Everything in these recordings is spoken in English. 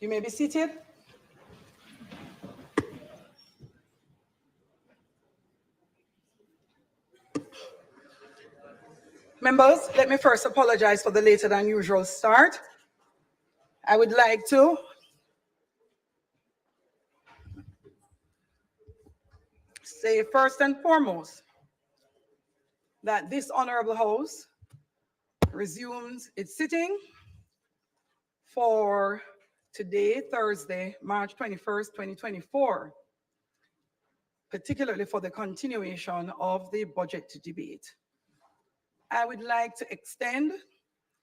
You may be seated. Members, let me first apologize for the later than usual start. I would like to say first and foremost that this honorable house resumes its sitting for today, Thursday, March 21st, 2024, particularly for the continuation of the budget debate. I would like to extend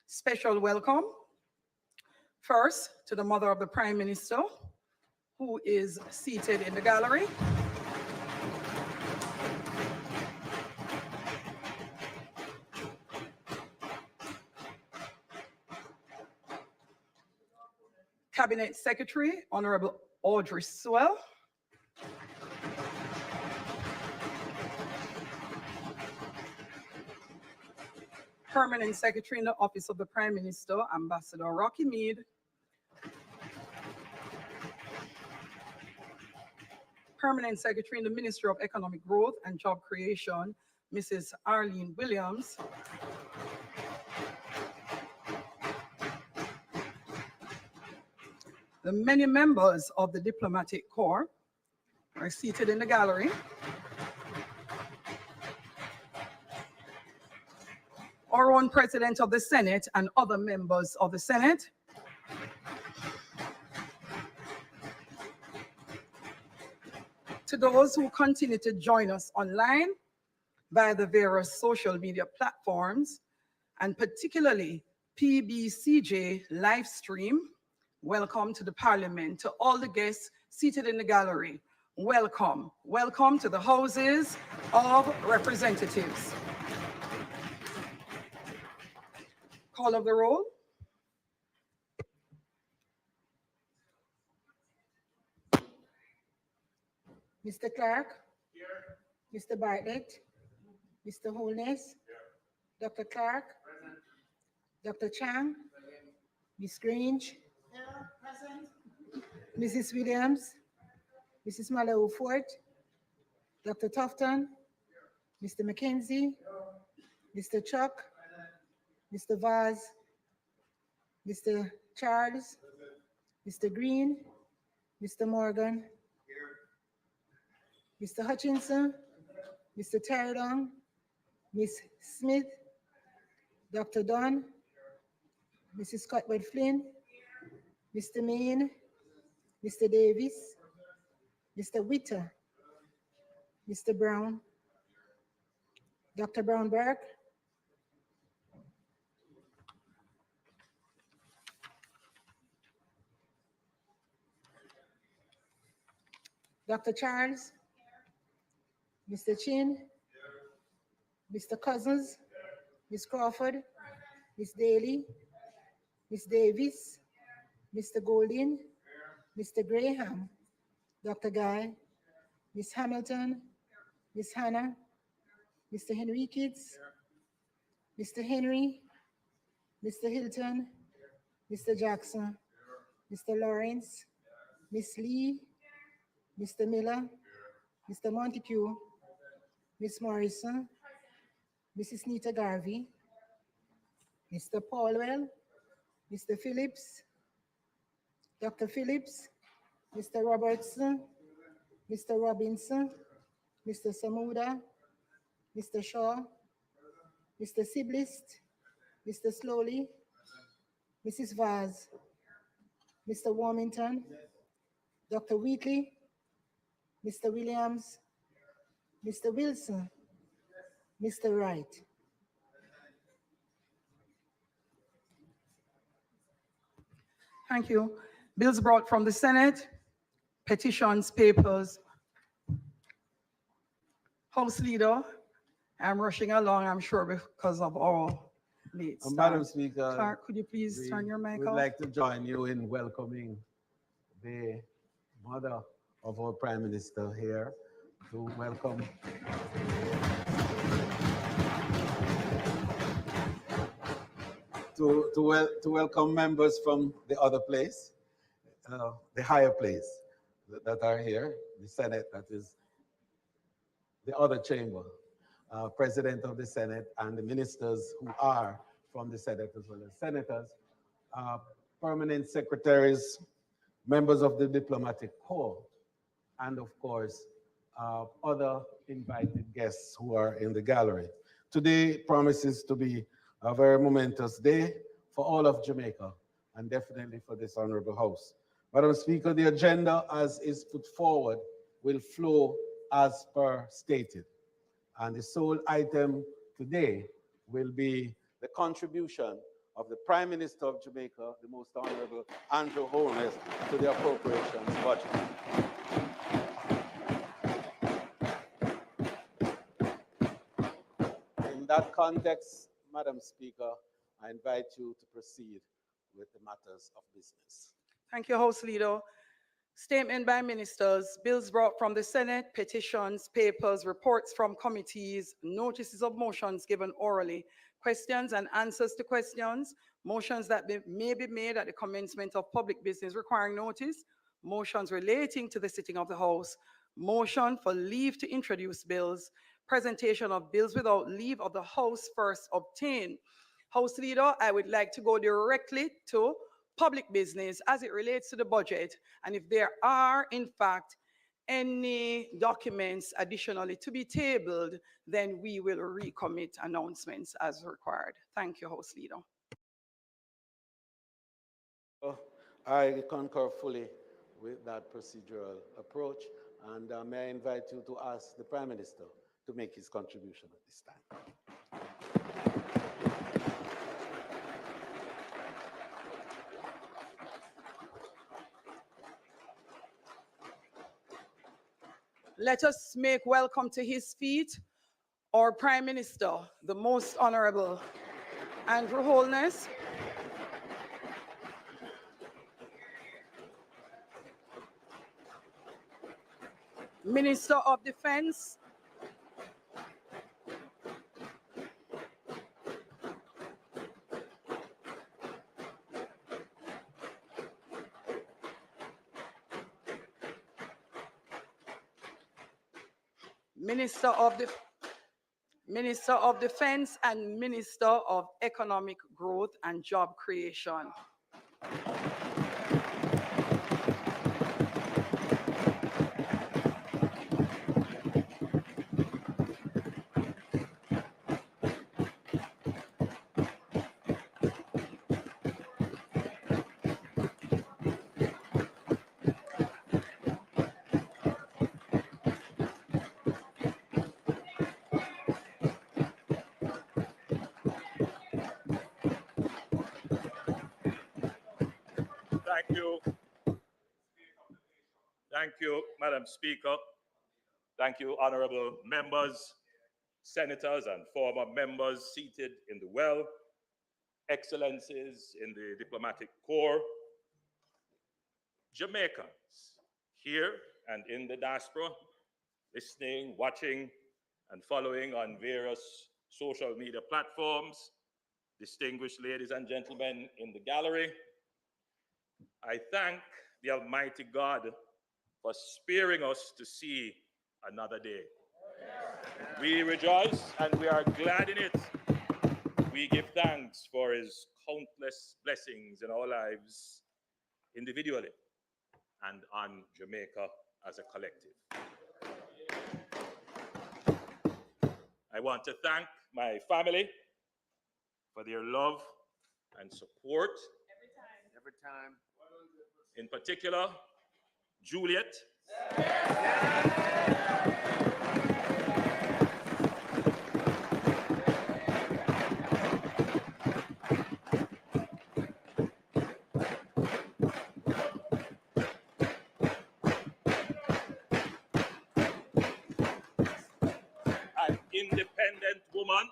special welcome first to the mother of the Prime Minister, who is seated in the gallery. Cabinet Secretary, Honorable Audrey Sewell. Permanent Secretary in the Office of the Prime Minister, Ambassador Rocky Mead. Permanent Secretary in the Ministry of Economic Growth and Job Creation, Mrs. Arlene Williams. The many members of the Diplomatic Corps are seated in the gallery. Our own President of the Senate and other members of the Senate. To those who continue to join us online via the various social media platforms, and particularly PBCJ live stream, welcome to the Parliament. To all the guests seated in the gallery, welcome. Welcome to the Houses of Representatives. Call of the roll. Mr. Clark. Here. Mr. Bartlett. Mr. Holness. Here. Dr. Clark. Present. Dr. Chang. Present. Ms. Grange. Here. Present. Mrs. Williams. Mrs. Malawu Fort. Dr. Tufton. Here. Mr. McKenzie. Here. Mr. Chuck. Present. Mr. Vaz. Mr. Charles. Present. Mr. Green. Mr. Morgan. Mr. Hutchinson, Mr. Taradong, Ms. Smith, Dr. Dunn, Mrs. Cuthbert Flynn, Mr. Main, Mr. Davis, Mr. Witter, Mr. Brown, Dr. Brown-Burke, Dr. Charles, Mr. Chin, Mr. Cousins, Ms. Crawford, Ms. Daly, Ms. Davis, Mr. Golding, Mr. Graham, Dr. Guy, Ms. Hamilton, Ms. Hannah, Mr. Henriquez, Mr. Henry, Mr. Hilton, Mr. Jackson, Mr. Lawrence, Ms. Lee, Mr. Miller, Mr. Montague, Ms. Morrison, Mrs. Nita Garvey, Mr. Paulwell, Mr. Phillips, Dr. Phillips, Mr. Robertson, Mr. Robinson, Mr. Samuda, Mr. Shaw, Mr. Siblist, Mr. Slowly, Mrs. Vaz, Mr. Warmington, Dr. Wheatley, Mr. Williams, Mr. Wilson, Mr. Wright. Thank you. Bills brought from the Senate, petitions, papers. House Leader, I'm rushing along, I'm sure, because of our late start. Madam Speaker, Clark, could you please turn your mic off? We'd like to join you in welcoming the mother of our Prime Minister here to welcome. To welcome members from the other place. the higher place that are here, the Senate, that is the other chamber, President of the Senate, and the ministers who are from the Senate as well as senators, uh, permanent secretaries, members of the diplomatic corps, and of course, other invited guests who are in the gallery. Today promises to be a very momentous day for all of Jamaica and definitely for this honorable house. Madam Speaker, the agenda as is put forward will flow as per stated. And the sole item today will be the contribution of the Prime Minister of Jamaica, the Most Honorable Andrew Holness, to the appropriations budget. In that context, Madam Speaker, I invite you to proceed with the matters of business. Thank you, House Leader. Statement by ministers, bills brought from the Senate, petitions, papers, reports from committees, notices of motions given orally, questions and answers to questions, motions that may be made at the commencement of public business requiring notice, motions relating to the sitting of the House, motion for leave to introduce bills, presentation of bills without leave of the House first obtained. House Leader, I would like to go directly to public business as it relates to the budget, and if there are, in fact, any documents additionally to be tabled, then we will recommit announcements as required. Thank you, House Leader. I concur fully with that procedural approach, and may I invite you to ask the Prime Minister to make his contribution at this time. Let us make welcome to his feet our Prime Minister, the Most Honorable Andrew Holness. Minister of Defense, Minister of Defense and Minister of Economic Growth and Job Creation. Thank you, Madam Speaker. Thank you, honorable members, senators, and former members seated in the well, excellencies in the diplomatic corps, Jamaicans here and in the diaspora, listening, watching, and following on various social media platforms, distinguished ladies and gentlemen in the gallery, I thank the Almighty God for sparing us to see another day. We rejoice and we are glad in it. We give thanks for his countless blessings in our lives individually and on Jamaica as a collective. I want to thank my family for their love and support. Every time. In particular, Juliet. An independent woman.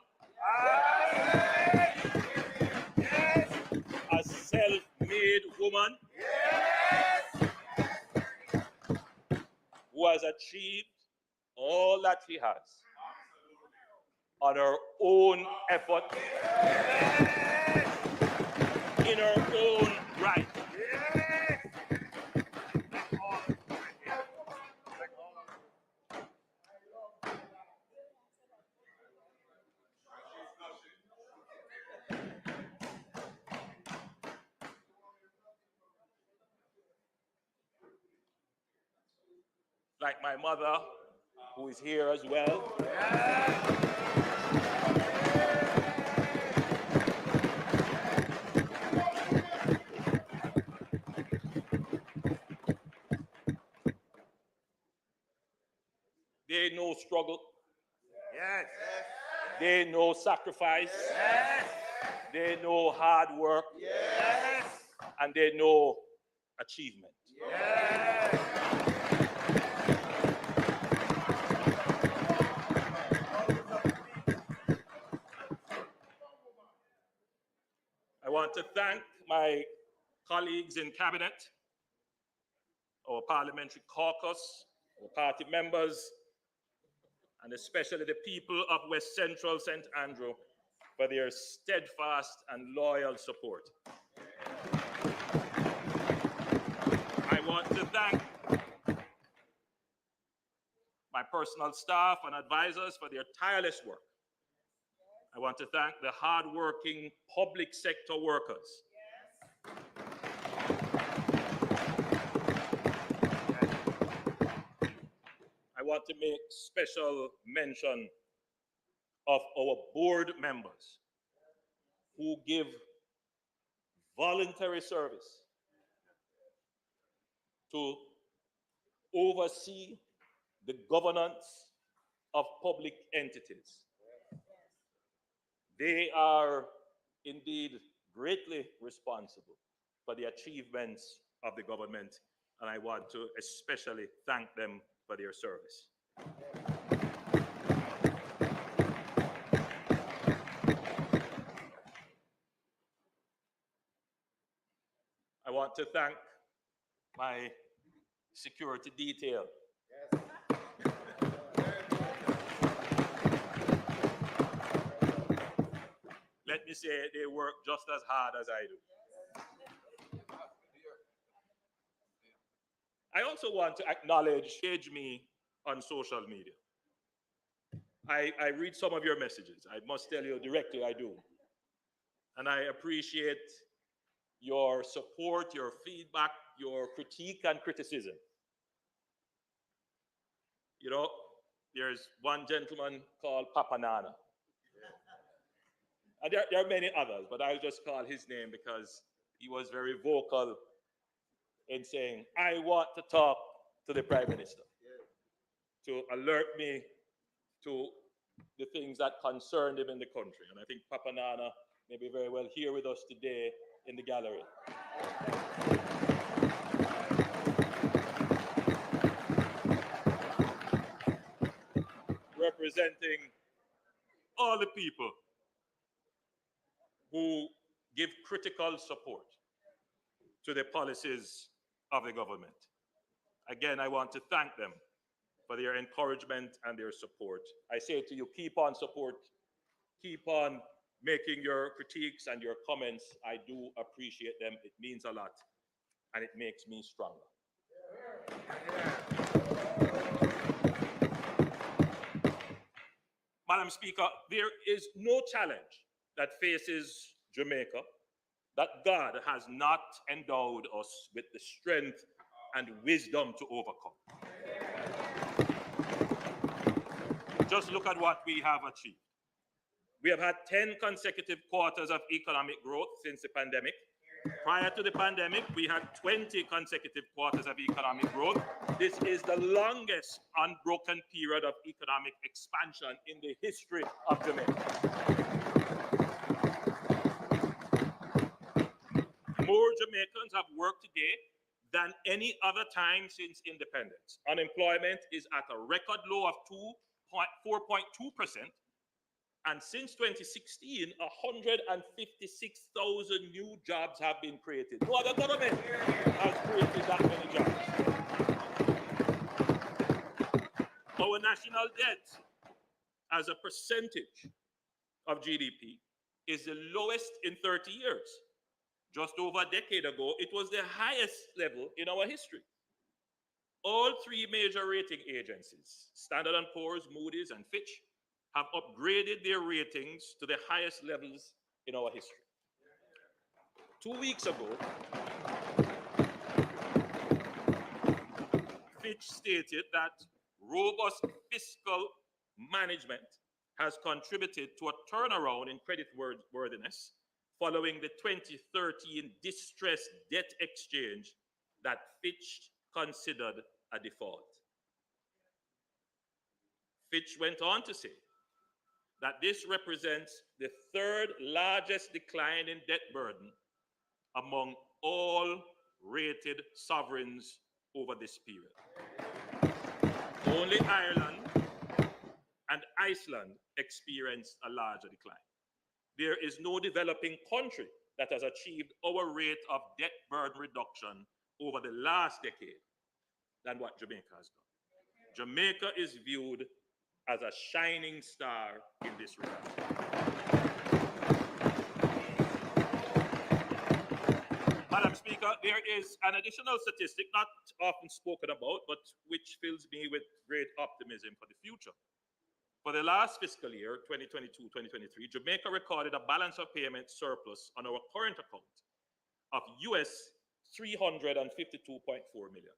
A self-made woman. Who has achieved all that she has on her own effort, in her own right. like my mother, who is here as well. They know struggle. Yes. They know sacrifice. Yes. They know hard work. Yes. And they know achievement. Yes. I want to thank my colleagues in cabinet, our parliamentary caucus, our party members, and especially the people of West Central St. Andrew for their steadfast and loyal support. I want to thank my personal staff and advisors for their tireless work. I want to thank the hardworking public sector workers. I want to make special mention of our board members who give voluntary service to oversee the governance of public entities. They are indeed greatly responsible for the achievements of the government, and I want to especially thank them for their service. I want to thank my security detail. Let me say they work just as hard as I do. I also want to acknowledge me on social media. I read some of your messages. I must tell you directly, I do. And I appreciate your support, your feedback, your critique and criticism. You know, there's one gentleman called Papa Nana. And there are many others, but I'll just call his name because he was very vocal in saying, I want to talk to the Prime Minister to alert me to the things that concern him in the country. And I think Papa Nana may be very well here with us today in the gallery. Representing all the people who give critical support to the policies of the government. Again, I want to thank them for their encouragement and their support. I say to you, keep on support, keep on making your critiques and your comments. I do appreciate them. It means a lot, and it makes me stronger. Madam Speaker, there is no challenge that faces Jamaica that God has not endowed us with the strength and wisdom to overcome. Just look at what we have achieved. We have had 10 consecutive quarters of economic growth since the pandemic. Prior to the pandemic, we had 20 consecutive quarters of economic growth. This is the longest unbroken period of economic expansion in the history of Jamaica. More Jamaicans have work today than any other time since independence. Unemployment is at a record low of 4.2%. And since 2016, 156,000 new jobs have been created. No other government has created that many jobs. Our national debt as a percentage of GDP is the lowest in 30 years. Just over a decade ago, it was the highest level in our history. All three major rating agencies, Standard & Poor's, Moody's, and Fitch, have upgraded their ratings to the highest levels in our history. 2 weeks ago, Fitch stated that robust fiscal management has contributed to a turnaround in credit worthiness following the 2013 distressed debt exchange that Fitch considered a default. Fitch went on to say that this represents the third largest decline in debt burden among all rated sovereigns over this period. Only Ireland and Iceland experienced a larger decline. There is no developing country that has achieved our rate of debt burden reduction over the last decade than what Jamaica has done. Jamaica is viewed as a shining star in this regard. Madam Speaker, there is an additional statistic not often spoken about, but which fills me with great optimism for the future. For the last fiscal year, 2022-2023, Jamaica recorded a balance of payment surplus on our current account of US $352.4 million.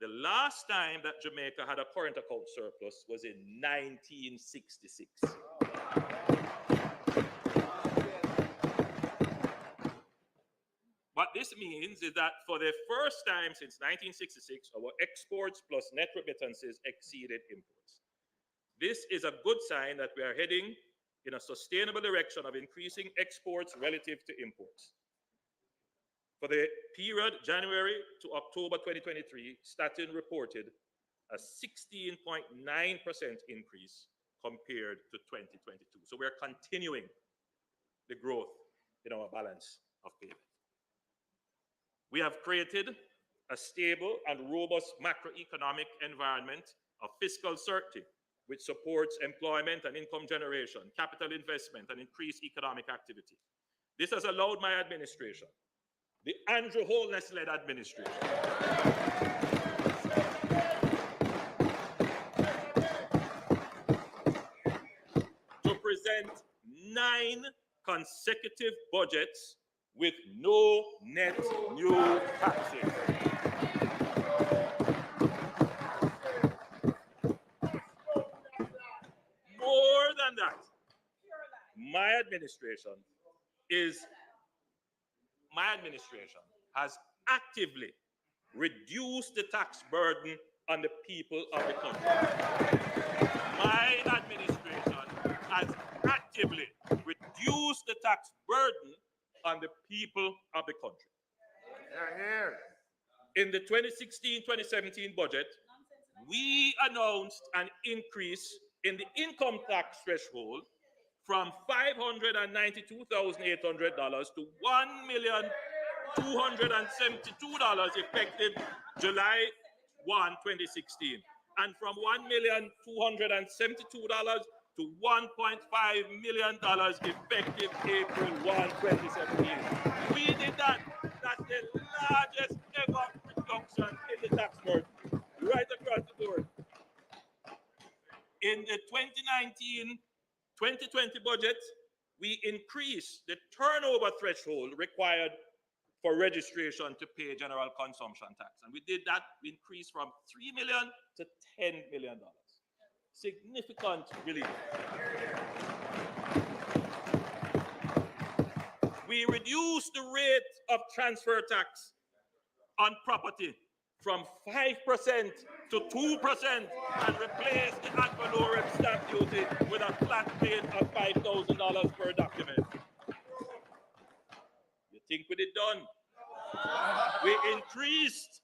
The last time that Jamaica had a current account surplus was in 1966. What this means is that for the first time since 1966, our exports plus net remittances exceeded imports. This is a good sign that we are heading in a sustainable direction of increasing exports relative to imports. For the period January to October 2023, Statin reported a 16.9% increase compared to 2022. So we're continuing the growth in our balance of payment. We have created a stable and robust macroeconomic environment of fiscal certainty, which supports employment and income generation, capital investment, and increased economic activity. This has allowed my administration, the Andrew Holness-led administration, to present 9 consecutive budgets with no net new taxes. More than that, my administration has actively reduced the tax burden on the people of the country. My administration has actively reduced the tax burden on the people of the country. In the 2016-2017 budget, we announced an increase in the income tax threshold from $592,800 to $1,272 effective July 1, 2016, and from $1,272 to $1.5 million effective April 1, 2017. We did that. That's the largest ever reduction in the tax burden, right across the board. In the 2019-2020 budget, we increased the turnover threshold required for registration to pay general consumption tax. And we did that. We increased from $3 million to $10 million. Significant relief. We reduced the rate of transfer tax on property from 5% to 2% and replaced the ad valorem stamp duty with a flat rate of $5,000 per document. You think we did done? We increased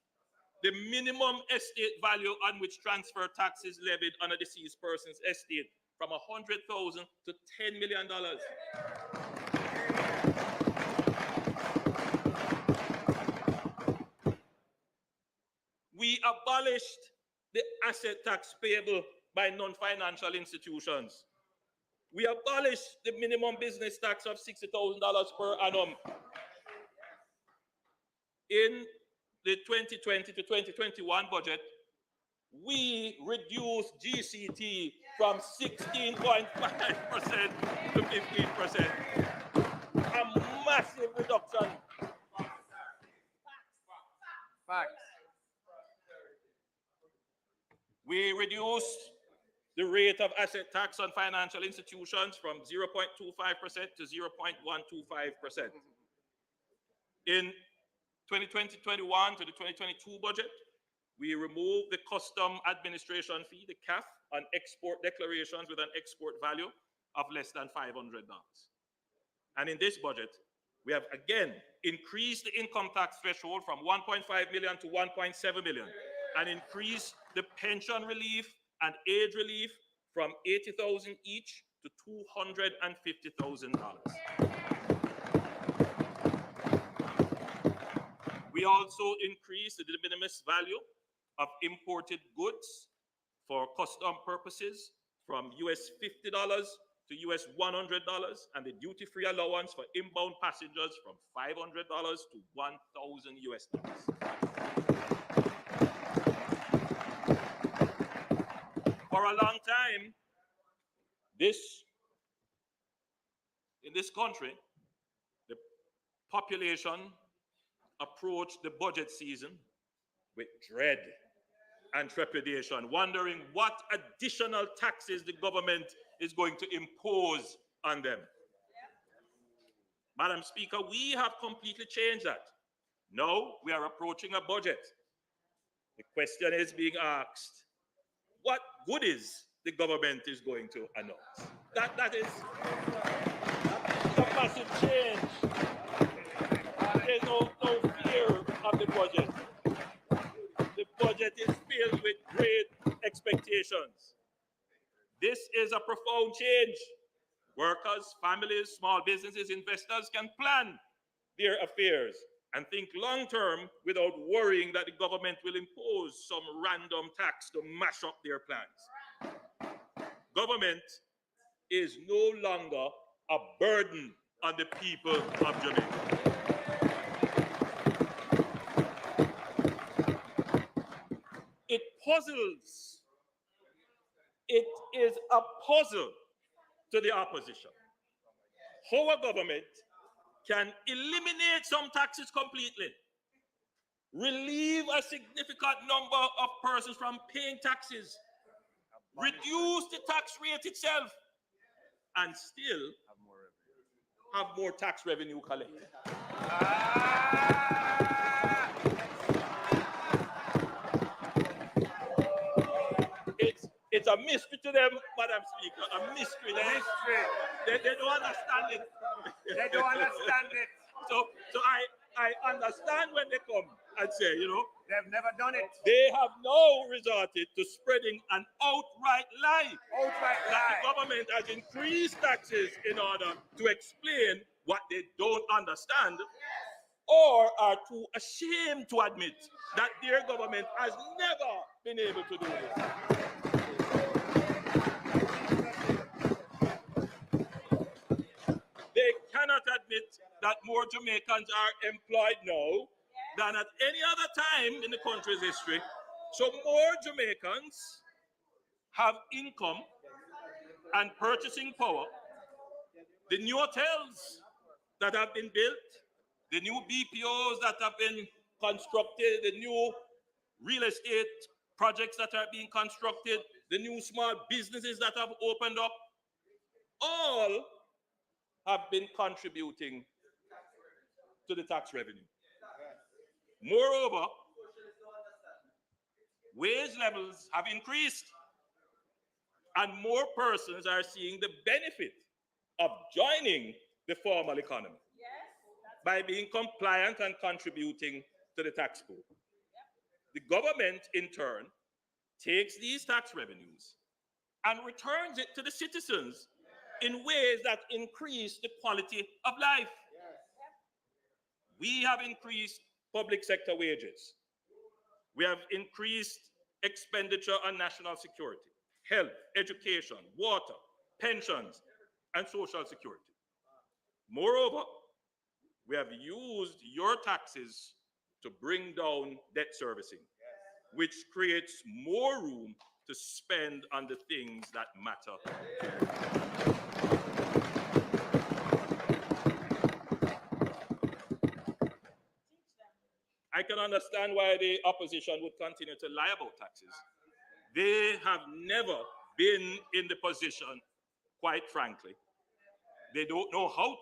the minimum estate value on which transfer tax is levied on a deceased person's estate from $100,000 to $10 million. We abolished the asset tax payable by non-financial institutions. We abolished the minimum business tax of $60,000 per annum. In the 2020 to 2021 budget, we reduced GCT from 16.5% to 15%. A massive reduction. Facts. We reduced the rate of asset tax on financial institutions from 0.25% to 0.125%. In 2020-21 to the 2022 budget, we removed the custom administration fee, the CAF, on export declarations with an export value of less than $500. And in this budget, we have again increased the income tax threshold from 1.5 million to 1.7 million and increased the pension relief and age relief from $80,000 each to $250,000. We also increased the de minimis value of imported goods for custom purposes from US $50 to US $100, and the duty-free allowance for inbound passengers from $500 to $1,000 US. For a long time, in this country, the population approached the budget season with dread and trepidation, wondering what additional taxes the government is going to impose on them. Madam Speaker, we have completely changed that. Now we are approaching a budget. The question is being asked, what goodies the government is going to announce? That is a massive change. There's no fear of the budget. The budget is filled with great expectations. This is a profound change. Workers, families, small businesses, investors can plan their affairs and think long term without worrying that the government will impose some random tax to mash up their plans. Government is no longer a burden on the people of Jamaica. It puzzles. It is a puzzle to the opposition how a government can eliminate some taxes completely, relieve a significant number of persons from paying taxes, reduce the tax rate itself, and still have more tax revenue collected. It's a mystery to them, Madam Speaker, a mystery. They don't understand it. They don't understand it. So I understand when they come and say, you know, They've never done it. they have now resorted to spreading an outright lie. Outright That lie. the government has increased taxes in order to explain what they don't understand, or are too ashamed to admit that their government has never been able to do this. They cannot admit that more Jamaicans are employed now than at any other time in the country's history. So more Jamaicans have income and purchasing power. The new hotels that have been built, the new BPOs that have been constructed, the new real estate projects that are being constructed, the new small businesses that have opened up, all have been contributing to the tax revenue. Moreover, wage levels have increased, and more persons are seeing the benefit of joining the formal economy by being compliant and contributing to the tax pool. The government, in turn, takes these tax revenues and returns it to the citizens in ways that increase the quality of life. We have increased public sector wages. We have increased expenditure on national security, health, education, water, pensions, and social security. Moreover, we have used your taxes to bring down debt servicing, which creates more room to spend on the things that matter. I can understand why the opposition would continue to lie about taxes. They have never been in the position, quite frankly, they don't know how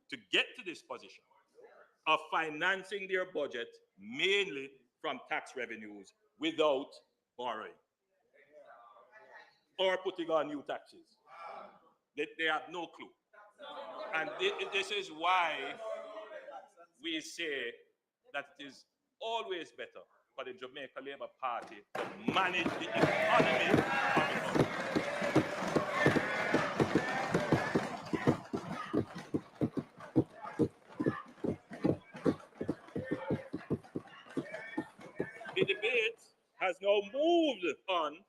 to get to this position of financing their budget mainly from tax revenues without borrowing or putting on new taxes. They have no clue. And this is why we say that it is always better for the Jamaica Labour Party to manage the economy of the country. The debate has now moved on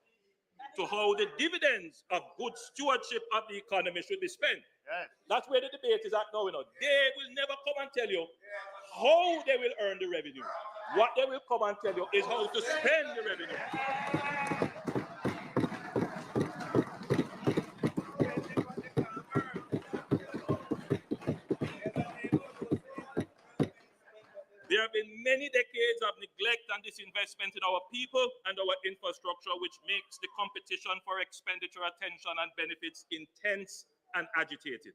to how the dividends of good stewardship of the economy should be spent. Yes. That's where the debate is at now. They will never come and tell you how they will earn the revenue. What they will come and tell you is how to spend the revenue. There have been many decades of neglect and disinvestment in our people and our infrastructure, which makes the competition for expenditure, attention, and benefits intense and agitated,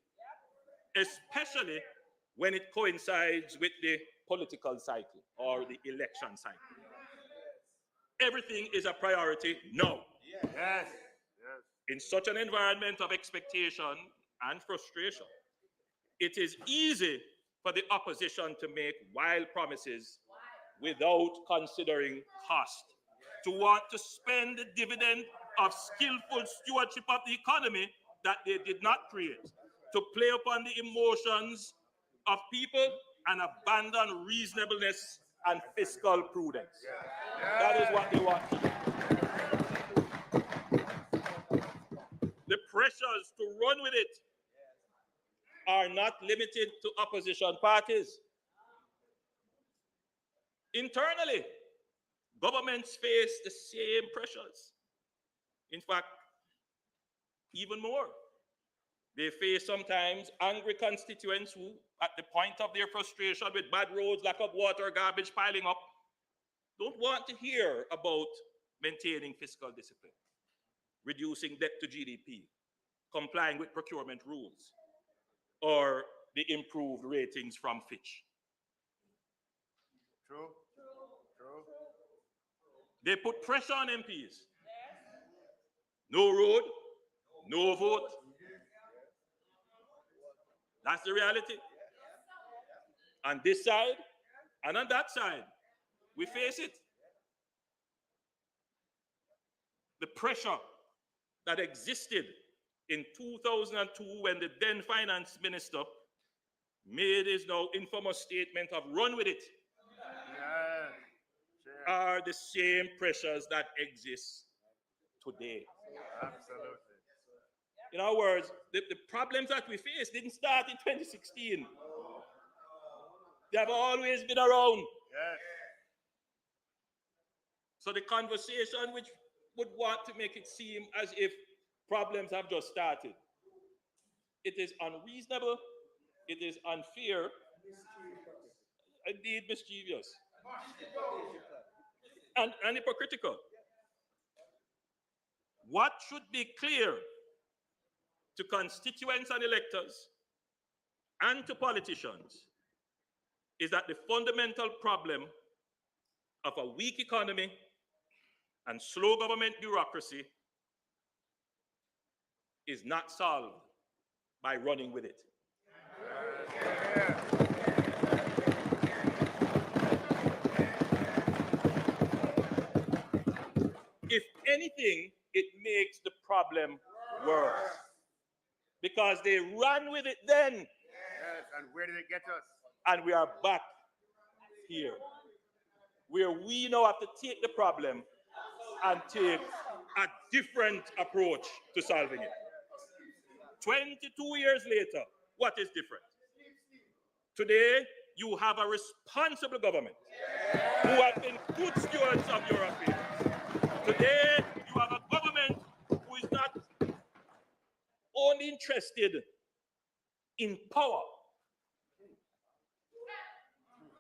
especially when it coincides with the political cycle or the election cycle. Everything is a priority now. Yes. In such an environment of expectation and frustration, it is easy for the opposition to make wild promises without considering cost, to want to spend the dividend of skillful stewardship of the economy that they did not create, to play upon the emotions of people and abandon reasonableness and fiscal prudence. That is what they want to do. The pressures to run with it are not limited to opposition parties. Internally, governments face the same pressures. In fact, even more. They face sometimes angry constituents who, at the point of their frustration with bad roads, lack of water, garbage piling up, don't want to hear about maintaining fiscal discipline, reducing debt to GDP, complying with procurement rules, or the improved ratings from Fitch. True. They put pressure on MPs. No road, no vote. That's the reality. On this side and on that side, we face it. The pressure that existed in 2002 when the then finance minister made his now infamous statement of "run with it," are the same pressures that exist today. Absolutely. In other words, the problems that we face didn't start in 2016. They have always been around. Yes. So the conversation which would want to make it seem as if problems have just started, it is unreasonable, it is unfair, indeed mischievous, and hypocritical. What should be clear to constituents and electors and to politicians is that the fundamental problem of a weak economy and slow government bureaucracy is not solved by running with it. If anything, it makes the problem worse. Because they ran with it then. Yes, and where did it get us? And we are back here, where we now have to take the problem and take a different approach to solving it. 22 years later, what is different? Today, you have a responsible government who have been good stewards of your affairs. Today, you have a government who is not only interested in power,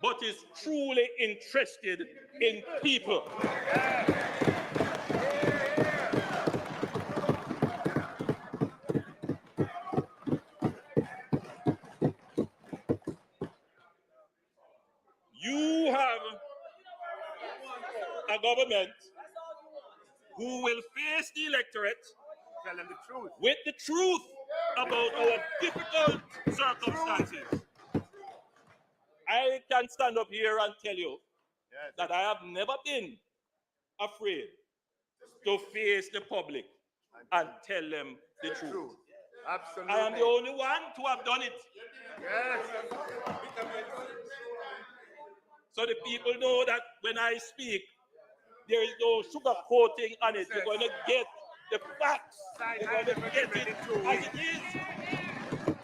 but is truly interested in people. a government who will face the electorate Tell them the truth. with the truth about our difficult circumstances. I can stand up here and tell you Yes. that I have never been afraid to face the public and tell them the truth. True. Absolutely. I am the only one to have done it. Yes. So the people know that when I speak, there is no sugarcoating on it. You're going to get the facts. You're going to get it as it is.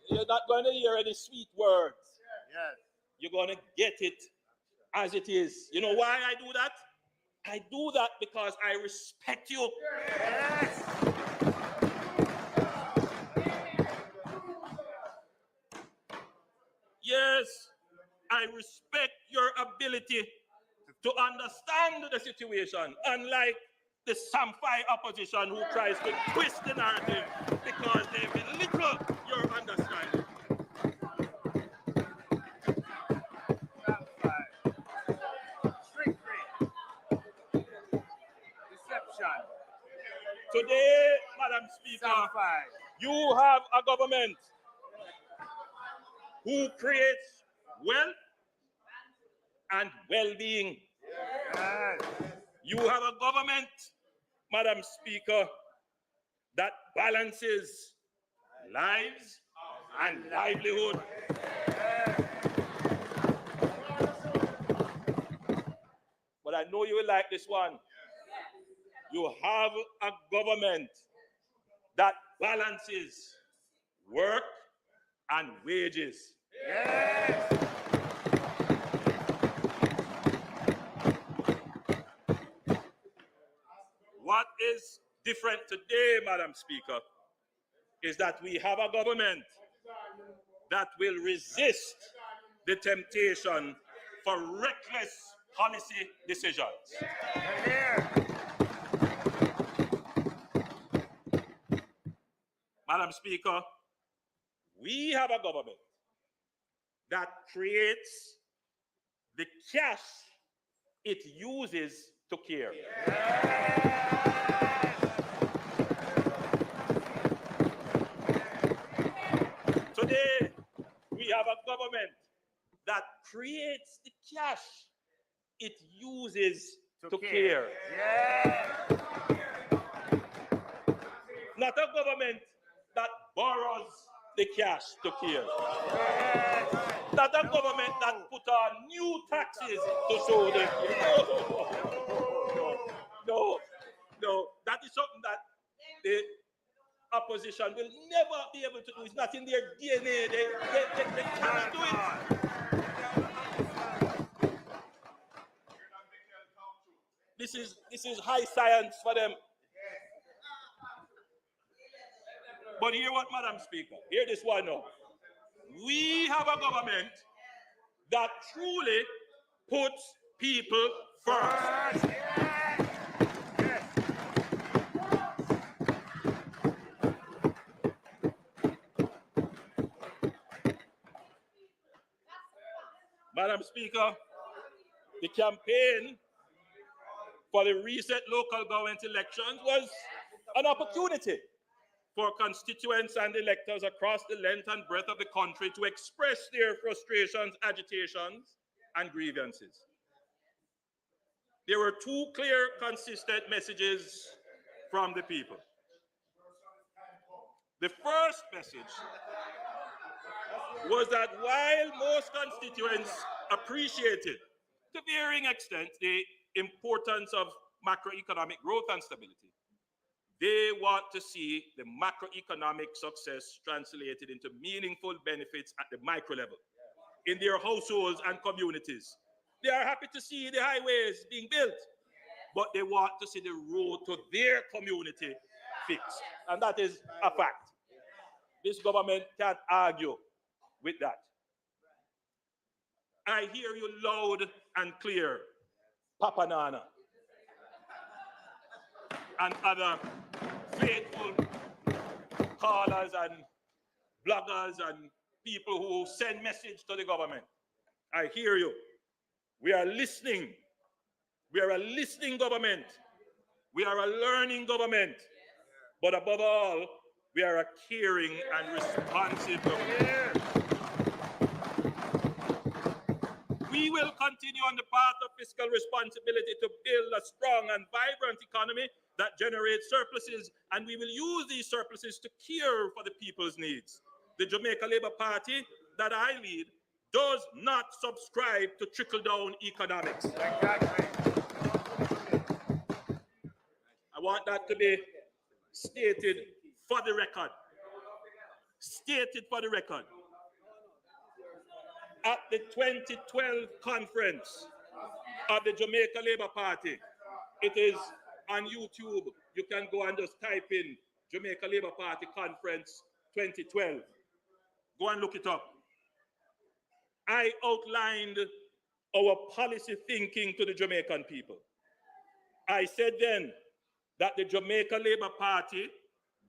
You're not going to hear any sweet words. Yes. You're going to get it as it is. You know why I do that? I do that because I respect you. Yes. Yes, I respect your ability to understand the situation, unlike the Samphai opposition who tries to twist the narrative because they belittle your understanding. Trickery. Deception. Today, Madam Speaker, Samphai. you have a government who creates wealth and well-being. Yes. You have a government, Madam Speaker, that balances lives and livelihood. But I know you will like this one. You have a government that balances work and wages. Yes. What is different today, Madam Speaker, is that we have a government that will resist the temptation for reckless policy decisions. Here. Madam Speaker, we have a government that creates the cash it uses to care. Today, we have a government that creates the cash it uses to care. Yes. Not a government that borrows the cash to care. Not a government that put on new taxes to show they care. No. That is something that the opposition will never be able to do. It's not in their DNA. They cannot do it. This is high science for them. But hear what, Madam Speaker. Hear this one now. We have a government that truly puts people first. Madam Speaker, the campaign for the recent local government elections was an opportunity for constituents and electors across the length and breadth of the country to express their frustrations, agitations, and grievances. There were two clear, consistent messages from the people. The first message was that while most constituents appreciated, to varying extent, the importance of macroeconomic growth and stability, they want to see the macroeconomic success translated into meaningful benefits at the micro level in their households and communities. They are happy to see the highways being built, but they want to see the road to their community fixed. And that is a fact. This government can't argue with that. I hear you loud and clear, Papa Nana and other faithful callers and bloggers and people who send message to the government. I hear you. We are listening. We are a listening government. We are a learning government. But above all, we are a caring and responsive government. We will continue on the path of fiscal responsibility to build a strong and vibrant economy that generates surpluses, and we will use these surpluses to care for the people's needs. The Jamaica Labour Party that I lead does not subscribe to trickle-down economics. Exactly. I want that to be stated for the record. Stated for the record. At the 2012 conference of the Jamaica Labour Party, it is on YouTube. You can go and just type in Jamaica Labour Party Conference 2012. Go and look it up. I outlined our policy thinking to the Jamaican people. I said then that the Jamaica Labour Party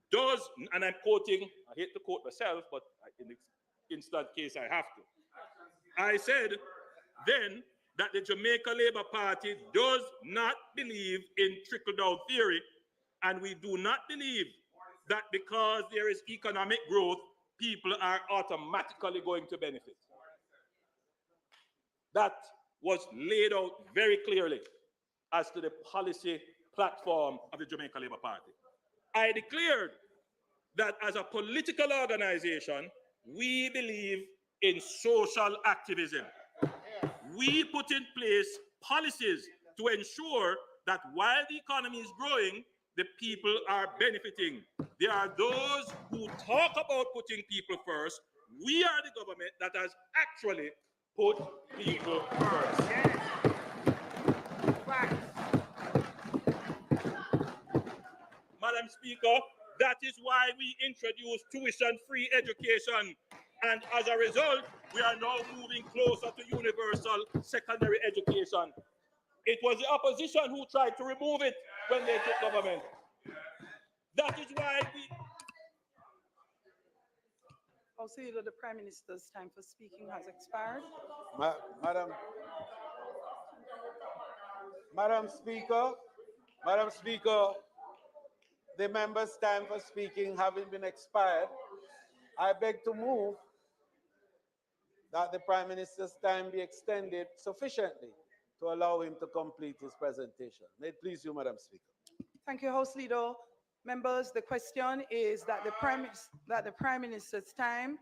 does, and I'm quoting, I hate to quote myself, but in this instant case I have to. I said then that the Jamaica Labour Party does not believe in trickle-down theory, and we do not believe that because there is economic growth, people are automatically going to benefit. That was laid out very clearly as to the policy platform of the Jamaica Labour Party. I declared that as a political organization, we believe in social activism. We put in place policies to ensure that while the economy is growing, the people are benefiting. There are those who talk about putting people first. We are the government that has actually put people first. Madam Speaker, that is why we introduced tuition-free education. And as a result, we are now moving closer to universal secondary education. It was the opposition who tried to remove it when they took government. That is why we... Also, the Prime Minister's time for speaking has expired. Madam Speaker, the member's time for speaking having been expired, I beg to move that the Prime Minister's time be extended sufficiently to allow him to complete his presentation. May it please you, Madam Speaker. Thank you, House Leader. Members, the question is that the Prime Minister's time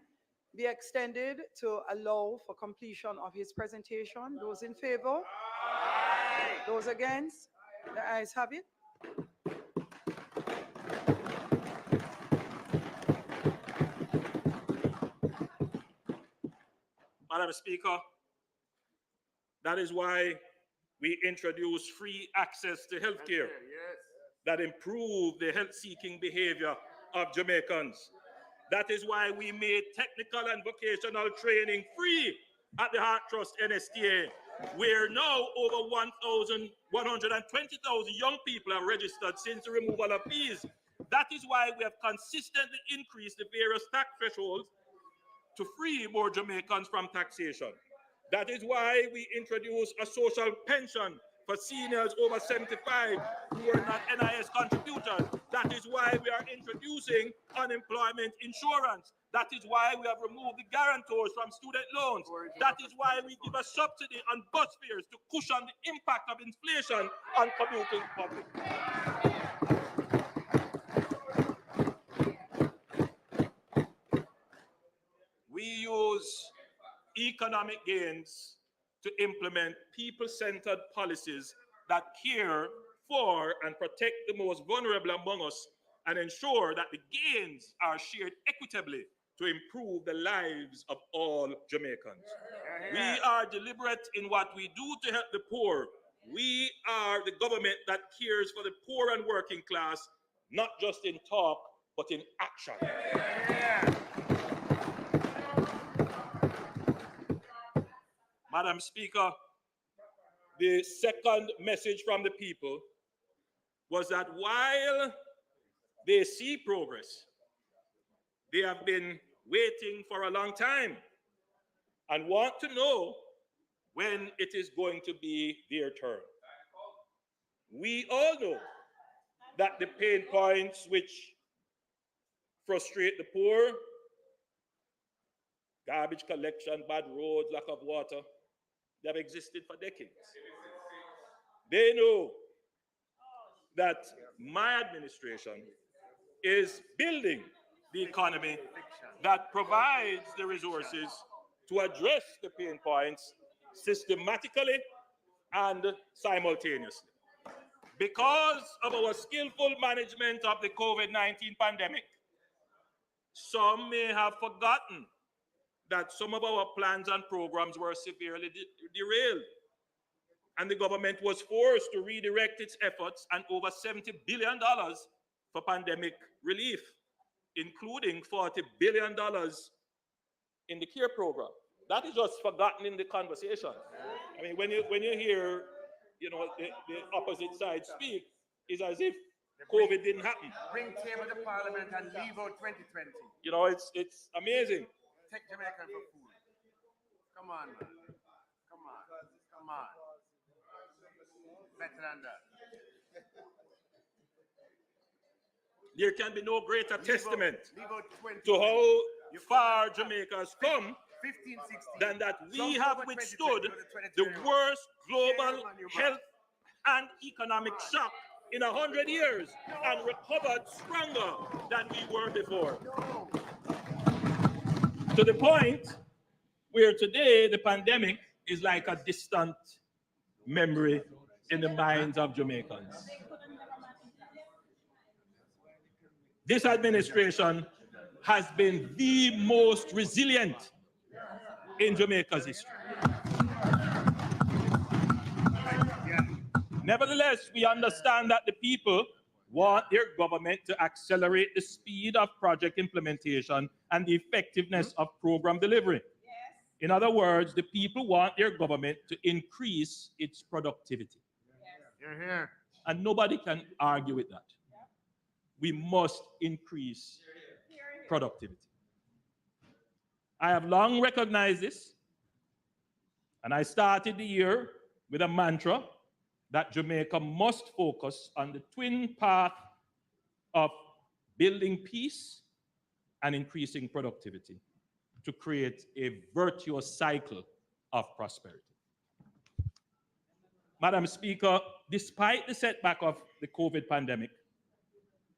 be extended to allow for completion of his presentation. Those in favor? Aye. Those against? The ayes have it. Madam Speaker, that is why we introduce free access to healthcare that improve the health-seeking behavior of Jamaicans. That is why we made technical and vocational training free at the Heart Trust NSTA, where now over 120,000 young people are registered since the removal of fees. That is why we have consistently increased the various tax thresholds to free more Jamaicans from taxation. That is why we introduced a social pension for seniors over 75 who are not NIS contributors. That is why we are introducing unemployment insurance. That is why we have removed the guarantors from student loans. That is why we give a subsidy on bus fares to cushion the impact of inflation on commuting public. We use economic gains to implement people-centered policies that care for and protect the most vulnerable among us and ensure that the gains are shared equitably to improve the lives of all Jamaicans. We are deliberate in what we do to help the poor. We are the government that cares for the poor and working class, not just in talk, but in action. Madam Speaker, the second message from the people was that while they see progress, they have been waiting for a long time and want to know when it is going to be their turn. We all know that the pain points which frustrate the poor, garbage collection, bad roads, lack of water, they have existed for decades. They know that my administration is building the economy that provides the resources to address the pain points systematically and simultaneously. Because of our skillful management of the COVID-19 pandemic, some may have forgotten that some of our plans and programs were severely derailed, and the government was forced to redirect its efforts and over $70 billion for pandemic relief, including $40 billion in the CARE program. That is just forgotten in the conversation. I mean, when you hear, the opposite side speak, it's as if COVID didn't happen. Bring table to Parliament and leave out 2020. It's amazing. Take Jamaican for food. Come on, man. Come on. Come on. Better than that. There can be no greater testament Leave out 20. to how far Jamaica has come 15, 16. than that we Jump have over 2020 withstood to the 2021. worst global Yeah, man, you health and economic shock in 100 years and recovered stronger than we were before. To the point where today the pandemic is like a distant memory in the minds of Jamaicans. This administration has been the most resilient in Jamaica's history. Nevertheless, we understand that the people want their government to accelerate the speed of project implementation and the effectiveness of program delivery. In other words, the people want their government to increase its productivity. You're here. And nobody can argue with that. We must increase productivity. I have long recognized this, and I started the year with a mantra that Jamaica must focus on the twin path of building peace and increasing productivity to create a virtuous cycle of prosperity. Madam Speaker, despite the setback of the COVID pandemic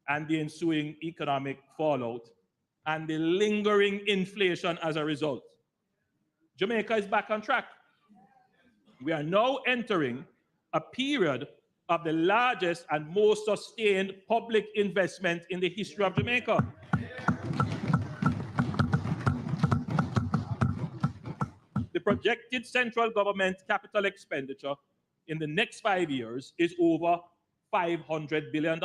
and the ensuing economic fallout and the lingering inflation as a result, Jamaica is back on track. We are now entering a period of the largest and most sustained public investment in the history of Jamaica. The projected central government capital expenditure in the next 5 years is over $500 billion.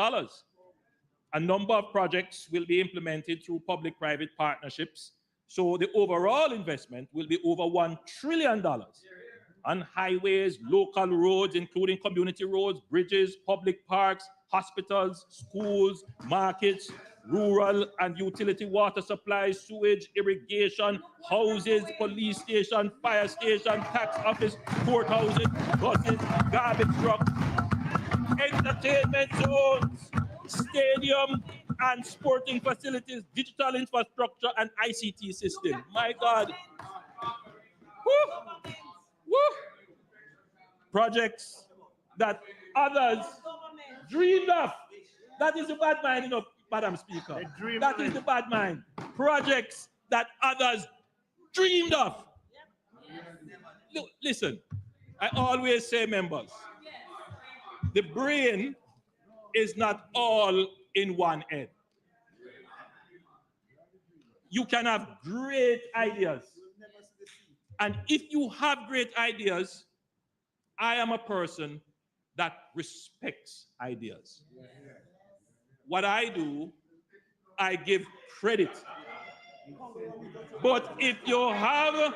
A number of projects will be implemented through public-private partnerships, so the overall investment will be over $1 trillion on highways, local roads, including community roads, bridges, public parks, hospitals, schools, markets, rural and utility water supplies, sewage, irrigation, houses, police station, fire station, tax office, courthouses, buses, garbage trucks, entertainment zones, stadium and sporting facilities, digital infrastructure, and ICT system. My God. Woo! Woo! Projects that others dreamed of. That is the bad mind, Madam Speaker. That is the bad mind. Projects that others dreamed of. Look, listen, I always say, members, the brain is not all in one head. You can have great ideas. And if you have great ideas, I am a person that respects ideas. What I do, I give credit. But if you have a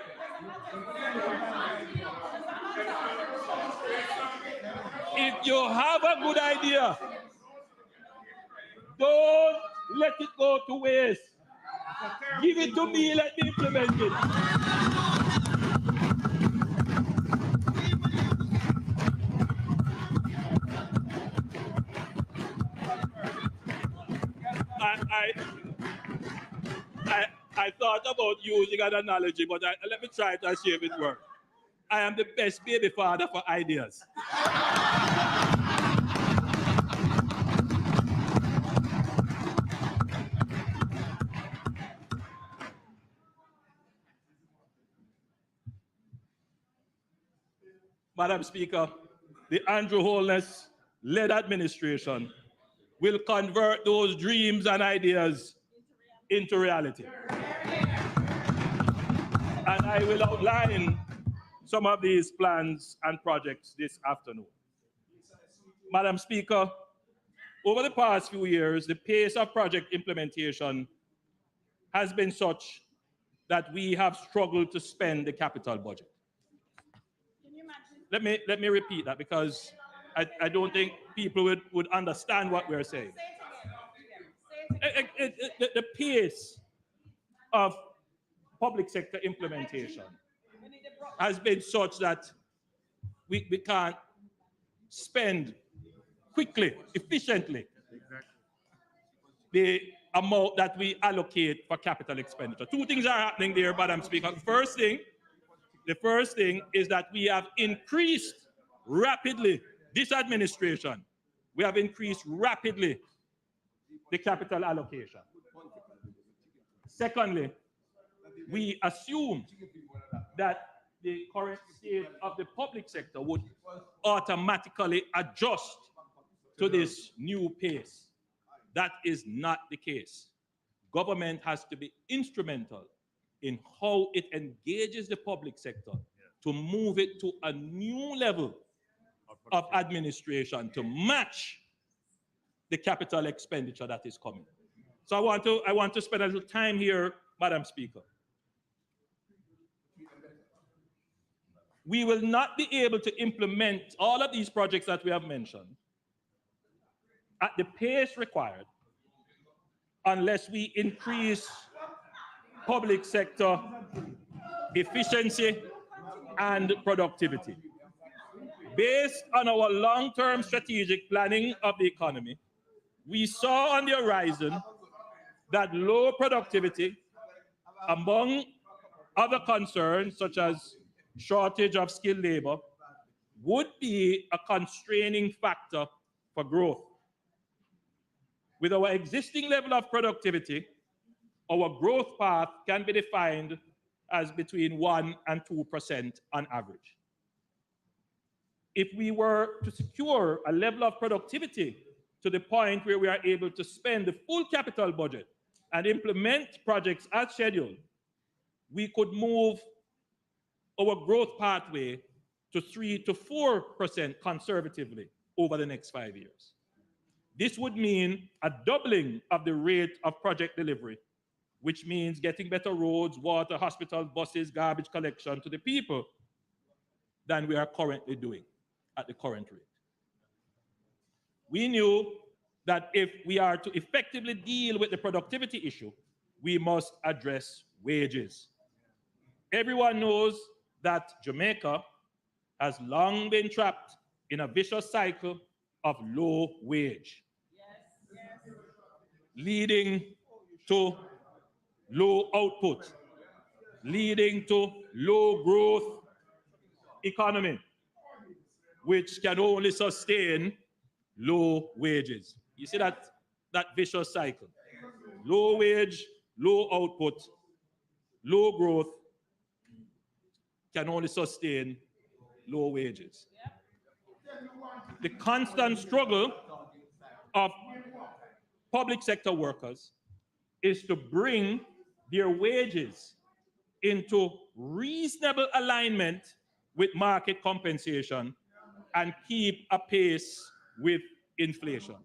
good idea, don't let it go to waste. Give it to me, let me implement it. about using an analogy, but let me try to see if it works. I am the best baby father for ideas. Madam Speaker, the Andrew Holness-led administration will convert those dreams and ideas into reality. And I will outline some of these plans and projects this afternoon. Madam Speaker, over the past few years, the pace of project implementation has been such that we have struggled to spend the capital budget. Let me repeat that, because I don't think people would understand what we're saying. The pace of public sector implementation has been such that we can't spend quickly, efficiently, the amount that we allocate for capital expenditure. Two things are happening there, Madam Speaker. The first thing is that we have increased rapidly, this administration, we have increased rapidly the capital allocation. Secondly, we assumed that the current state of the public sector would automatically adjust to this new pace. That is not the case. Government has to be instrumental in how it engages the public sector to move it to a new level of administration to match the capital expenditure that is coming. So I want to spend a little time here, Madam Speaker. We will not be able to implement all of these projects that we have mentioned at the pace required unless we increase public sector efficiency and productivity. Based on our long-term strategic planning of the economy, we saw on the horizon that low productivity, among other concerns such as shortage of skilled labor, would be a constraining factor for growth. With our existing level of productivity, our growth path can be defined as between 1% and 2% on average. If we were to secure a level of productivity to the point where we are able to spend the full capital budget and implement projects as scheduled, we could move our growth pathway to 3% to 4% conservatively over the next 5 years. This would mean a doubling of the rate of project delivery, which means getting better roads, water, hospital, buses, garbage collection to the people than we are currently doing at the current rate. We knew that if we are to effectively deal with the productivity issue, we must address wages. Everyone knows that Jamaica has long been trapped in a vicious cycle of low wage, leading to low output, leading to low growth economy, which can only sustain low wages. You see that vicious cycle. Low wage, low output, low growth can only sustain low wages. The constant struggle of public sector workers is to bring their wages into reasonable alignment with market compensation and keep a pace with inflation.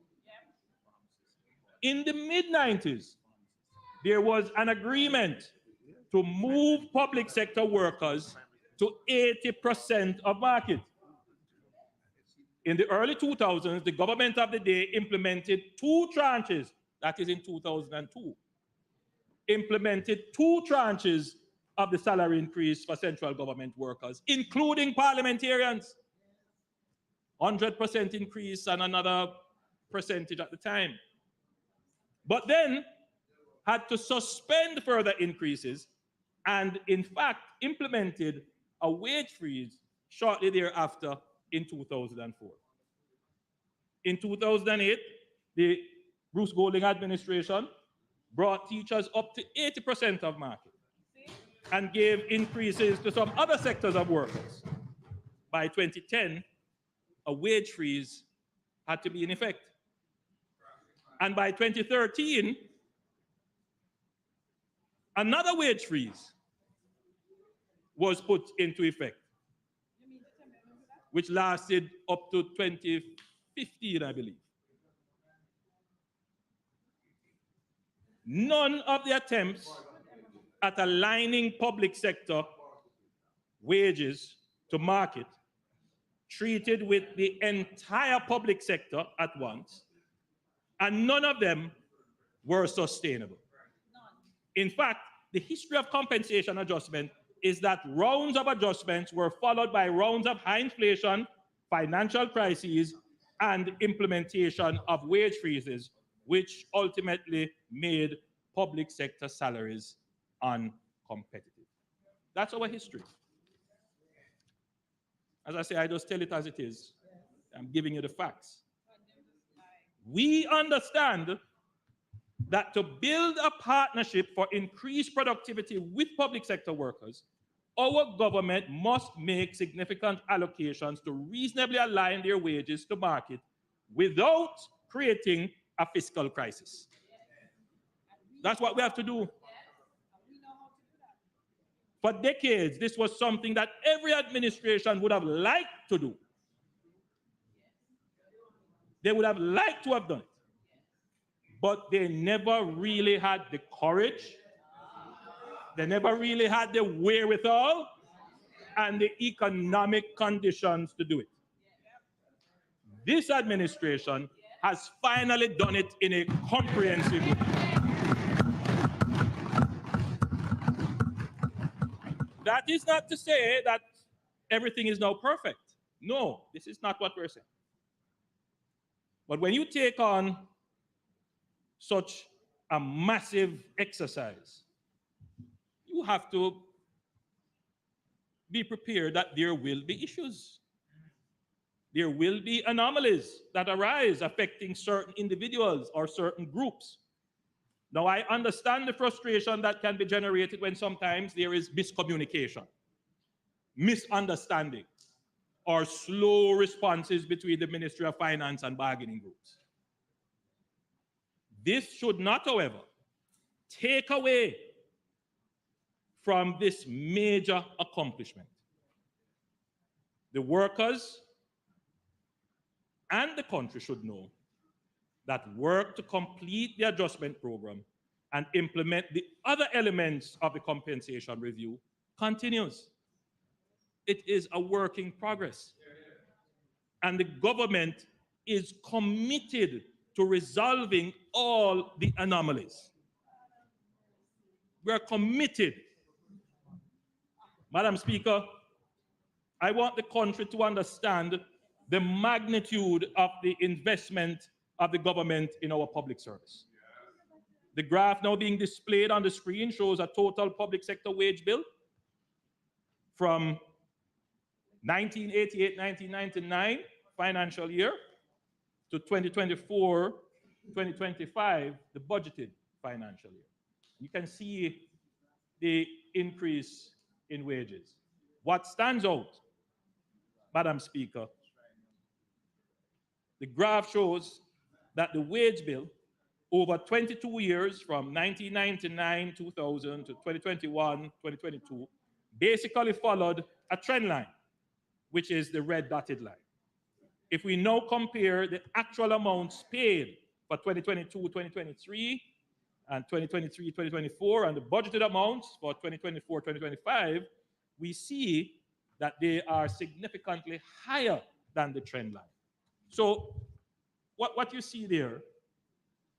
In the mid-90s, there was an agreement to move public sector workers to 80% of market. In the early 2000s, the government of the day implemented 2 tranches, that is in 2002, implemented 2 tranches of the salary increase for central government workers, including parliamentarians. 100% increase and another percentage at the time. But then had to suspend further increases and in fact implemented a wage freeze shortly thereafter in 2004. In 2008, the Bruce Golding administration brought teachers up to 80% of market and gave increases to some other sectors of workers. By 2010, a wage freeze had to be in effect. And by 2013, another wage freeze was put into effect, which lasted up to 2015, I believe. None of the attempts at aligning public sector wages to market treated with the entire public sector at once, and none of them were sustainable. In fact, the history of compensation adjustment is that rounds of adjustments were followed by rounds of high inflation, financial crises, and implementation of wage freezes, which ultimately made public sector salaries uncompetitive. That's our history. As I say, I just tell it as it is. I'm giving you the facts. We understand that to build a partnership for increased productivity with public sector workers, our government must make significant allocations to reasonably align their wages to market without creating a fiscal crisis. That's what we have to do. For decades, this was something that every administration would have liked to do. They would have liked to have done it. But they never really had the courage, they never really had the wherewithal and the economic conditions to do it. This administration has finally done it in a comprehensive way. That is not to say that everything is now perfect. No, this is not what we're saying. But when you take on such a massive exercise, you have to be prepared that there will be issues. There will be anomalies that arise affecting certain individuals or certain groups. Now, I understand the frustration that can be generated when sometimes there is miscommunication, misunderstanding, or slow responses between the Ministry of Finance and bargaining groups. This should not, however, take away from this major accomplishment. The workers and the country should know that work to complete the adjustment program and implement the other elements of the compensation review continues. It is a work in progress. And the government is committed to resolving all the anomalies. We are committed. Madam Speaker, I want the country to understand the magnitude of the investment of the government in our public service. The graph now being displayed on the screen shows a total public sector wage bill from 1988-1999 financial year to 2024-2025, the budgeted financial year. You can see the increase in wages. What stands out, Madam Speaker, the graph shows that the wage bill over 22 years from 1999, 2000 to 2021, 2022, basically followed a trend line, which is the red dotted line. If we now compare the actual amounts paid for 2022, 2023, and 2023, 2024, and the budgeted amounts for 2024, 2025, we see that they are significantly higher than the trend line. So what you see there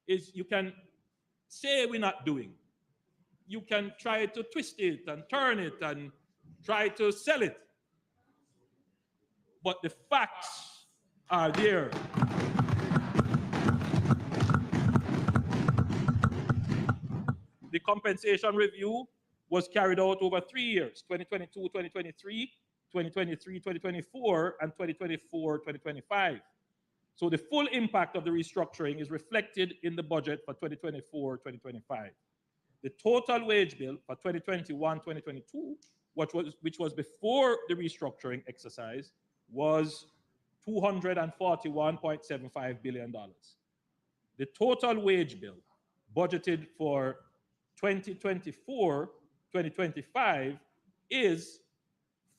is you can say we're not doing. You can try to twist it and turn it and try to sell it. But the facts are there. The compensation review was carried out over 3 years, 2022, 2023, 2023, 2024, and 2024, 2025. So the full impact of the restructuring is reflected in the budget for 2024, 2025. The total wage bill for 2021, 2022, which was before the restructuring exercise, was $241.75 billion. The total wage bill budgeted for 2024, 2025 is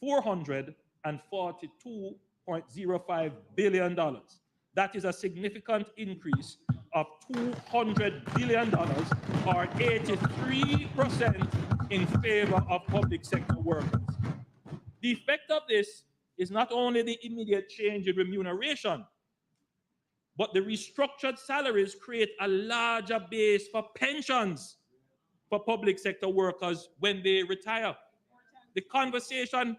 $442.05 billion. That is a significant increase of $200 billion, or 83% in favor of public sector workers. The effect of this is not only the immediate change in remuneration, but the restructured salaries create a larger base for pensions for public sector workers when they retire. The conversation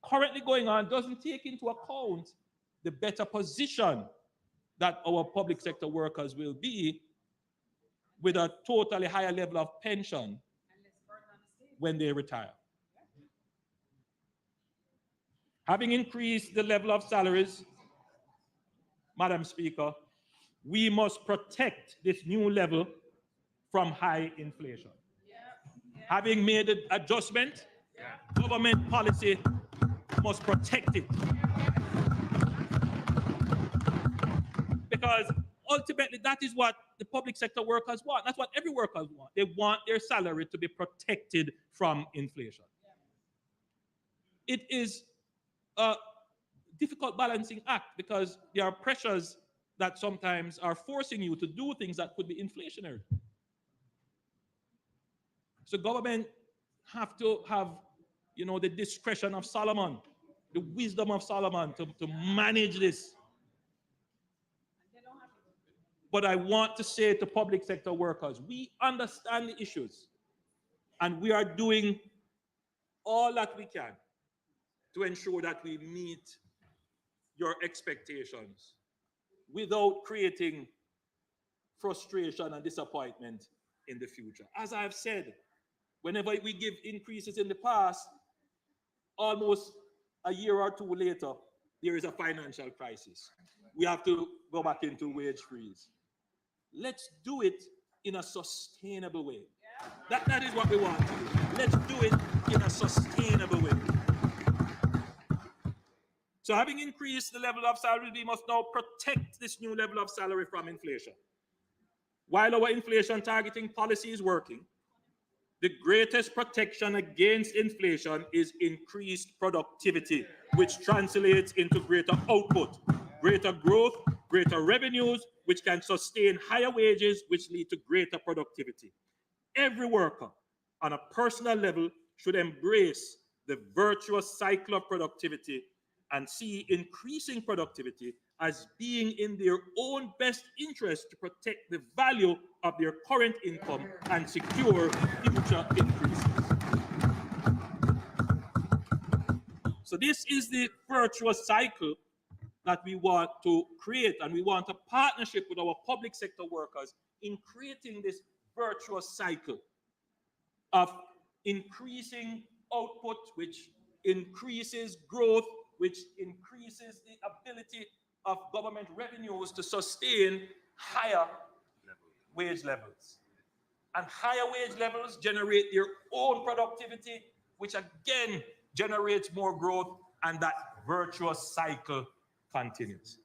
currently going on doesn't take into account the better position that our public sector workers will be with a totally higher level of pension when they retire. Having increased the level of salaries, Madam Speaker, we must protect this new level from high inflation. Having made an adjustment, government policy must protect it. Because ultimately, that is what the public sector workers want. That's what every worker wants. They want their salary to be protected from inflation. It is a difficult balancing act because there are pressures that sometimes are forcing you to do things that could be inflationary. So government have to have, the discretion of Solomon, the wisdom of Solomon to manage this. But I want to say to public sector workers, we understand the issues and we are doing all that we can to ensure that we meet your expectations without creating frustration and disappointment in the future. As I've said, whenever we give increases in the past, almost a year or two later, there is a financial crisis. We have to go back into wage freeze. Let's do it in a sustainable way. That is what we want to do. Let's do it in a sustainable way. So having increased the level of salary, we must now protect this new level of salary from inflation. While our inflation targeting policy is working, the greatest protection against inflation is increased productivity, which translates into greater output, greater growth, greater revenues, which can sustain higher wages, which lead to greater productivity. Every worker on a personal level should embrace the virtuous cycle of productivity and see increasing productivity as being in their own best interest to protect the value of their current income and secure future increases. So this is the virtuous cycle that we want to create, and we want a partnership with our public sector workers in creating this virtuous cycle of increasing output, which increases growth, which increases the ability of government revenues to sustain higher wage levels. And higher wage levels generate their own productivity, which again generates more growth, and that virtuous cycle continues.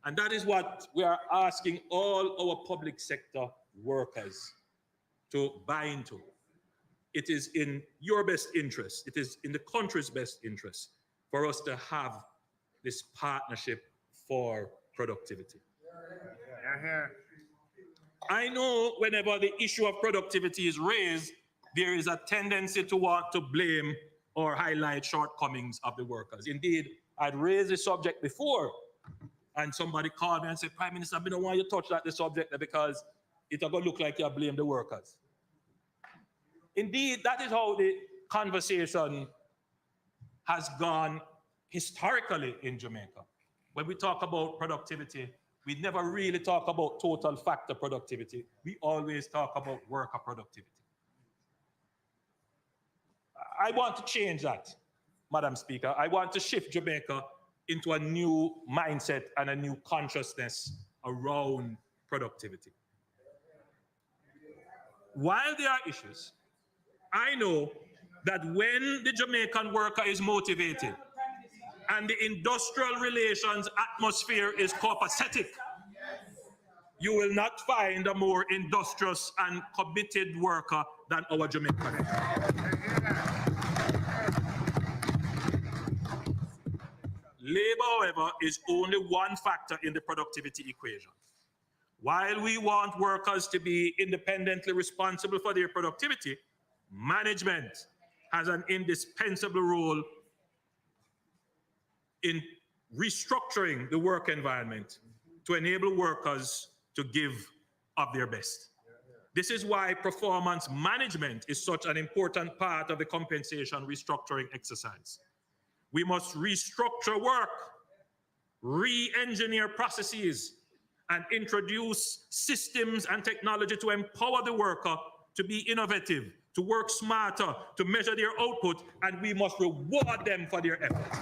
And that is what we are asking all our public sector workers to buy into. It is in your best interest, it is in the country's best interest for us to have this partnership for productivity. I know whenever the issue of productivity is raised, there is a tendency to want to blame or highlight shortcomings of the workers. Indeed, I'd raised the subject before, and somebody called me and said, Prime Minister, I don't want you to touch the subject because it's going to look like you blame the workers. Indeed, that is how the conversation has gone historically in Jamaica. When we talk about productivity, we never really talk about total factor productivity. We always talk about worker productivity. I want to change that, Madam Speaker. I want to shift Jamaica into a new mindset and a new consciousness around productivity. While there are issues, I know that when the Jamaican worker is motivated and the industrial relations atmosphere is copacetic, you will not find a more industrious and committed worker than our Jamaican. Labor, however, is only one factor in the productivity equation. While we want workers to be independently responsible for their productivity, management has an indispensable role in restructuring the work environment to enable workers to give of their best. This is why performance management is such an important part of the compensation restructuring exercise. We must restructure work, re-engineer processes, and introduce systems and technology to empower the worker to be innovative, to work smarter, to measure their output, and we must reward them for their efforts.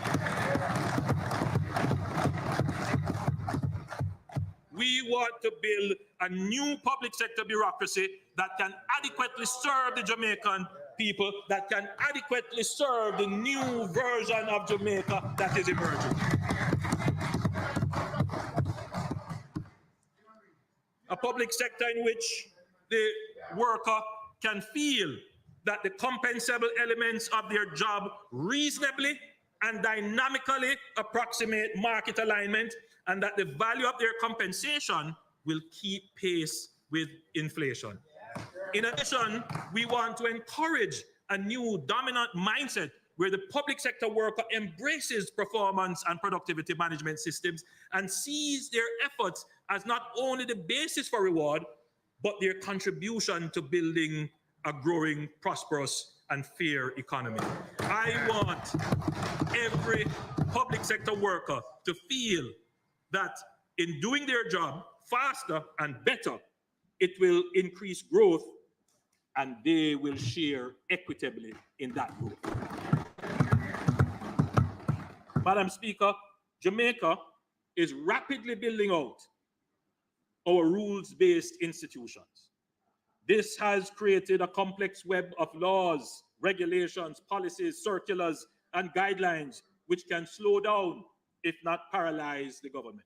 We want to build a new public sector bureaucracy that can adequately serve the Jamaican people, that can adequately serve the new version of Jamaica that is emerging. A public sector in which the worker can feel that the compensable elements of their job reasonably and dynamically approximate market alignment, and that the value of their compensation will keep pace with inflation. In addition, we want to encourage a new dominant mindset where the public sector worker embraces performance and productivity management systems and sees their efforts as not only the basis for reward, but their contribution to building a growing, prosperous, and fair economy. I want every public sector worker to feel that in doing their job faster and better, it will increase growth and they will share equitably in that growth. Madam Speaker, Jamaica is rapidly building out our rules-based institutions. This has created a complex web of laws, regulations, policies, circulars, and guidelines which can slow down, if not paralyze, the government.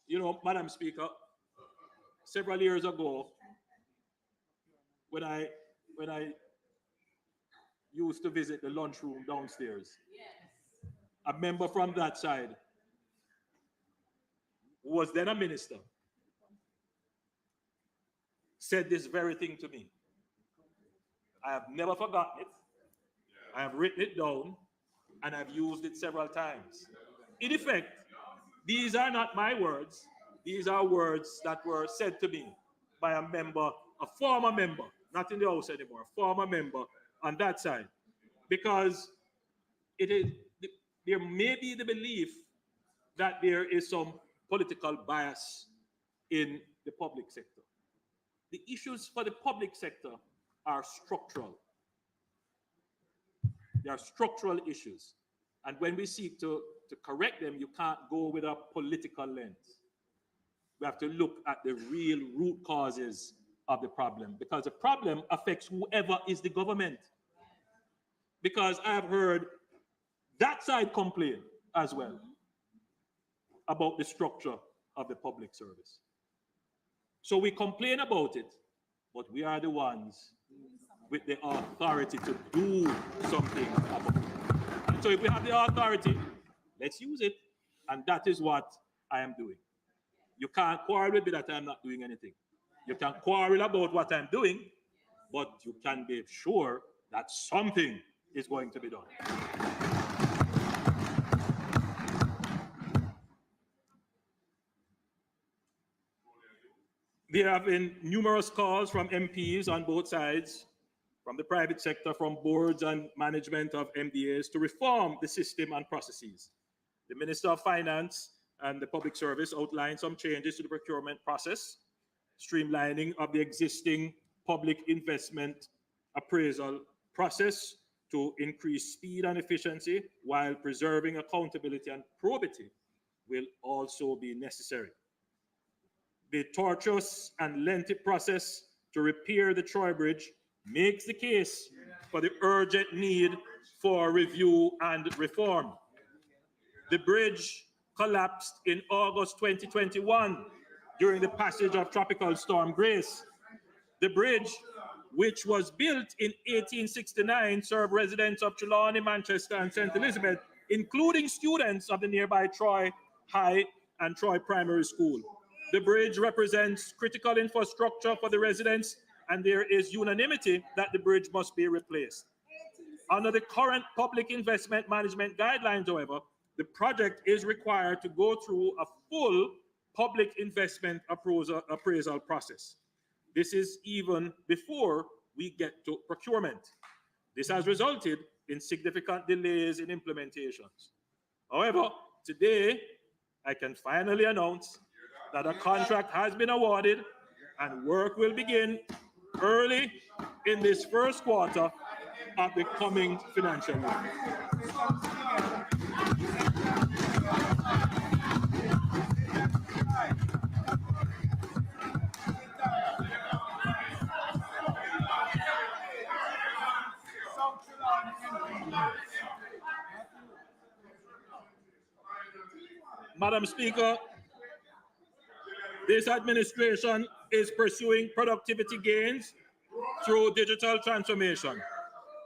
You know, Madam Speaker, several years ago, when I used to visit the lunchroom downstairs, a member from that side, who was then a minister, said this very thing to me. I have never forgotten it. I have written it down, and I've used it several times. In effect, these are not my words. These are words that were said to me by a member, a former member, not in the House anymore, a former member on that side. Because it is, there may be the belief that there is some political bias in the public sector. The issues for the public sector are structural. There are structural issues. And when we seek to correct them, you can't go with a political lens. We have to look at the real root causes of the problem, because the problem affects whoever is the government. Because I have heard that side complain as well about the structure of the public service. So we complain about it, but we are the ones with the authority to do something about it. And so if we have the authority, let's use it. And that is what I am doing. You can't quarrel with me that I'm not doing anything. You can quarrel about what I'm doing, but you can be sure that something is going to be done. There have been numerous calls from MPs on both sides, from the private sector, from boards and management of MDAs to reform the system and processes. The Minister of Finance and the Public Service outlined some changes to the procurement process, streamlining of the existing public investment appraisal process to increase speed and efficiency while preserving accountability and probity will also be necessary. The tortuous and lengthy process to repair the Troy Bridge makes the case for the urgent need for review and reform. The bridge collapsed in August 2021 during the passage of Tropical Storm Grace. The bridge, which was built in 1869, served residents of Trelawney, Manchester, and St. Elizabeth, including students of the nearby Troy High and Troy Primary School. The bridge represents critical infrastructure for the residents, and there is unanimity that the bridge must be replaced. Under the current public investment management guidelines, however, the project is required to go through a full public investment appraisal process. This is even before we get to procurement. This has resulted in significant delays in implementations. However, today, I can finally announce that a contract has been awarded and work will begin early in this first quarter of the coming financial year. Madam Speaker, this administration is pursuing productivity gains through digital transformation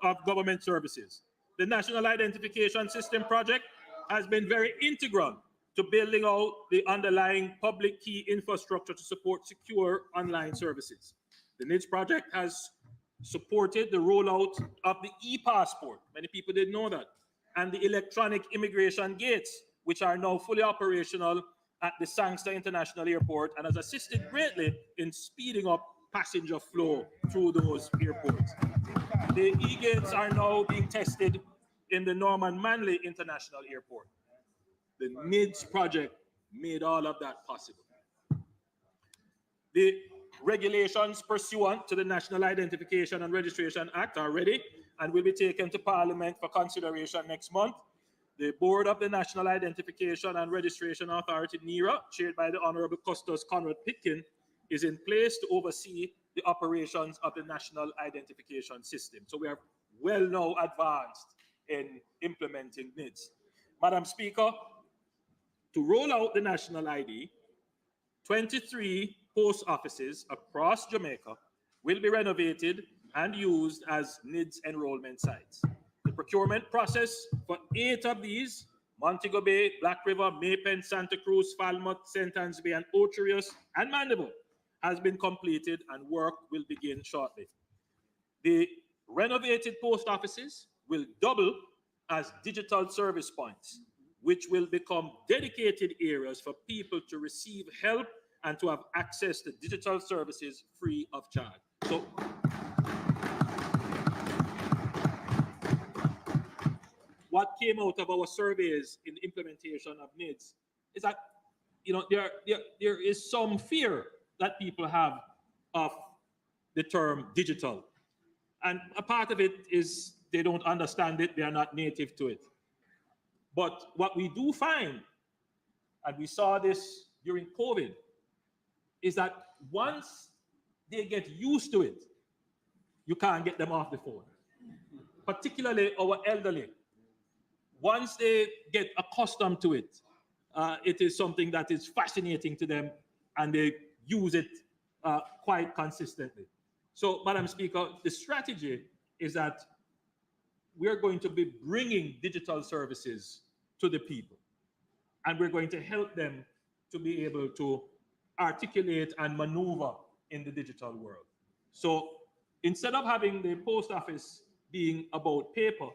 of government services. The National Identification System project has been very integral to building out the underlying public key infrastructure to support secure online services. The NIDS project has supported the rollout of the e-passport. Many people didn't know that. And the electronic immigration gates, which are now fully operational at the Sangster International Airport, and has assisted greatly in speeding up passenger flow through those airports. The e-gates are now being tested in the Norman Manley International Airport. The NIDS project made all of that possible. The regulations pursuant to the National Identification and Registration Act are ready and will be taken to Parliament for consideration next month. The Board of the National Identification and Registration Authority, NERA, chaired by the Honorable Custos Conrad Pitkin, is in place to oversee the operations of the National Identification System. So we are well now advanced in implementing NIDS. Madam Speaker, to roll out the National ID, 23 post offices across Jamaica will be renovated and used as NIDS enrollment sites. The procurement process for 8 of these, Montego Bay, Black River, Maypen, Santa Cruz, Falmouth, St. Anne's Bay, and Ocherius, and Mandeville, has been completed and work will begin shortly. The renovated post offices will double as digital service points, which will become dedicated areas for people to receive help and to have access to digital services free of charge. So, what came out of our surveys in the implementation of NIDS is that, you know, there is some fear that people have of the term digital. And a part of it is they don't understand it, they are not native to it. But what we do find, and we saw this during COVID, is that once they get used to it, you can't get them off the phone. Particularly our elderly. Once they get accustomed to it, it is something that is fascinating to them, and they use it quite consistently. So, Madam Speaker, the strategy is that we're going to be bringing digital services to the people, and we're going to help them to be able to articulate and maneuver in the digital world. So instead of having the post office being about paper,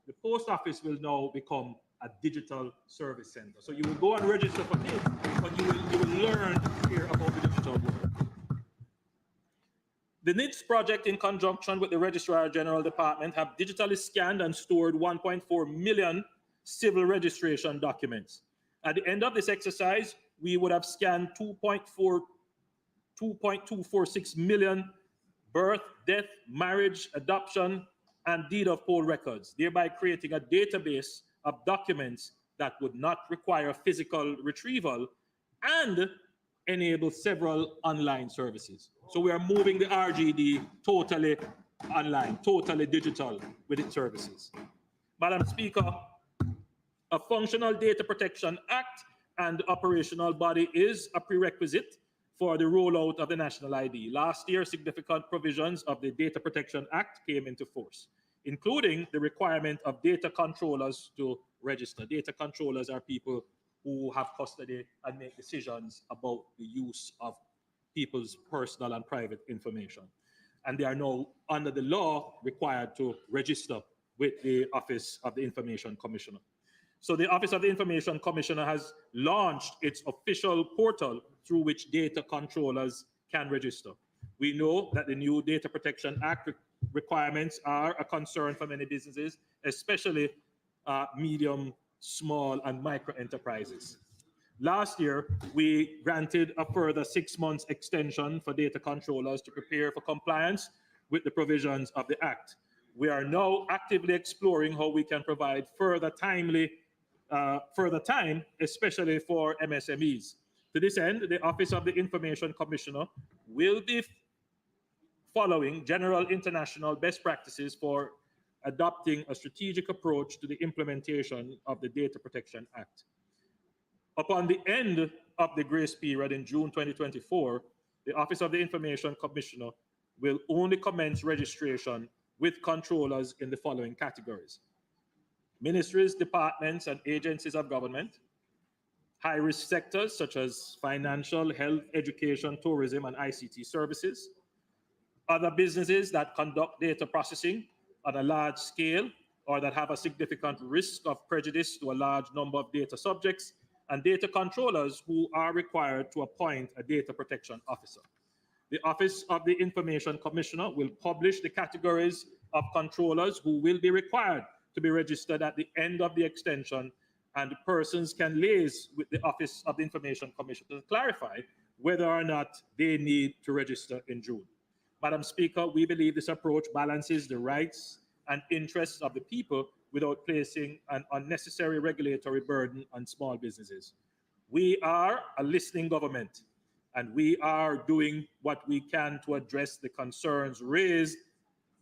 the post office will now become a digital service center. So you will go and register for this, but you will learn here about the digital world. The NIDS project, in conjunction with the Registrar General Department, have digitally scanned and stored 1.4 million civil registration documents. At the end of this exercise, we would have scanned 2.42 2.246 million birth, death, marriage, adoption, and deed of poll records, thereby creating a database of documents that would not require physical retrieval and enable several online services. So we are moving the RGD totally online, totally digital with its services. Madam Speaker, a functional Data Protection Act and operational body is a prerequisite for the rollout of the national ID. Last year, significant provisions of the Data Protection Act came into force, including the requirement of data controllers to register. Data controllers are people who have custody and make decisions about the use of people's personal and private information. And they are now, under the law, required to register with the Office of the Information Commissioner. So the Office of the Information Commissioner has launched its official portal through which data controllers can register. We know that the new Data Protection Act requirements are a concern for many businesses, especially medium, small, and micro enterprises. Last year, we granted a further 6 months extension for data controllers to prepare for compliance with the provisions of the Act. We are now actively exploring how we can provide further time, especially for MSMEs. To this end, the Office of the Information Commissioner will be following general international best practices for adopting a strategic approach to the implementation of the Data Protection Act. Upon the end of the grace period in June 2024, the Office of the Information Commissioner will only commence registration with controllers in the following categories: ministries, departments, and agencies of government, high-risk sectors such as financial, health, education, tourism, and ICT services, other businesses that conduct data processing on a large scale or that have a significant risk of prejudice to a large number of data subjects, and data controllers who are required to appoint a data protection officer. The Office of the Information Commissioner will publish the categories of controllers who will be required to be registered at the end of the extension, and persons can liaise with the Office of the Information Commissioner to clarify whether or not they need to register in June. Madam Speaker, we believe this approach balances the rights and interests of the people without placing an unnecessary regulatory burden on small businesses. We are a listening government, and we are doing what we can to address the concerns raised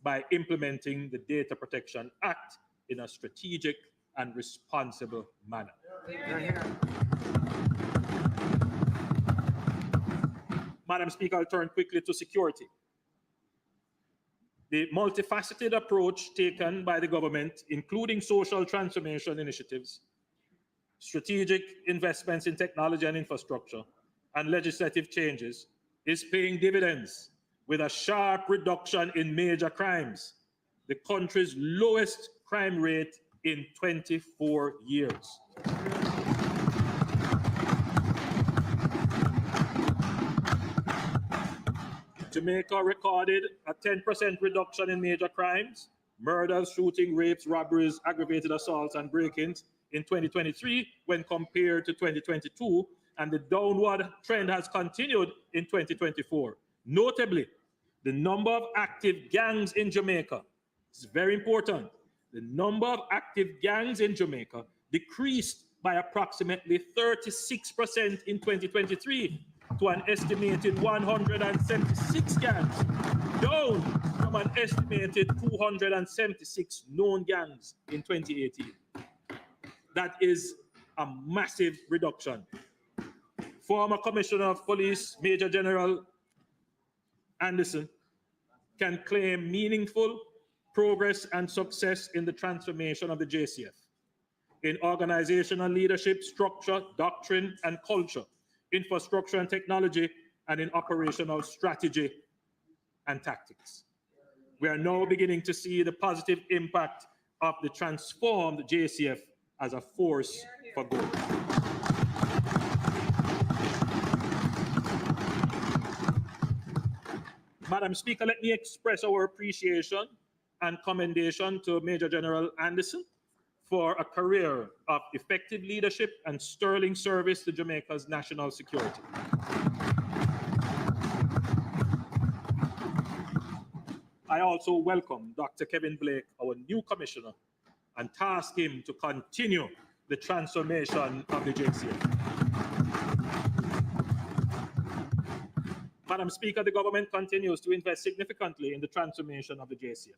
by implementing the Data Protection Act in a strategic and responsible manner. Madam Speaker, I'll turn quickly to security. The multifaceted approach taken by the government, including social transformation initiatives, strategic investments in technology and infrastructure, and legislative changes, is paying dividends with a sharp reduction in major crimes, the country's lowest crime rate in 24 years. Jamaica recorded a 10% reduction in major crimes, murders, shooting, rapes, robberies, aggravated assaults, and break-ins in 2023 when compared to 2022, and the downward trend has continued in 2024. Notably, the number of active gangs in Jamaica is very important. The number of active gangs in Jamaica decreased by approximately 36% in 2023 to an estimated 176 gangs, down from an estimated 276 known gangs in 2018. That is a massive reduction. Former Commissioner of Police, Major General Anderson, can claim meaningful progress and success in the transformation of the JCF, in organizational leadership, structure, doctrine, and culture, infrastructure and technology, and in operational strategy and tactics. We are now beginning to see the positive impact of the transformed JCF as a force for good. Madam Speaker, let me express our appreciation and commendation to Major General Anderson for a career of effective leadership and sterling service to Jamaica's national security. I also welcome Dr. Kevin Blake, our new commissioner, and task him to continue the transformation of the JCF. Madam Speaker, the government continues to invest significantly in the transformation of the JCF.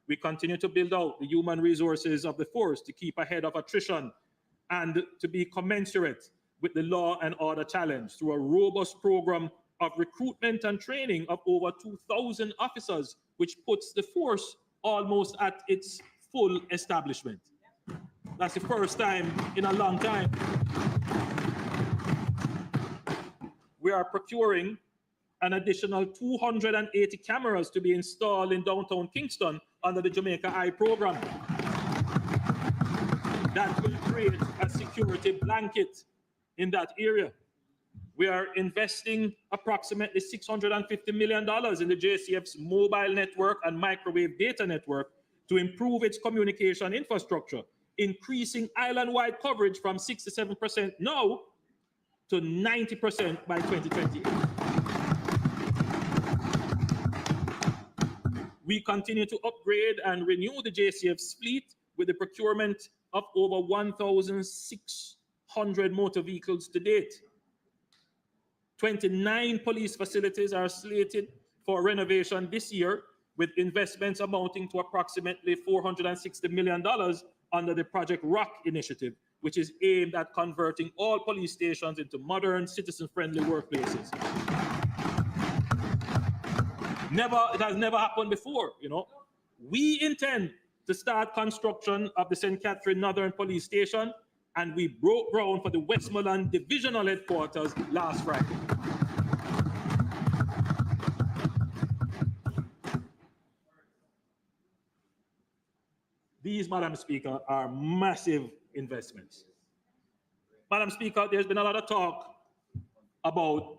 We continue to build out the human resources of the force to keep ahead of attrition and to be commensurate with the law and order challenge through a robust program of recruitment and training of over 2,000 officers, which puts the force almost at its full establishment. That's the first time in a long time. We are procuring an additional 280 cameras to be installed in downtown Kingston under the Jamaica Eye program. That will create a security blanket in that area. We are investing approximately $650 million in the JCF's mobile network and microwave data network to improve its communication infrastructure, increasing island-wide coverage from 67% now to 90% by 2028. We continue to upgrade and renew the JCF's fleet with the procurement of over 1,600 motor vehicles to date. 29 police facilities are slated for renovation this year, with investments amounting to approximately $460 million under the Project Rock initiative, which is aimed at converting all police stations into modern, citizen-friendly workplaces. It has never happened before, you know. We intend to start construction of the St. Catherine Northern Police Station, and we broke ground for the Westmoreland Divisional Headquarters last Friday. These, Madam Speaker, are massive investments. Madam Speaker, there's been a lot of talk about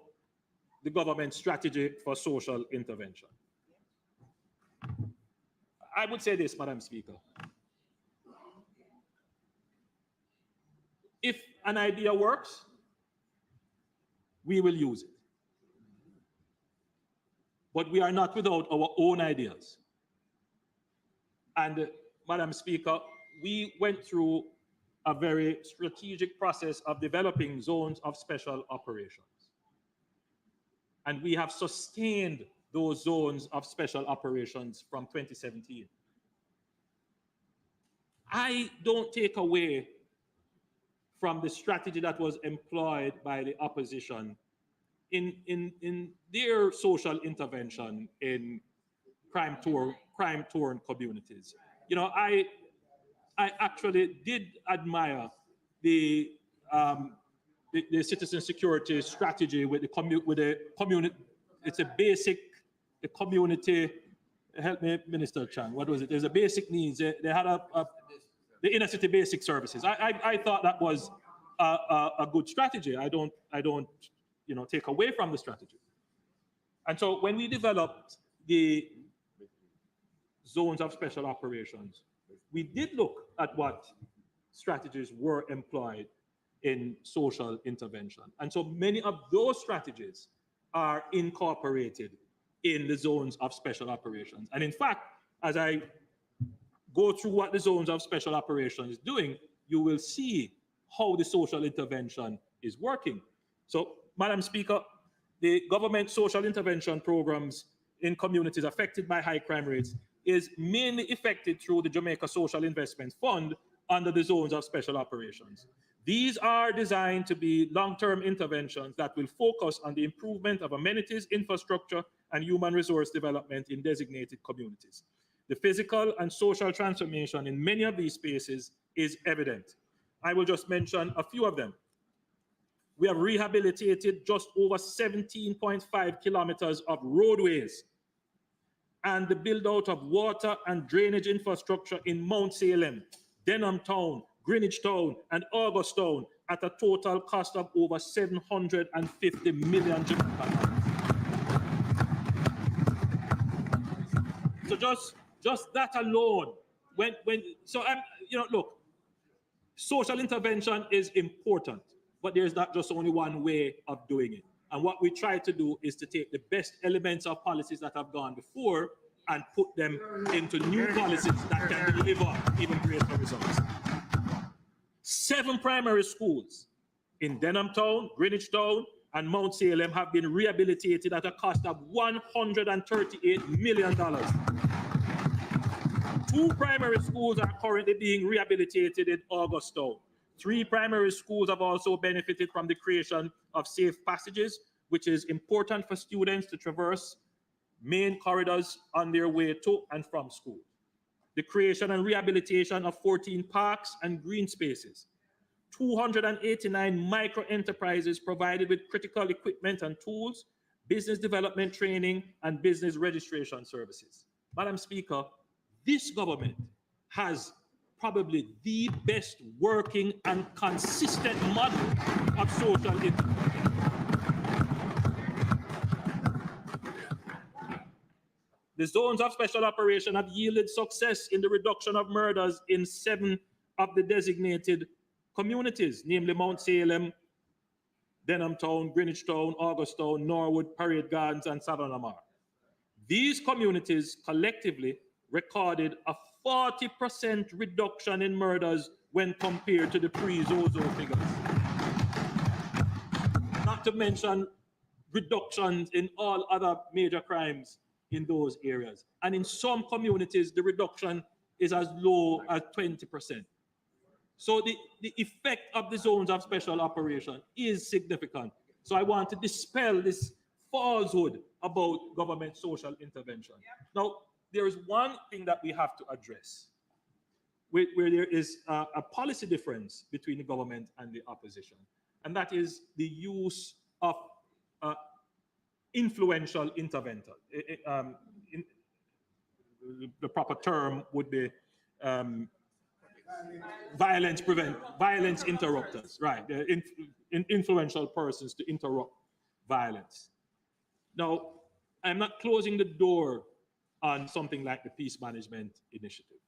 the government's strategy for social intervention. I would say this, Madam Speaker. If an idea works, we will use it. But we are not without our own ideas. And Madam Speaker, we went through a very strategic process of developing zones of special operations. And we have sustained those zones of special operations from 2017. I don't take away from the strategy that was employed by the opposition in their social intervention in crime-torn communities. You know, I actually did admire the citizen security strategy with the community. It's a basic, the community. Help me, Minister Chan. What was it? There's a basic needs. They had the inner city basic services. I thought that was a good strategy. I don't take away from the strategy. And so when we developed the zones of special operations, we did look at what strategies were employed in social intervention. And so many of those strategies are incorporated in the zones of special operations. And in fact, as I go through what the zones of special operations is doing, you will see how the social intervention is working. So, Madam Speaker, the government social intervention programs in communities affected by high crime rates is mainly effected through the Jamaica Social Investment Fund under the zones of special operations. These are designed to be long-term interventions that will focus on the improvement of amenities, infrastructure, and human resource development in designated communities. The physical and social transformation in many of these spaces is evident. I will just mention a few of them. We have rehabilitated just over 17.5 kilometers of roadways, and the build out of water and drainage infrastructure in Mount Salem, Denham Town, Greenwich Town, and August Town at a total cost of over 750 million Jamaican. So just that alone, look, social intervention is important, but there's not just only one way of doing it. And what we try to do is to take the best elements of policies that have gone before and put them into new policies that can deliver even greater results. 7 primary schools in Denham Town, Greenwich Town, and Mount Salem have been rehabilitated at a cost of $138 million. 2 primary schools are currently being rehabilitated in Augustown. 3 primary schools have also benefited from the creation of safe passages, which is important for students to traverse main corridors on their way to and from school. The creation and rehabilitation of 14 parks and green spaces. 289 micro enterprises provided with critical equipment and tools, business development training, and business registration services. Madam Speaker, this government has probably the best working and consistent model of social intervention. The zones of special operation have yielded success in the reduction of murders in 7 of the designated communities, namely Mount Salem, Denham Town, Greenwich Town, Augustown, Norwood, Parade Gardens, and Savannah Mar. These communities collectively recorded a 40% reduction in murders when compared to the pre-Zozo figures. Not to mention reductions in all other major crimes in those areas. And in some communities, the reduction is as low as 20%. So the effect of the zones of special operation is significant. So I want to dispel this falsehood about government social intervention. Now, there is one thing that we have to address where there is a policy difference between the government and the opposition, and that is the use of influential intervention. The proper term would be violence interrupters, right? Influential persons to interrupt violence. Now, I'm not closing the door on something like the Peace Management Initiative.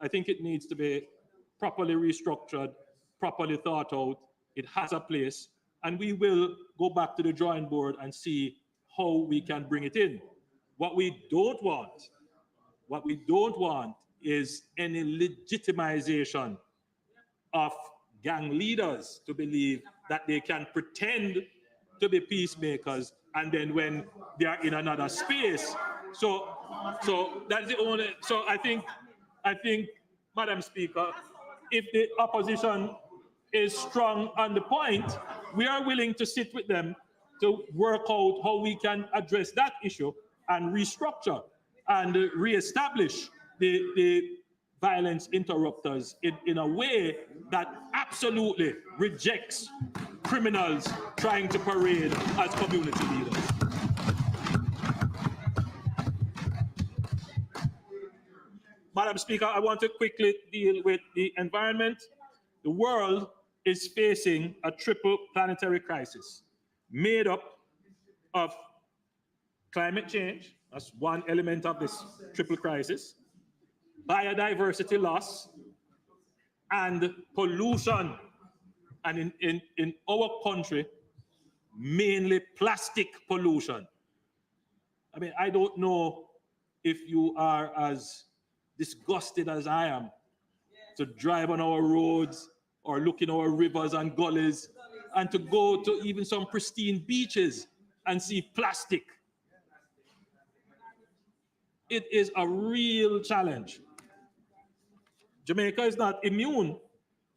I think it needs to be properly restructured, properly thought out. It has a place, and we will go back to the drawing board and see how we can bring it in. What we don't want is any legitimization of gang leaders to believe that they can pretend to be peacemakers, and then when they are in another space. So that's the only. So I think, Madam Speaker, if the opposition is strong on the point, we are willing to sit with them to work out how we can address that issue and restructure and reestablish the violence interrupters in a way that absolutely rejects criminals trying to parade as community leaders. Madam Speaker, I want to quickly deal with the environment. The world is facing a triple planetary crisis made up of climate change, that's one element of this triple crisis, biodiversity loss, and pollution. And in our country, mainly plastic pollution. I mean, I don't know if you are as disgusted as I am to drive on our roads or look in our rivers and gullies and to go to even some pristine beaches and see plastic. It is a real challenge. Jamaica is not immune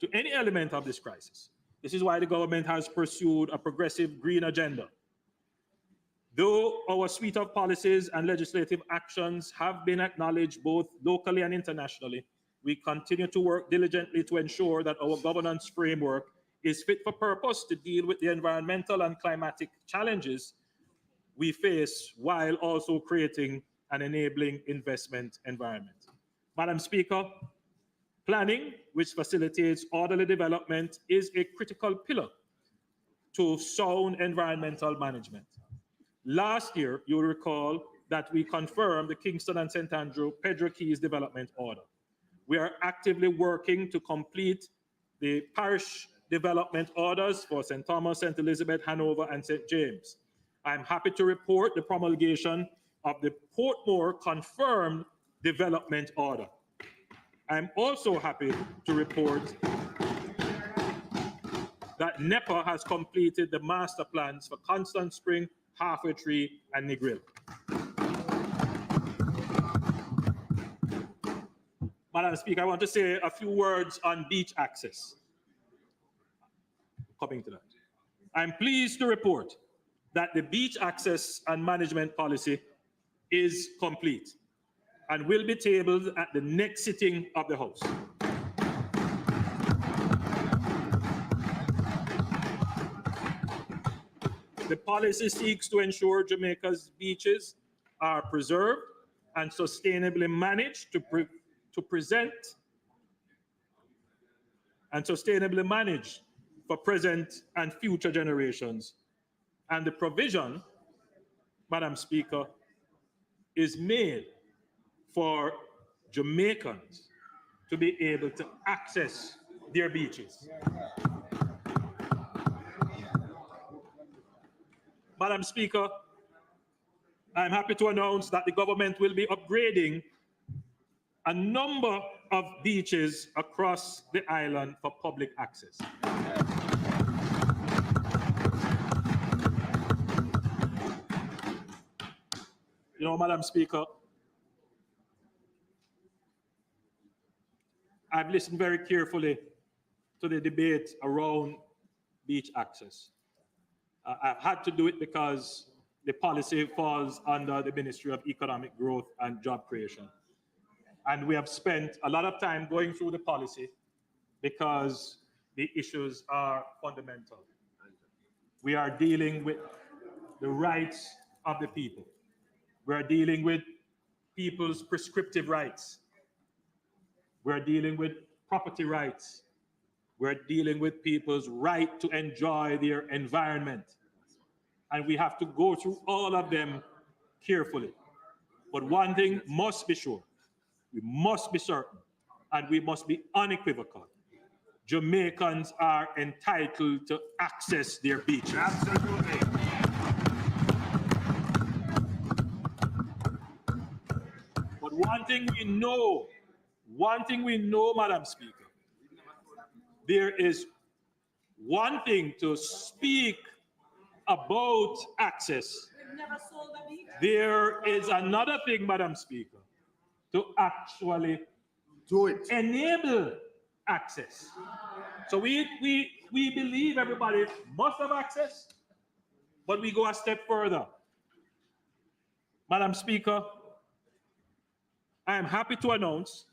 to any element of this crisis. This is why the government has pursued a progressive green agenda. Though our suite of policies and legislative actions have been acknowledged both locally and internationally, we continue to work diligently to ensure that our governance framework is fit for purpose to deal with the environmental and climatic challenges we face while also creating an enabling investment environment. Madam Speaker, planning, which facilitates orderly development, is a critical pillar to sound environmental management. Last year, you'll recall that we confirmed the Kingston and St. Andrew Pedro Keys Development Order. We are actively working to complete the parish development orders for St. Thomas, St. Elizabeth, Hanover, and St. James. I'm happy to report the promulgation of the Portmore confirmed development order. I'm also happy to report that NEPA has completed the master plans for Constant Spring, Halfway Tree, and Negril. Madam Speaker, I want to say a few words on beach access. Coming to that. I'm pleased to report that the beach access and management policy is complete and will be tabled at the next sitting of the House. The policy seeks to ensure Jamaica's beaches are preserved and sustainably managed to present and sustainably managed for present and future generations. And the provision, Madam Speaker, is made for Jamaicans to be able to access their beaches. Madam Speaker, I'm happy to announce that the government will be upgrading a number of beaches across the island for public access. You know, Madam Speaker, I've listened very carefully to the debate around beach access. I've had to do it because the policy falls under the Ministry of Economic Growth and Job Creation. And we have spent a lot of time going through the policy because the issues are fundamental. We are dealing with the rights of the people. We are dealing with people's prescriptive rights. We're dealing with property rights. We're dealing with people's right to enjoy their environment. And we have to go through all of them carefully. But one thing must be sure, we must be certain, and we must be unequivocal. Jamaicans are entitled to access their beaches. Absolutely. But one thing we know, Madam Speaker, there is one thing to speak about access. There is another thing, Madam Speaker, to actually Do it. enable access. So we believe everybody must have access, but we go a step further. Madam Speaker, I am happy to announce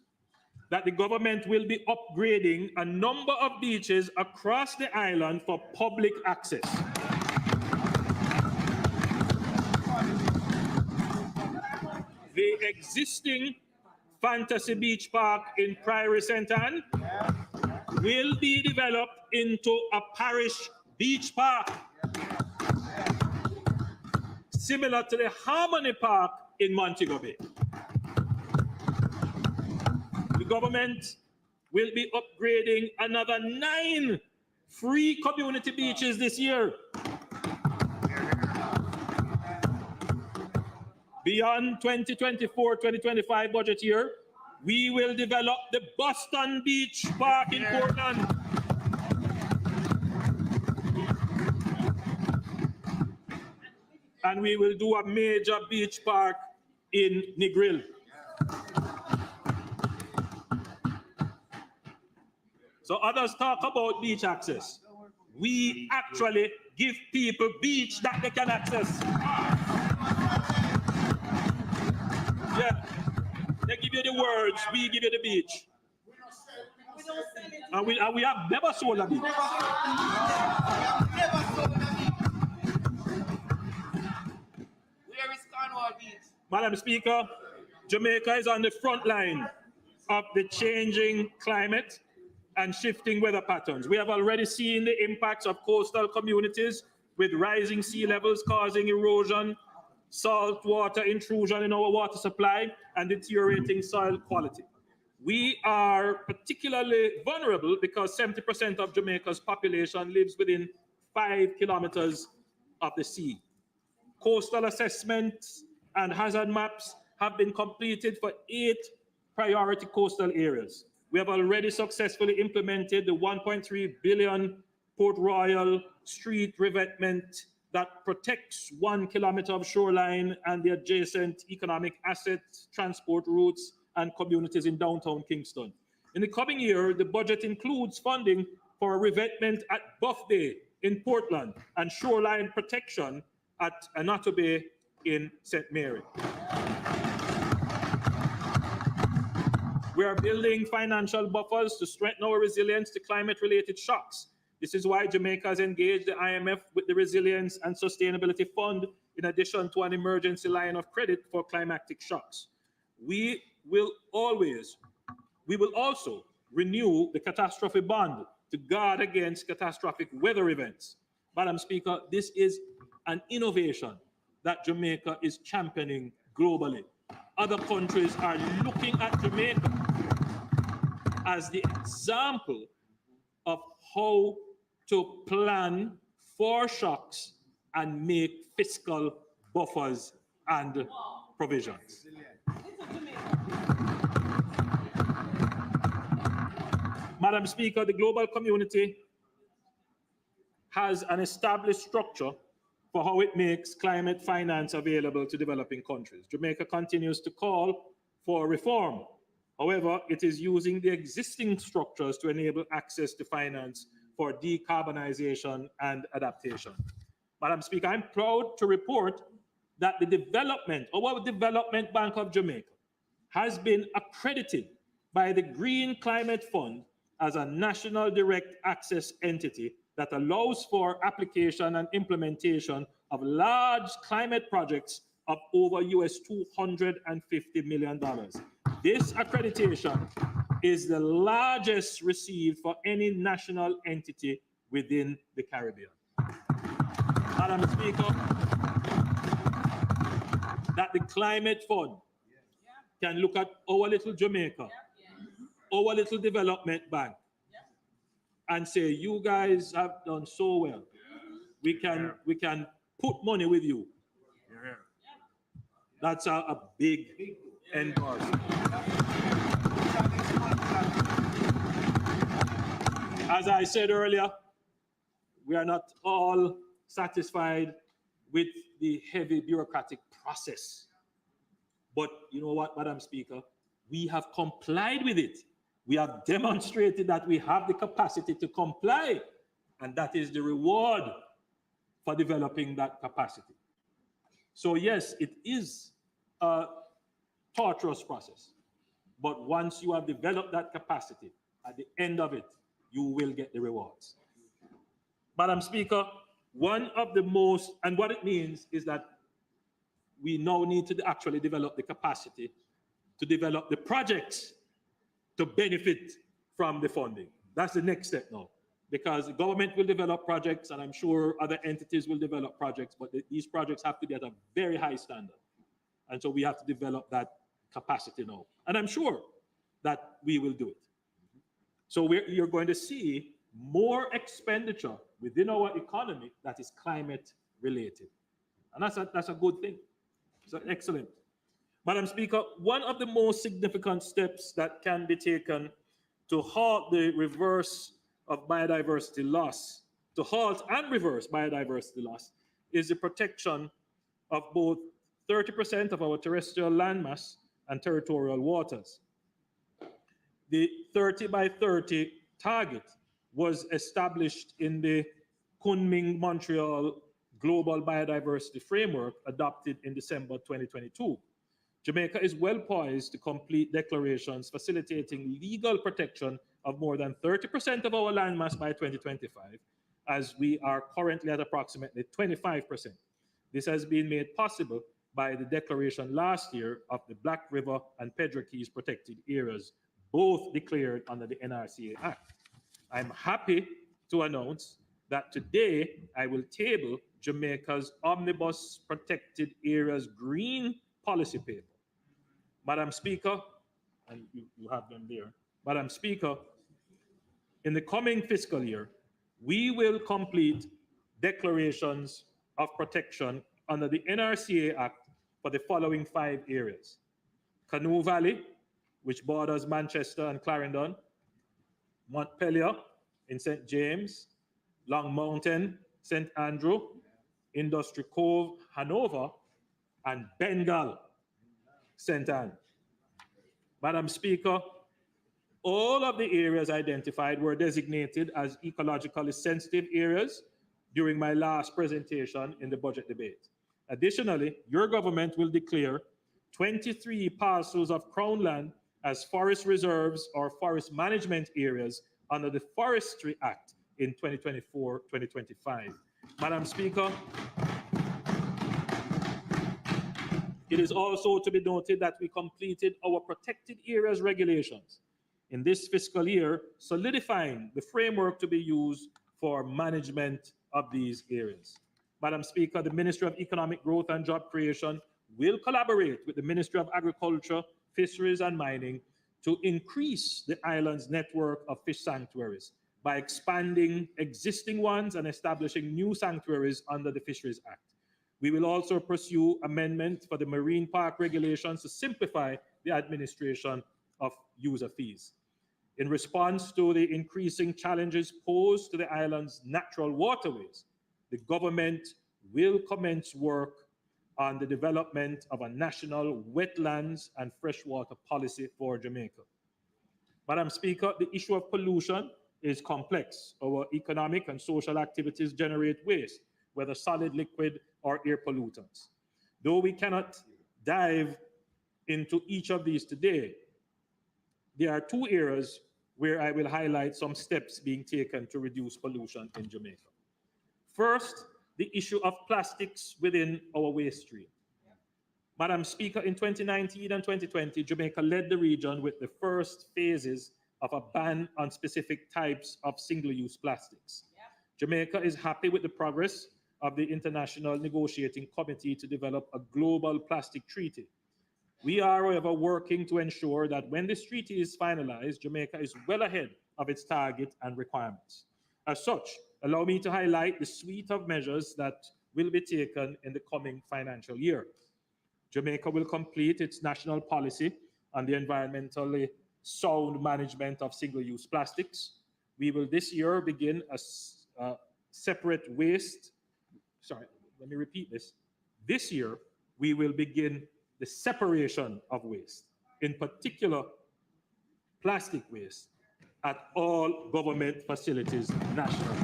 that the government will be upgrading a number of beaches across the island for public access. The existing Fantasy Beach Park in Priory St. Anne will be developed into a parish beach park, similar to the Harmony Park in Montego Bay. The government will be upgrading another 9 free community beaches this year. Beyond 2024-2025 budget year, we will develop the Boston Beach Park in Portland. And we will do a major beach park in Negril. So others talk about beach access. We actually give people beach that they can access. Yeah, they give you the words, we give you the beach. And we have never sold a beach. Where is Cornwall Beach? Madam Speaker, Jamaica is on the front line of the changing climate and shifting weather patterns. We have already seen the impacts of coastal communities with rising sea levels causing erosion, salt water intrusion in our water supply, and deteriorating soil quality. We are particularly vulnerable because 70% of Jamaica's population lives within 5 kilometers of the sea. Coastal assessments and hazard maps have been completed for 8 priority coastal areas. We have already successfully implemented the 1.3 billion Port Royal Street revetment that protects 1 kilometer of shoreline and the adjacent economic assets, transport routes, and communities in downtown Kingston. In the coming year, the budget includes funding for revetment at Buff Bay in Portland and shoreline protection at Anato Bay in St. Mary. We are building financial buffers to strengthen our resilience to climate-related shocks. This is why Jamaica has engaged the IMF with the Resilience and Sustainability Fund, in addition to an emergency line of credit for climatic shocks. We will also renew the catastrophe bond to guard against catastrophic weather events. Madam Speaker, this is an innovation that Jamaica is championing globally. Other countries are looking at Jamaica as the example of how to plan for shocks and make fiscal buffers and provisions. Madam Speaker, the global community has an established structure for how it makes climate finance available to developing countries. Jamaica continues to call for reform. However, it is using the existing structures to enable access to finance for decarbonization and adaptation. Madam Speaker, I'm proud to report that our Development Bank of Jamaica has been accredited by the Green Climate Fund as a national direct access entity that allows for application and implementation of large climate projects of over US $250 million. This accreditation is the largest received for any national entity within the Caribbean. Madam Speaker, that the Climate Fund can look at our little Jamaica, our little development bank, and say, you guys have done so well. We can put money with you. That's a big endorsement. As I said earlier, we are not all satisfied with the heavy bureaucratic process. But you know what, Madam Speaker? We have complied with it. We have demonstrated that we have the capacity to comply, and that is the reward for developing that capacity. So yes, it is a torturous process, but once you have developed that capacity, at the end of it, you will get the rewards. Madam Speaker, one of the most, and what it means is that we now need to actually develop the capacity to develop the projects to benefit from the funding. That's the next step now, because the government will develop projects, and I'm sure other entities will develop projects, but these projects have to be at a very high standard. And so we have to develop that capacity now. And I'm sure that we will do it. So you're going to see more expenditure within our economy that is climate related. And that's a good thing. It's excellent. Madam Speaker, one of the most significant steps that can be taken to halt the reverse of biodiversity loss, to halt and reverse biodiversity loss, is the protection of both 30% of our terrestrial landmass and territorial waters. The 30 by 30 target was established in the Kunming-Montreal Global Biodiversity Framework adopted in December 2022. Jamaica is well poised to complete declarations facilitating legal protection of more than 30% of our landmass by 2025, as we are currently at approximately 25%. This has been made possible by the declaration last year of the Black River and Pedro Keys protected areas, both declared under the NRCA Act. I'm happy to announce that today I will table Jamaica's Omnibus Protected Areas Green Policy Paper. Madam Speaker, and you have them there. Madam Speaker, in the coming fiscal year, we will complete declarations of protection under the NRCA Act for the following 5 areas: Canoe Valley, which borders Manchester and Clarendon, Montpelier in St. James, Long Mountain, St. Andrew, Industry Cove, Hanover, and Bengal, St. Anne. Madam Speaker, all of the areas identified were designated as ecologically sensitive areas during my last presentation in the budget debate. Additionally, your government will declare 23 parcels of Crown land as forest reserves or forest management areas under the Forestry Act in 2024-2025. Madam Speaker, it is also to be noted that we completed our protected areas regulations in this fiscal year, solidifying the framework to be used for management of these areas. Madam Speaker, the Ministry of Economic Growth and Job Creation will collaborate with the Ministry of Agriculture, Fisheries and Mining to increase the island's network of fish sanctuaries by expanding existing ones and establishing new sanctuaries under the Fisheries Act. We will also pursue amendments for the marine park regulations to simplify the administration of user fees. In response to the increasing challenges posed to the island's natural waterways, the government will commence work on the development of a national wetlands and freshwater policy for Jamaica. Madam Speaker, the issue of pollution is complex. Our economic and social activities generate waste, whether solid, liquid, or air pollutants. Though we cannot dive into each of these today, there are 2 areas where I will highlight some steps being taken to reduce pollution in Jamaica. First, the issue of plastics within our waste stream. Madam Speaker, in 2019 and 2020, Jamaica led the region with the first phases of a ban on specific types of single-use plastics. Jamaica is happy with the progress of the International Negotiating Committee to develop a global plastic treaty. We are, however, working to ensure that when this treaty is finalized, Jamaica is well ahead of its target and requirements. As such, allow me to highlight the suite of measures that will be taken in the coming financial year. Jamaica will complete its national policy on the environmentally sound management of single-use plastics. We will this year begin a separate waste. Sorry, let me repeat this. This year, we will begin the separation of waste, in particular plastic waste, at all government facilities nationally.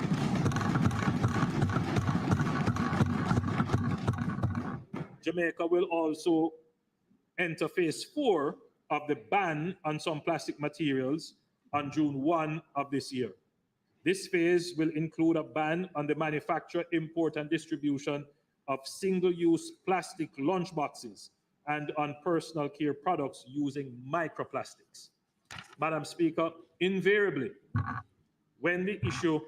Jamaica will also enter phase 4 of the ban on some plastic materials on June 1 of this year. This phase will include a ban on the manufacture, import, and distribution of single-use plastic lunchboxes and on personal care products using microplastics. Madam Speaker, invariably, when the issue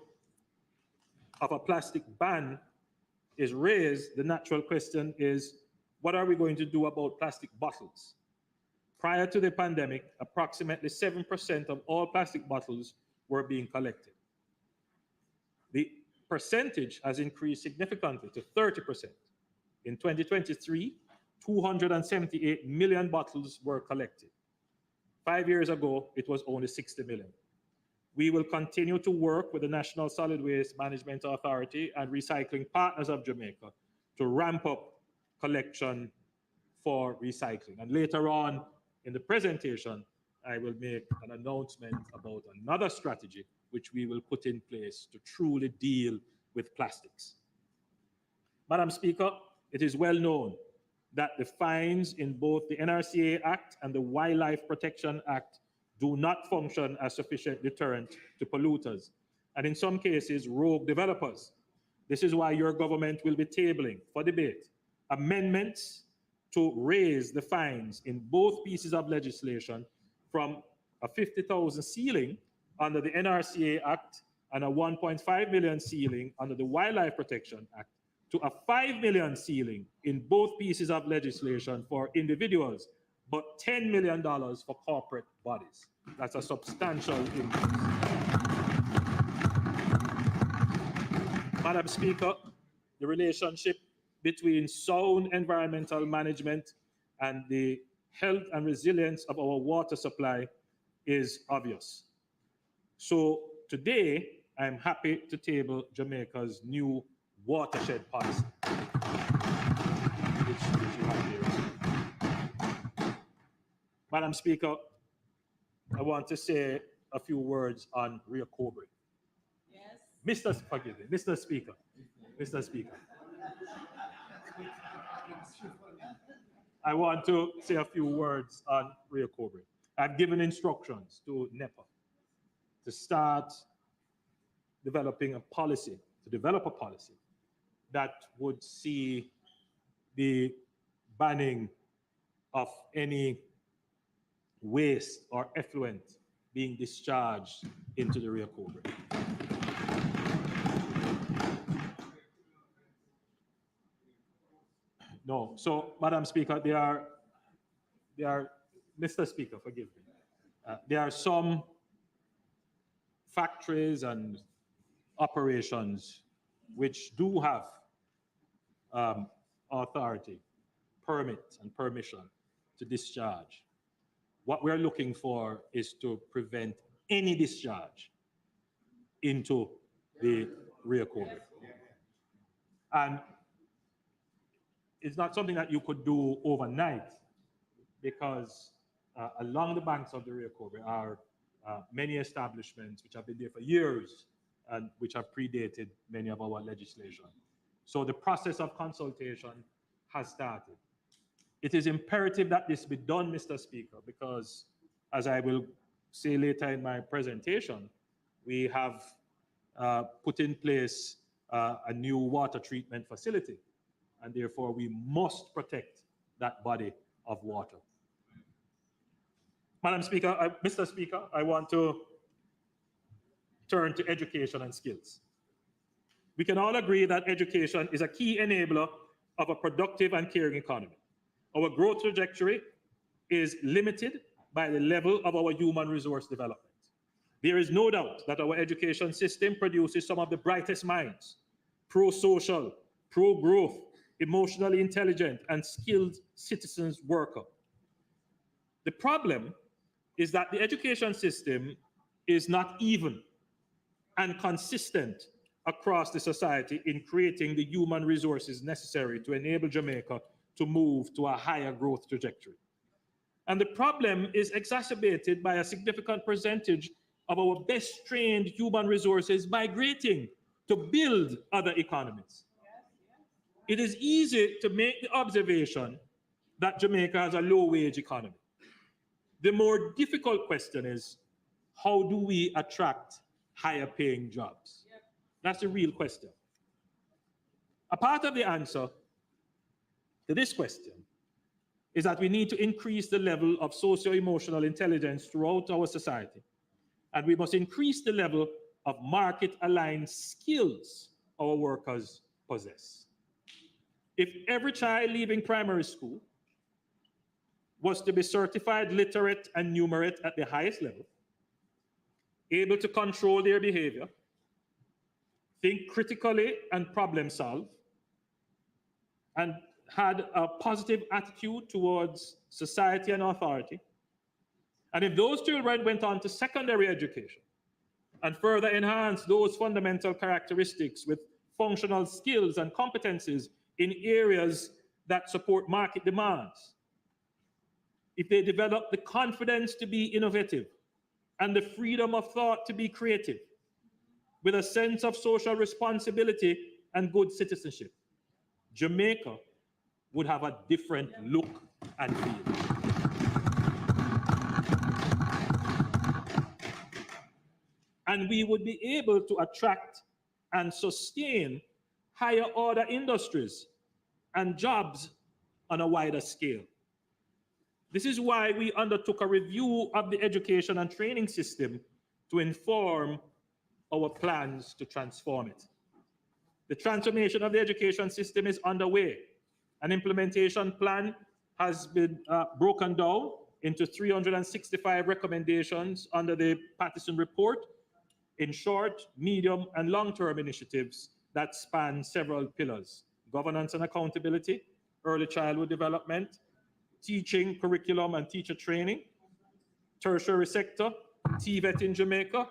of a plastic ban is raised, the natural question is, what are we going to do about plastic bottles? Prior to the pandemic, approximately 7% of all plastic bottles were being collected. The percentage has increased significantly to 30%. In 2023, 278 million bottles were collected. 5 years ago, it was only 60 million. We will continue to work with the National Solid Waste Management Authority and recycling partners of Jamaica to ramp up collection for recycling. And later on in the presentation, I will make an announcement about another strategy which we will put in place to truly deal with plastics. Madam Speaker, it is well known that the fines in both the NRCA Act and the Wildlife Protection Act do not function as sufficient deterrent to polluters, and in some cases, rogue developers. This is why your government will be tabling for debate amendments to raise the fines in both pieces of legislation from a 50,000 ceiling under the NRCA Act and a 1.5 million ceiling under the Wildlife Protection Act to a 5 million ceiling in both pieces of legislation for individuals, but $10 million for corporate bodies. That's a substantial increase. Madam Speaker, the relationship between sound environmental management and the health and resilience of our water supply is obvious. So today, I'm happy to table Jamaica's new watershed policy, which you have here. Madam Speaker, I want to say a few words on Rio Cobre. Yes. Mr. Speaker. I want to say a few words on Rio Cobre. I've given instructions to NEPA to start developing a policy, that would see the banning of any waste or effluent being discharged into the Rio Cobre. No, so Madam Speaker, there are, Mr. Speaker, forgive me. There are some factories and operations which do have authority, permit, and permission to discharge. What we're looking for is to prevent any discharge into the Rio Cobre. And it's not something that you could do overnight, because along the banks of the Rio Cobre are many establishments which have been there for years and which have predated many of our legislation. So the process of consultation has started. It is imperative that this be done, Mr. Speaker, because, as I will say later in my presentation, we have put in place a new water treatment facility, and therefore we must protect that body of water. Madam Speaker, Mr. Speaker, I want to turn to education and skills. We can all agree that education is a key enabler of a productive and caring economy. Our growth trajectory is limited by the level of our human resource development. There is no doubt that our education system produces some of the brightest minds, pro-social, pro-growth, emotionally intelligent, and skilled citizens worker. The problem is that the education system is not even and consistent across the society in creating the human resources necessary to enable Jamaica to move to a higher growth trajectory. And the problem is exacerbated by a significant percentage of our best trained human resources migrating to build other economies. It is easy to make the observation that Jamaica has a low wage economy. The more difficult question is, how do we attract higher paying jobs? That's the real question. A part of the answer to this question is that we need to increase the level of socio-emotional intelligence throughout our society, and we must increase the level of market-aligned skills our workers possess. If every child leaving primary school was to be certified literate and numerate at the highest level, able to control their behavior, think critically and problem solve, and had a positive attitude towards society and authority, and if those children went on to secondary education and further enhanced those fundamental characteristics with functional skills and competencies in areas that support market demands, if they develop the confidence to be innovative and the freedom of thought to be creative, with a sense of social responsibility and good citizenship, Jamaica would have a different look and feel. And we would be able to attract and sustain higher order industries and jobs on a wider scale. This is why we undertook a review of the education and training system to inform our plans to transform it. The transformation of the education system is underway. An implementation plan has been broken down into 365 recommendations under the Pattison Report in short, medium, and long-term initiatives that span several pillars: governance and accountability, early childhood development, teaching, curriculum and teacher training, tertiary sector, TVET in Jamaica,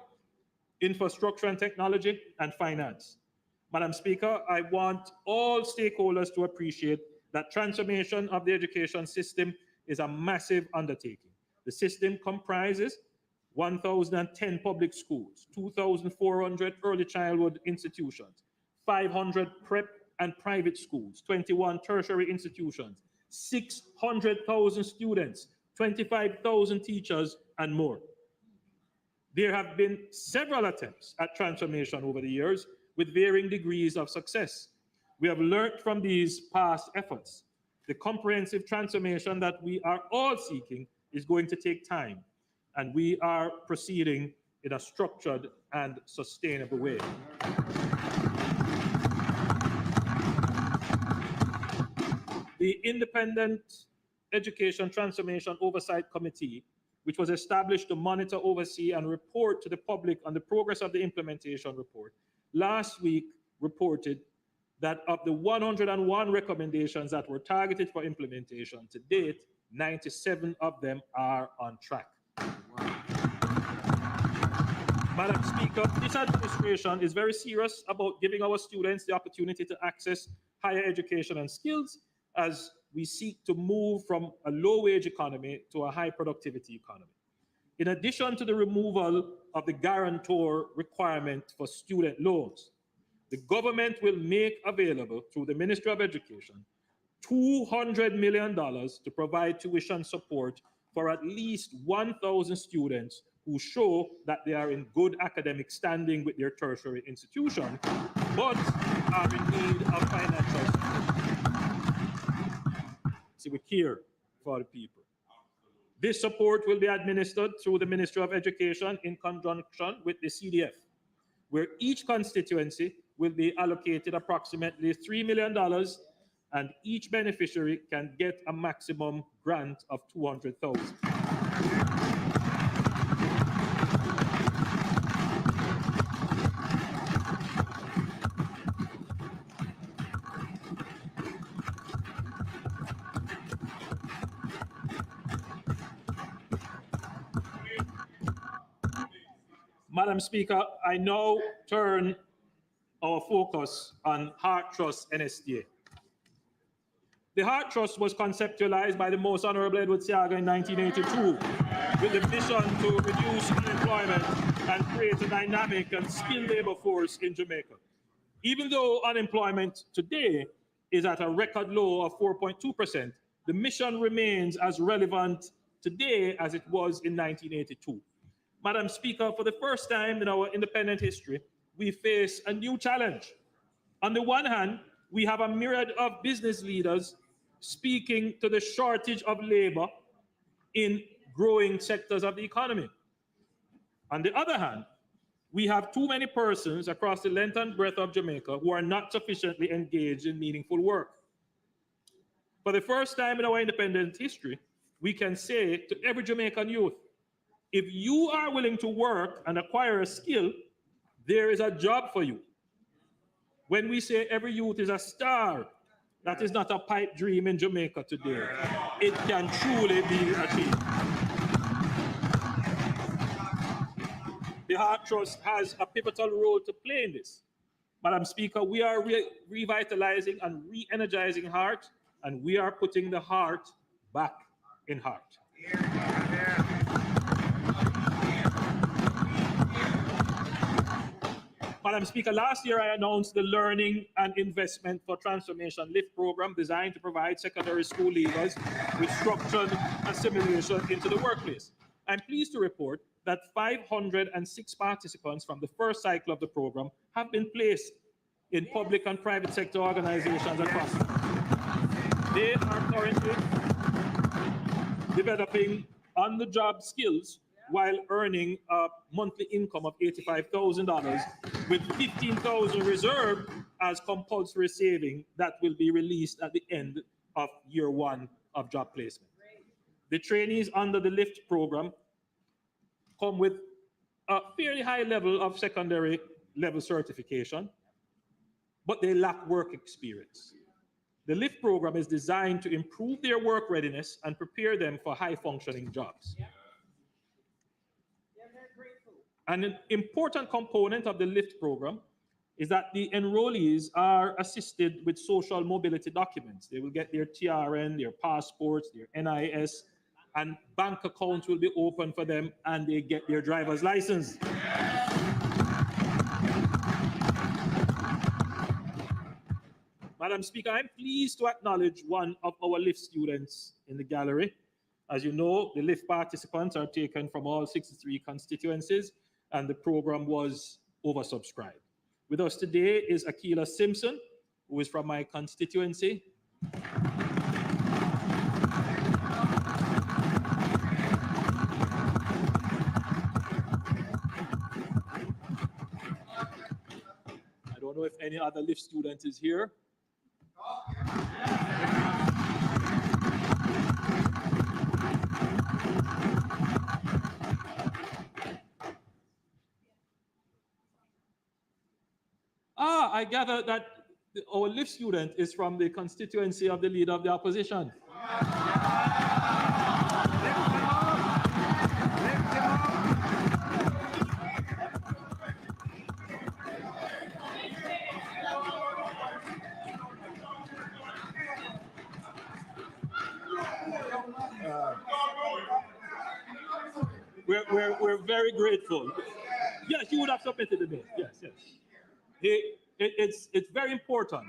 infrastructure and technology, and finance. Madam Speaker, I want all stakeholders to appreciate that transformation of the education system is a massive undertaking. The system comprises 1,010 public schools, 2,400 early childhood institutions, 500 prep and private schools, 21 tertiary institutions, 600,000 students, 25,000 teachers, and more. There have been several attempts at transformation over the years with varying degrees of success. We have learned from these past efforts. The comprehensive transformation that we are all seeking is going to take time, and we are proceeding in a structured and sustainable way. The Independent Education Transformation Oversight Committee, which was established to monitor, oversee, and report to the public on the progress of the implementation report, last week reported that of the 101 recommendations that were targeted for implementation to date, 97 of them are on track. Madam Speaker, this administration is very serious about giving our students the opportunity to access higher education and skills as we seek to move from a low-wage economy to a high-productivity economy. In addition to the removal of the guarantor requirement for student loans, the government will make available through the Ministry of Education $200 million to provide tuition support for at least 1,000 students who show that they are in good academic standing with their tertiary institution, but are in need of financial support. See, we care for the people. This support will be administered through the Ministry of Education in conjunction with the CDF, where each constituency will be allocated approximately $3 million, and each beneficiary can get a maximum grant of $200,000. Madam Speaker, I now turn our focus on Heart Trust NSDA. The Heart Trust was conceptualized by the Most Honorable Edward Seaga in 1982 with the mission to reduce unemployment and create a dynamic and skilled labor force in Jamaica. Even though unemployment today is at a record low of 4.2%, the mission remains as relevant today as it was in 1982. Madam Speaker, for the first time in our independent history, we face a new challenge. On the one hand, we have a myriad of business leaders speaking to the shortage of labor in growing sectors of the economy. On the other hand, we have too many persons across the length and breadth of Jamaica who are not sufficiently engaged in meaningful work. For the first time in our independent history, we can say to every Jamaican youth, if you are willing to work and acquire a skill, there is a job for you. When we say every youth is a star, that is not a pipe dream in Jamaica today. It can truly be achieved. The Heart Trust has a pivotal role to play in this. Madam Speaker, we are revitalizing and re-energizing Heart, and we are putting the heart back in Heart. Madam Speaker, last year I announced the Learning and Investment for Transformation LIFT program designed to provide secondary school leavers with structured assimilation into the workplace. I'm pleased to report that 506 participants from the first cycle of the program have been placed in public and private sector organizations across the country. They are currently developing on-the-job skills while earning a monthly income of $85,000 with $15,000 reserved as compulsory saving that will be released at the end of year one of job placement. The trainees under the LIFT program come with a fairly high level of secondary level certification, but they lack work experience. The LIFT program is designed to improve their work readiness and prepare them for high-functioning jobs. An important component of the LIFT program is that the enrollees are assisted with social mobility documents. They will get their TRN, their passports, their NIS, and bank accounts will be open for them, and they get their driver's license. Madam Speaker, I'm pleased to acknowledge one of our LIFT students in the gallery. As you know, the LIFT participants are taken from all 63 constituencies, and the program was oversubscribed. With us today is Akila Simpson, who is from my constituency. I don't know if any other LIFT student is here. I gather that our LIFT student is from the constituency of the Leader of the Opposition. We're very grateful. Yes, you would have submitted the bill. Yes, yes. It's very important.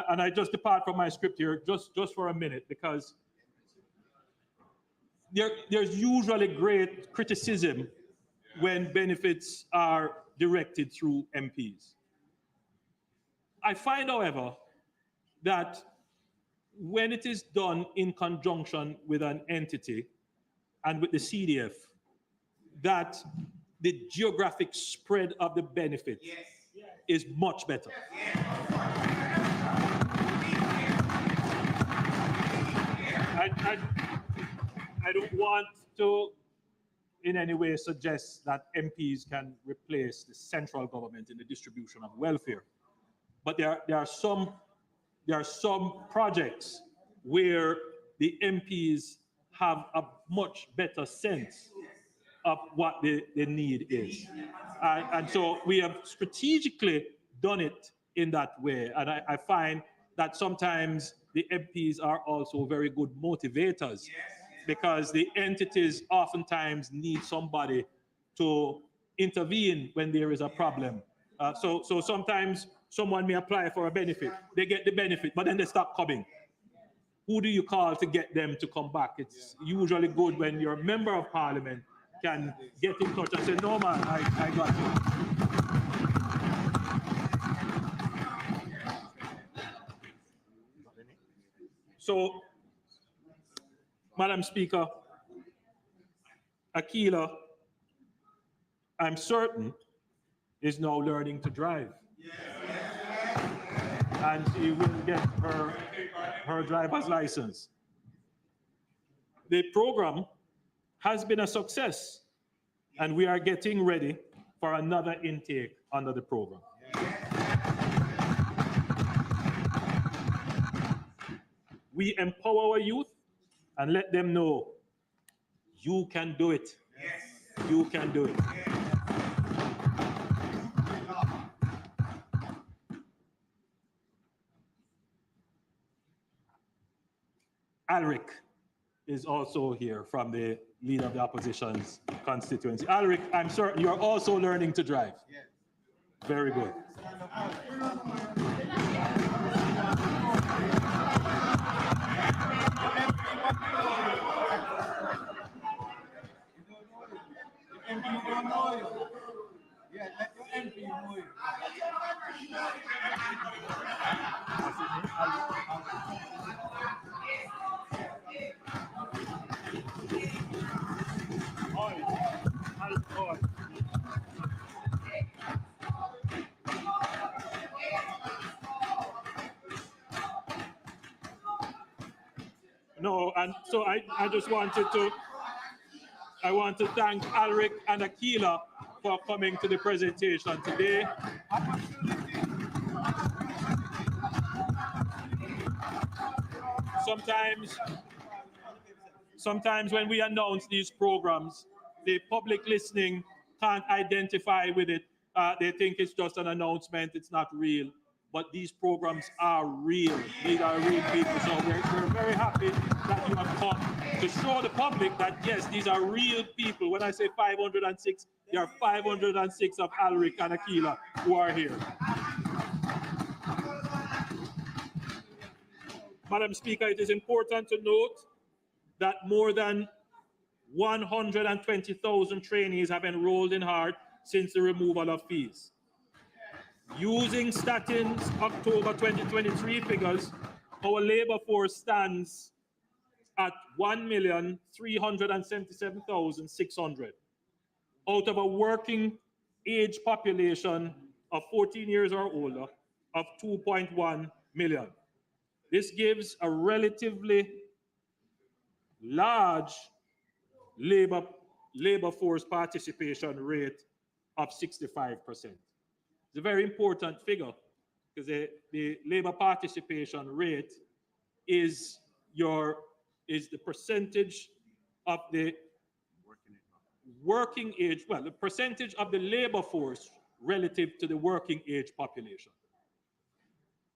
And I just depart from my script here just for a minute, because there's usually great criticism when benefits are directed through MPs. I find, however, that when it is done in conjunction with an entity and with the CDF, that the geographic spread of the benefit is much better. I don't want to in any way suggest that MPs can replace the central government in the distribution of welfare. But there are some projects where the MPs have a much better sense of what the need is. And so we have strategically done it in that way. And I find that sometimes the MPs are also very good motivators, because the entities oftentimes need somebody to intervene when there is a problem. So sometimes someone may apply for a benefit, they get the benefit, but then they stop coming. Who do you call to get them to come back? It's usually good when your member of parliament can get in touch and say, no man, I got you. So, Madam Speaker, Akila, I'm certain, is now learning to drive. And she will get her driver's license. The program has been a success, and we are getting ready for another intake under the program. We empower our youth and let them know you can do it. Yes. You can do it. Yes. Alric is also here from the Leader of the Opposition's constituency. Alric, I'm certain you're also learning to drive. Yes. Very good. No, and so I just wanted to, I want to thank Alric and Akila for coming to the presentation today. sometimes when we announce these programs, the public listening can't identify with it. They think it's just an announcement, it's not real. But these programs are real. These are real people. So we're very happy that you have come to show the public that, yes, these are real people. When I say 506, there are 506 of Alric and Aquila who are here. Madam Speaker, it is important to note that more than 120,000 trainees have enrolled in HART since the removal of fees. Using Statin's October 2023 figures, our labor force stands at 1,377,600 out of a working age population of 14 years or older of 2.1 million. This gives a relatively large labor force participation rate of 65%. It's a very important figure because the labor participation rate is the percentage of the working age, well, the percentage of the labor force relative to the working age population.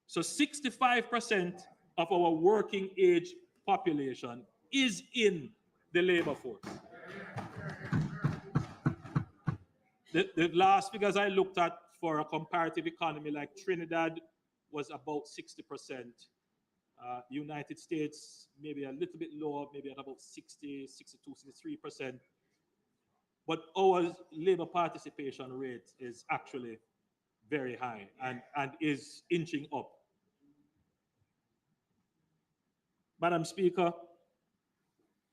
So 65% of our working age population is in the labor force. The last figures I looked at for a comparative economy like Trinidad was about 60%. United States, maybe a little bit lower, maybe at about 60, 62, 63%. But our labor participation rate is actually very high and is inching up. Madam Speaker,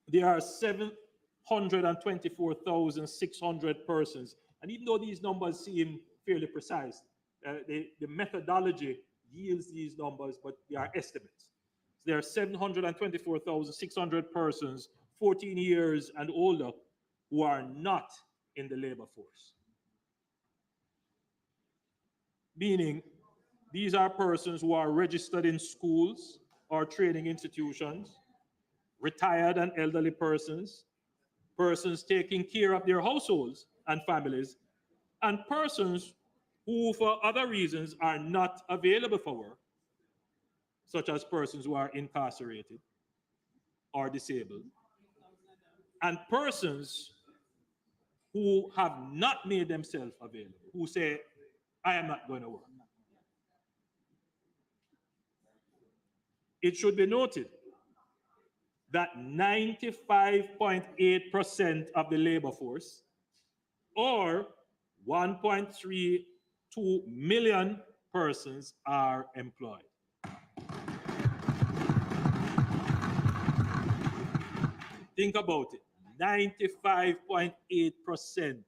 there are 724,600 persons. And even though these numbers seem fairly precise, the methodology yields these numbers, but they are estimates. So there are 724,600 persons, 14 years and older, who are not in the labor force. Meaning, these are persons who are registered in schools or training institutions, retired and elderly persons, persons taking care of their households and families, and persons who, for other reasons, are not available for work, such as persons who are incarcerated or disabled, and persons who have not made themselves available, who say, I am not going to work. It should be noted that 95.8% of the labor force, or 1.32 million persons, are employed. Think about it. 95.8%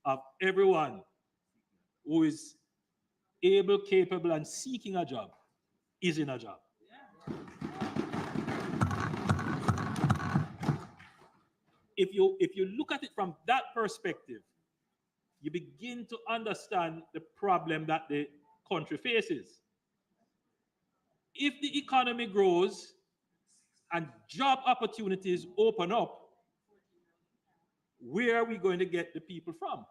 of everyone who is able, capable, and seeking a job is in a job. If you look at it from that perspective, you begin to understand the problem that the country faces. If the economy grows and job opportunities open up, where are we going to get the people from?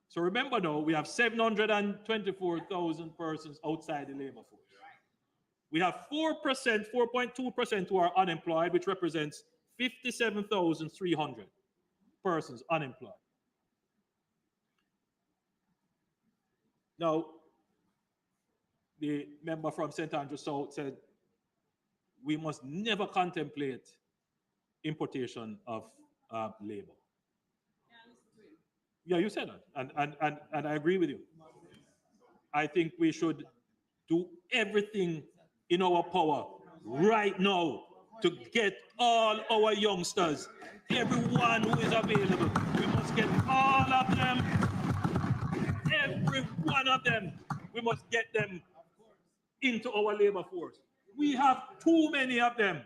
So remember now, we have 724,000 persons outside the labor force. We have 4%, 4.2% who are unemployed, which represents 57,300 persons unemployed. Now, the member from St. Andrew South said, we must never contemplate importation of labor. Yeah, you said that, and I agree with you. I think we should do everything in our power right now to get all our youngsters, everyone who is available. We must get all of them, every one of them. We must get them into our labor force. We have too many of them.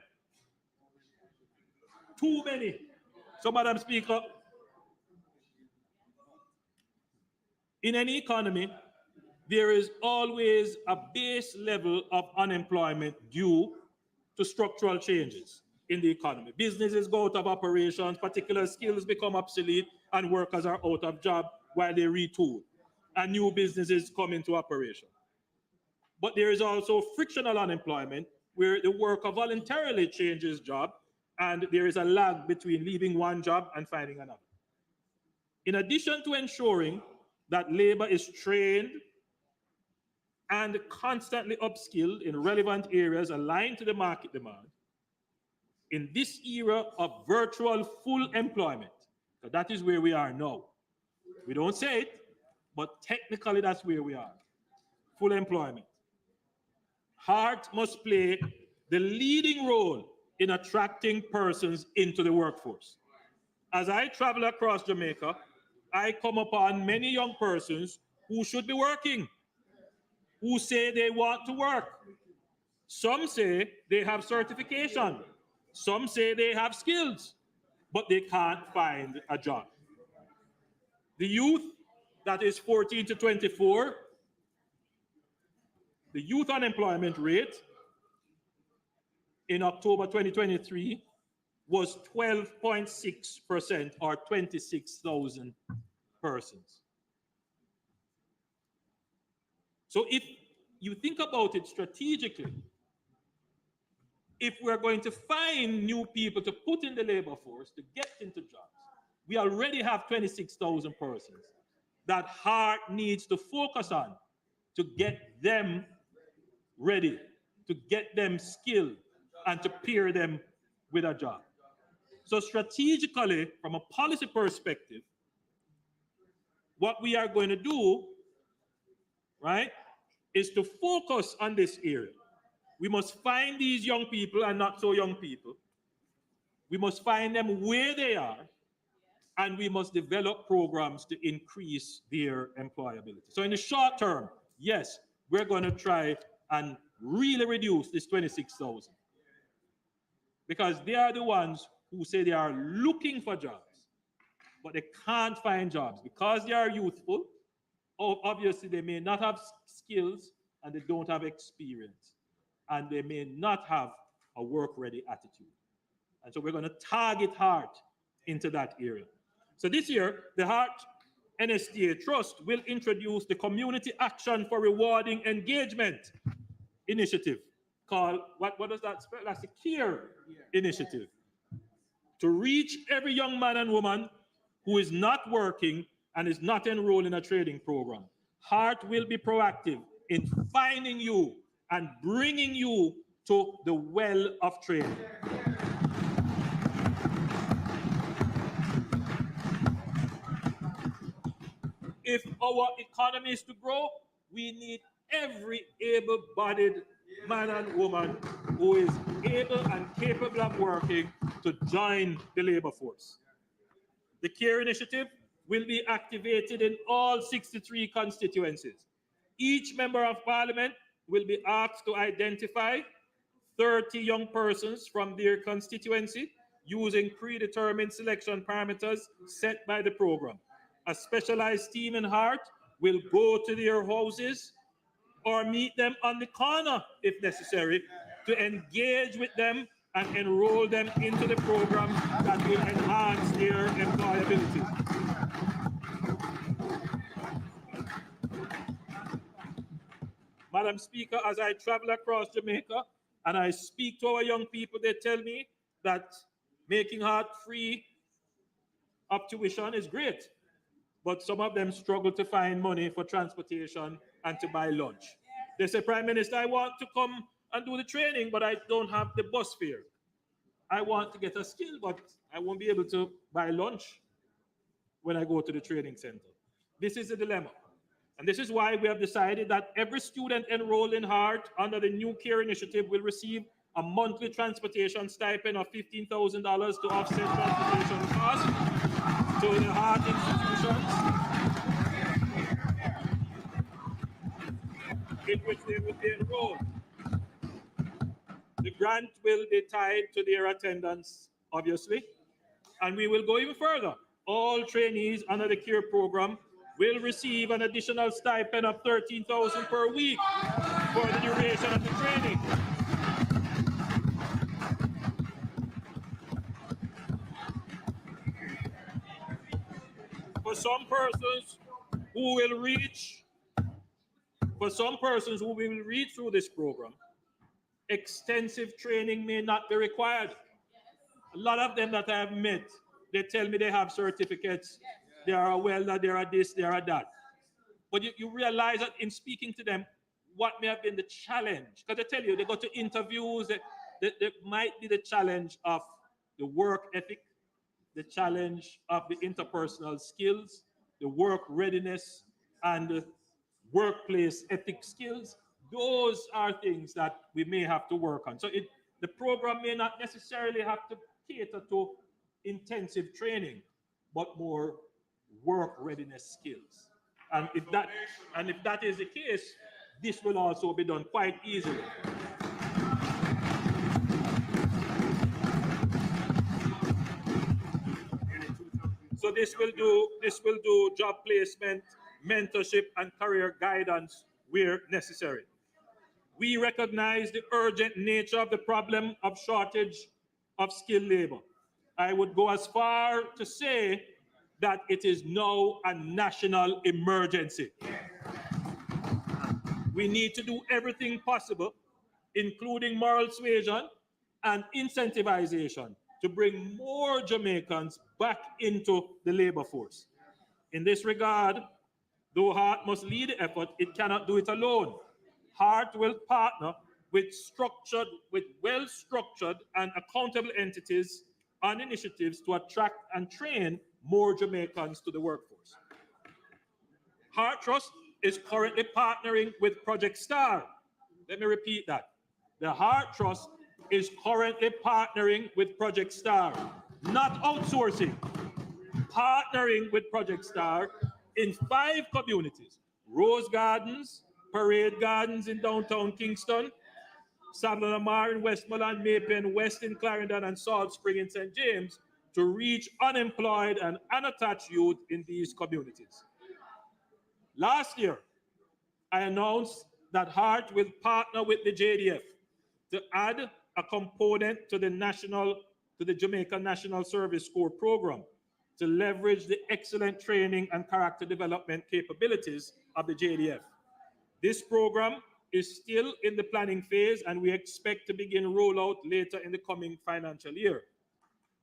Too many. So, Madam Speaker, in any economy, there is always a base level of unemployment due to structural changes in the economy. Businesses go out of operations, particular skills become obsolete, and workers are out of job while they retool, and new businesses come into operation. But there is also frictional unemployment, where the worker voluntarily changes job, and there is a lag between leaving one job and finding another. In addition to ensuring that labor is trained and constantly upskilled in relevant areas aligned to the market demand, in this era of virtual full employment, so that is where we are now. We don't say it, but technically that's where we are. Full employment. HEART must play the leading role in attracting persons into the workforce. As I travel across Jamaica, I come upon many young persons who should be working, who say they want to work. Some say they have certification. Some say they have skills, but they can't find a job. The youth that is 14 to 24, the youth unemployment rate in October 2023 was 12.6%, or 26,000 persons. So if you think about it strategically, if we're going to find new people to put in the labor force to get into jobs, we already have 26,000 persons that HEART needs to focus on to get them ready, to get them skilled, and to pair them with a job. So strategically, from a policy perspective, what we are going to do, right, is to focus on this area. We must find these young people and not so young people. We must find them where they are, and we must develop programs to increase their employability. So in the short term, yes, we're going to try and really reduce this 26,000, because they are the ones who say they are looking for jobs, but they can't find jobs because they are youthful. Obviously, they may not have skills and they don't have experience, and they may not have a work-ready attitude. And so we're going to target HEART into that area. So this year, the HEART NSTA Trust will introduce the Community Action for Rewarding Engagement initiative, called, what does that spell? That's the CARE initiative, to reach every young man and woman who is not working and is not enrolled in a training program. HEART will be proactive in finding you and bringing you to the well of training. If our economy is to grow, we need every able-bodied man and woman who is able and capable of working to join the labor force. The CARE initiative will be activated in all 63 constituencies. Each member of parliament will be asked to identify 30 young persons from their constituency using predetermined selection parameters set by the program. A specialized team in HEART will go to their houses or meet them on the corner if necessary to engage with them and enroll them into the program that will enhance their employability. Madam Speaker, as I travel across Jamaica and I speak to our young people, they tell me that making HEART free of tuition is great, but some of them struggle to find money for transportation and to buy lunch. They say, Prime Minister, I want to come and do the training, but I don't have the bus fare. I want to get a skill, but I won't be able to buy lunch when I go to the training center. This is a dilemma. And this is why we have decided that every student enrolled in HEART under the new CARE initiative will receive a monthly transportation stipend of $15,000 to offset transportation costs to the HEART institutions in which they would be enrolled. The grant will be tied to their attendance, obviously, and we will go even further. All trainees under the CARE program will receive an additional stipend of 13,000 per week for the duration of the training. For some persons who will reach through this program, extensive training may not be required. A lot of them that I have met, they tell me they have certificates, they are a welder, they are this, they are that. But you realize that in speaking to them, what may have been the challenge? Because I tell you, they go to interviews, there might be the challenge of the work ethic, the challenge of the interpersonal skills, the work readiness, and the workplace ethic skills. Those are things that we may have to work on. So the program may not necessarily have to cater to intensive training, but more work readiness skills. And if that is the case, this will also be done quite easily. So this will do job placement, mentorship, and career guidance where necessary. We recognize the urgent nature of the problem of shortage of skilled labor. I would go as far to say that it is now a national emergency. We need to do everything possible, including moral suasion and incentivization, to bring more Jamaicans back into the labor force. In this regard, though HEART must lead the effort, it cannot do it alone. HEART will partner with well-structured and accountable entities on initiatives to attract and train more Jamaicans to the workforce. HEART Trust is currently partnering with Project STAR. Let me repeat that. The HEART Trust is currently partnering with Project STAR, not outsourcing, partnering with Project STAR in 5 communities: Rose Gardens, Parade Gardens in downtown Kingston, Sadler Lamar in Westmoreland, Maypen West in Clarendon, and Salt Spring in St. James, to reach unemployed and unattached youth in these communities. Last year, I announced that HEART will partner with the JDF to add a component to the Jamaica National Service Corps program to leverage the excellent training and character development capabilities of the JDF. This program is still in the planning phase, and we expect to begin rollout later in the coming financial year.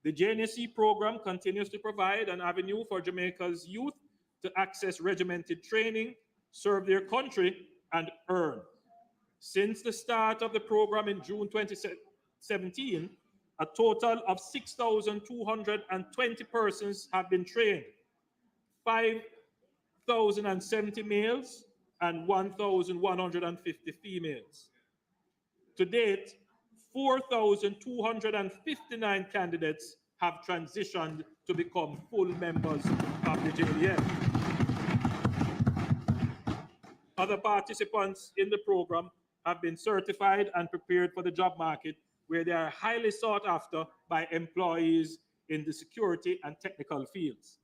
The JNSC program continues to provide an avenue for Jamaica's youth to access regimented training, serve their country, and earn. Since the start of the program in June 2017, a total of 6,220 persons have been trained, 5,070 males and 1,150 females. To date, 4,259 candidates have transitioned to become full members of the JDF. Other participants in the program have been certified and prepared for the job market, where they are highly sought after by employees in the security and technical fields.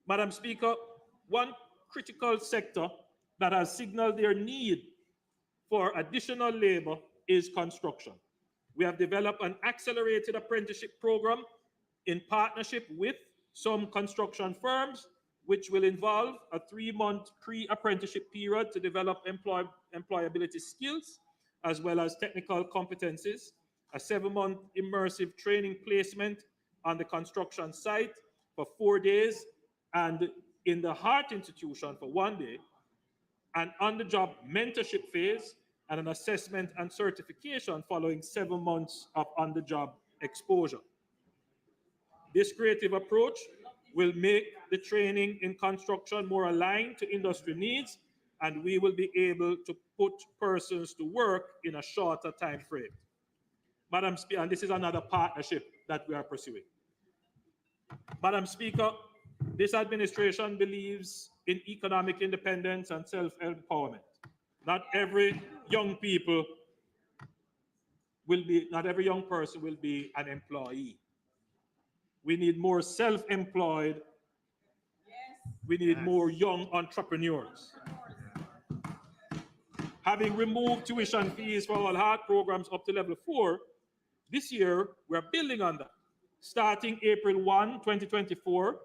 Madam Speaker, one critical sector that has signaled their need for additional labor is construction. We have developed an accelerated apprenticeship program in partnership with some construction firms, which will involve a 3-month pre-apprenticeship period to develop employability skills, as well as technical competencies, a 7-month immersive training placement on the construction site for 4 days, and in the HEART institution for 1 day, an on-the-job mentorship phase, and an assessment and certification following 7 months of on-the-job exposure. This creative approach will make the training in construction more aligned to industry needs, and we will be able to put persons to work in a shorter time frame. Madam Speaker, and this is another partnership that we are pursuing. Madam Speaker, this administration believes in economic independence and self-empowerment. Not every young person will be an employee. We need more self-employed We need more young entrepreneurs. Having removed tuition fees for all HEART programs up to level 4, this year we're building on that. Starting April 1, 2024,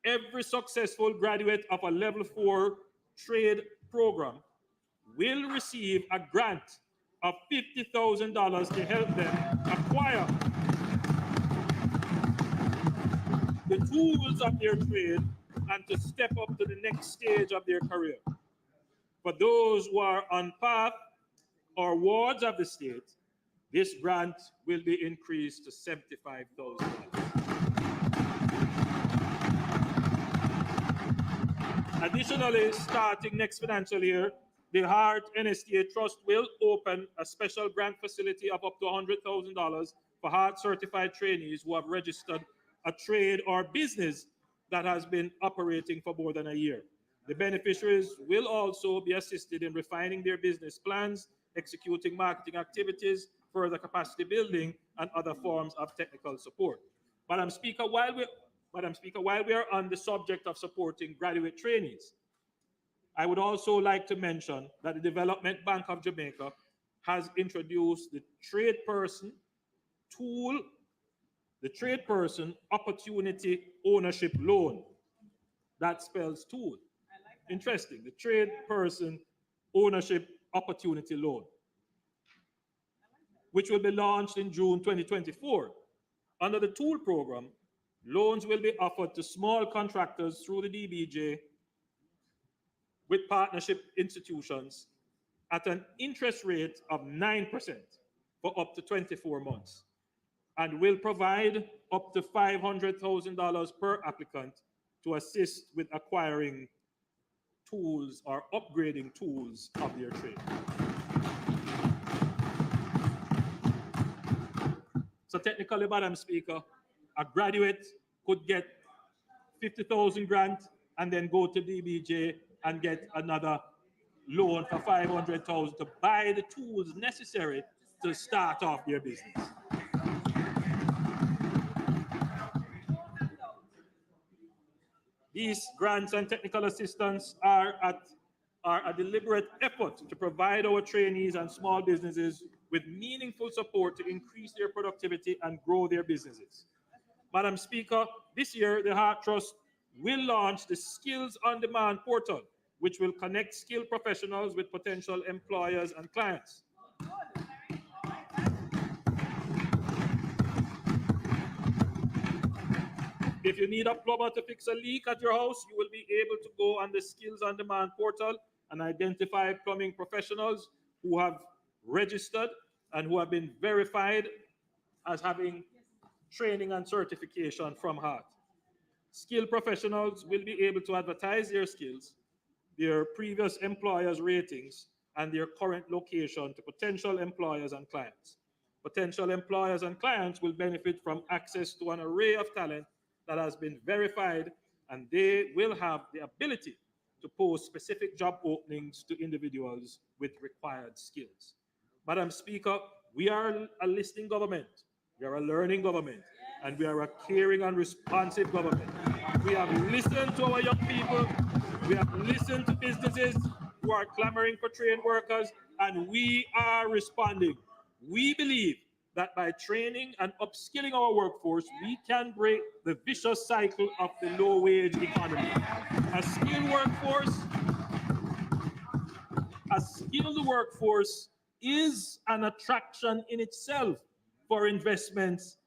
every successful graduate of a level 4 trade program will receive a grant of $50,000 to help them acquire the tools of their trade and to step up to the next stage of their career. For those who are on path or wards of the state, this grant will be increased to $75,000. Additionally, starting next financial year, the HEART NSTA Trust will open a special grant facility of up to $100,000 for HEART certified trainees who have registered a trade or business that has been operating for more than a year. The beneficiaries will also be assisted in refining their business plans, executing marketing activities, further capacity building, and other forms of technical support. Madam Speaker, while we are on the subject of supporting graduate trainees, I would also like to mention that the Development Bank of Jamaica has introduced the trade person tool, the trade person opportunity ownership loan. That spells tool. Interesting. The trade person ownership opportunity loan, which will be launched in June 2024. Under the tool program, loans will be offered to small contractors through the DBJ with partnership institutions at an interest rate of 9% for up to 24 months and will provide up to $500,000 per applicant to assist with acquiring tools or upgrading tools of their trade. So technically, Madam Speaker, a graduate could get 50,000 grant and then go to DBJ and get another loan for 500,000 to buy the tools necessary to start off their business. These grants and technical assistance are a deliberate effort to provide our trainees and small businesses with meaningful support to increase their productivity and grow their businesses. Madam Speaker, this year the HEART Trust will launch the Skills on Demand portal, which will connect skilled professionals with potential employers and clients. If you need a plumber to fix a leak at your house, you will be able to go on the Skills on Demand portal and identify plumbing professionals who have registered and who have been verified as having training and certification from HEART. Skilled professionals will be able to advertise their skills, their previous employers' ratings, and their current location to potential employers and clients. Potential employers and clients will benefit from access to an array of talent that has been verified, and they will have the ability to post specific job openings to individuals with required skills. Madam Speaker, we are a listening government, we are a learning government, and we are a caring and responsive government. We have listened to our young people, we have listened to businesses who are clamoring for trained workers, and we are responding. We believe that by training and upskilling our workforce, we can break the vicious cycle of the low-wage economy. A skilled workforce is an attraction in itself for investments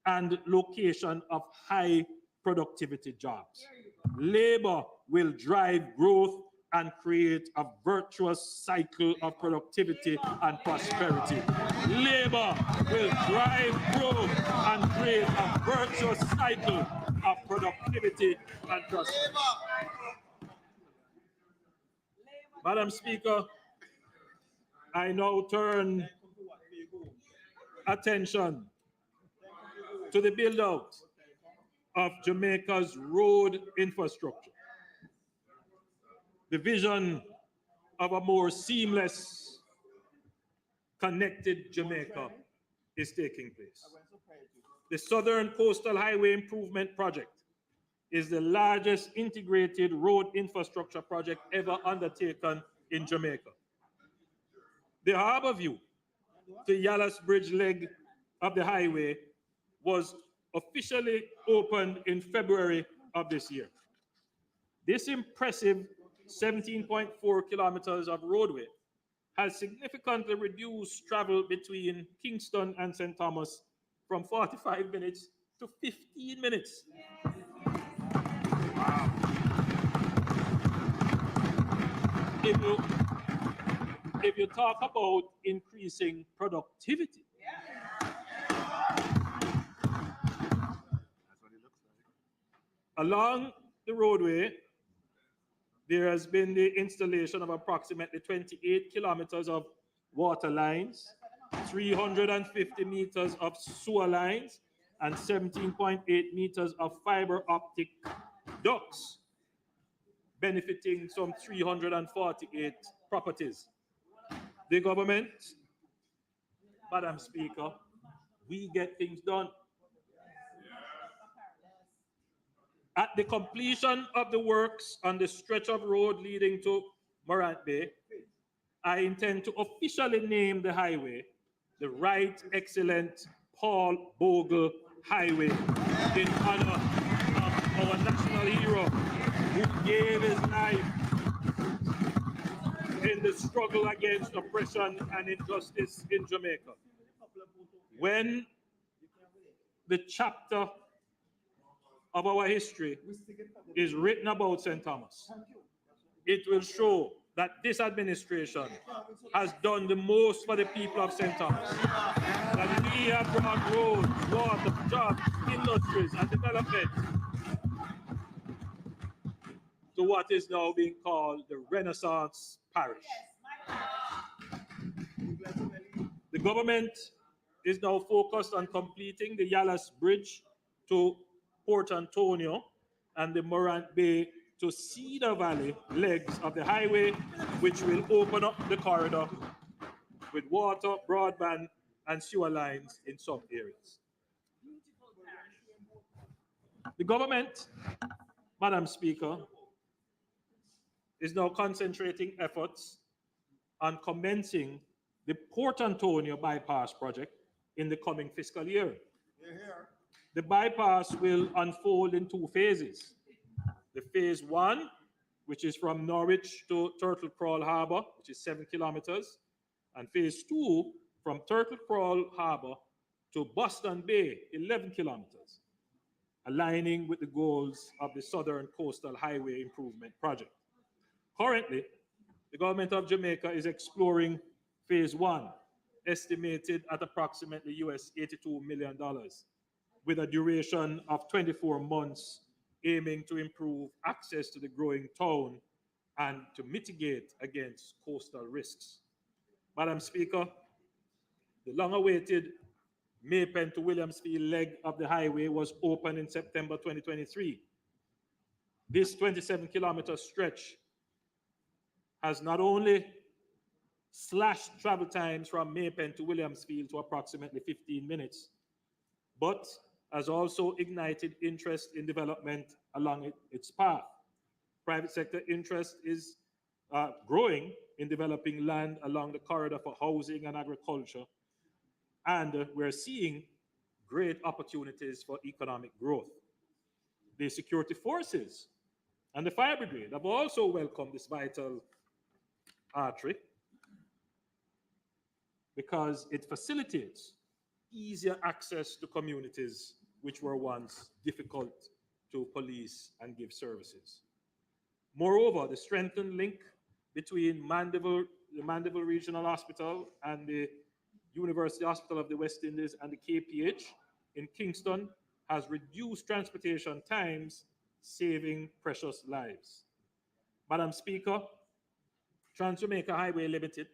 and location of high productivity jobs. Labor will drive growth and create a virtuous cycle of productivity and prosperity. Labor will drive growth and create a virtuous cycle of productivity and prosperity. Madam Speaker, I now turn attention to the build-out of Jamaica's road infrastructure. The vision of a more seamless, connected Jamaica is taking place. The Southern Coastal Highway Improvement Project is the largest integrated road infrastructure project ever undertaken in Jamaica. The Harbour View to Yallahs Bridge leg of the highway was officially opened in February of this year. This impressive 17.4 kilometers of roadway has significantly reduced travel between Kingston and St. Thomas from 45 minutes to 15 minutes. Wow. If you talk about increasing productivity, along the roadway, there has been the installation of approximately 28 kilometers of water lines, 350 meters of sewer lines, and 17.8 meters of fiber optic ducts, benefiting some 348 properties. The government, Madam Speaker, we get things done. At the completion of the works on the stretch of road leading to Morant Bay, I intend to officially name the highway the Right Excellent Paul Bogle Highway in honor of our national hero who gave his life in the struggle against oppression and injustice in Jamaica. When the chapter of our history is written about St. Thomas, it will show that this administration has done the most for the people of St. Thomas. That we have brought roads, water, jobs, industries, and development to what is now being called the Renaissance Parish. The government is now focused on completing the Yallahs Bridge to Port Antonio and the Morant Bay to Cedar Valley legs of the highway, which will open up the corridor with water, broadband, and sewer lines in some areas. The government, Madam Speaker, is now concentrating efforts on commencing the Port Antonio bypass project in the coming fiscal year. The bypass will unfold in two phases. The phase one, which is from Norwich to Turtle Crawl Harbor, which is 7 kilometers, and phase two from Turtle Crawl Harbor to Boston Bay, 11 kilometers, aligning with the goals of the Southern Coastal Highway Improvement Project. Currently, the government of Jamaica is exploring phase one, estimated at approximately US $82 million, with a duration of 24 months, aiming to improve access to the growing town and to mitigate against coastal risks. Madam Speaker, the long-awaited Maypen to Williamsfield leg of the highway was opened in September 2023. This 27-kilometer stretch has not only slashed travel times from Maypen to Williamsfield to approximately 15 minutes, but has also ignited interest in development along its path. Private sector interest is growing in developing land along the corridor for housing and agriculture, and we're seeing great opportunities for economic growth. The security forces and the fire brigade have also welcomed this vital artery because it facilitates easier access to communities which were once difficult to police and give services. Moreover, the strengthened link between the Mandeville Regional Hospital and the University Hospital of the West Indies and the KPH in Kingston has reduced transportation times, saving precious lives. Madam Speaker, Trans-Jamaica Highway Limited,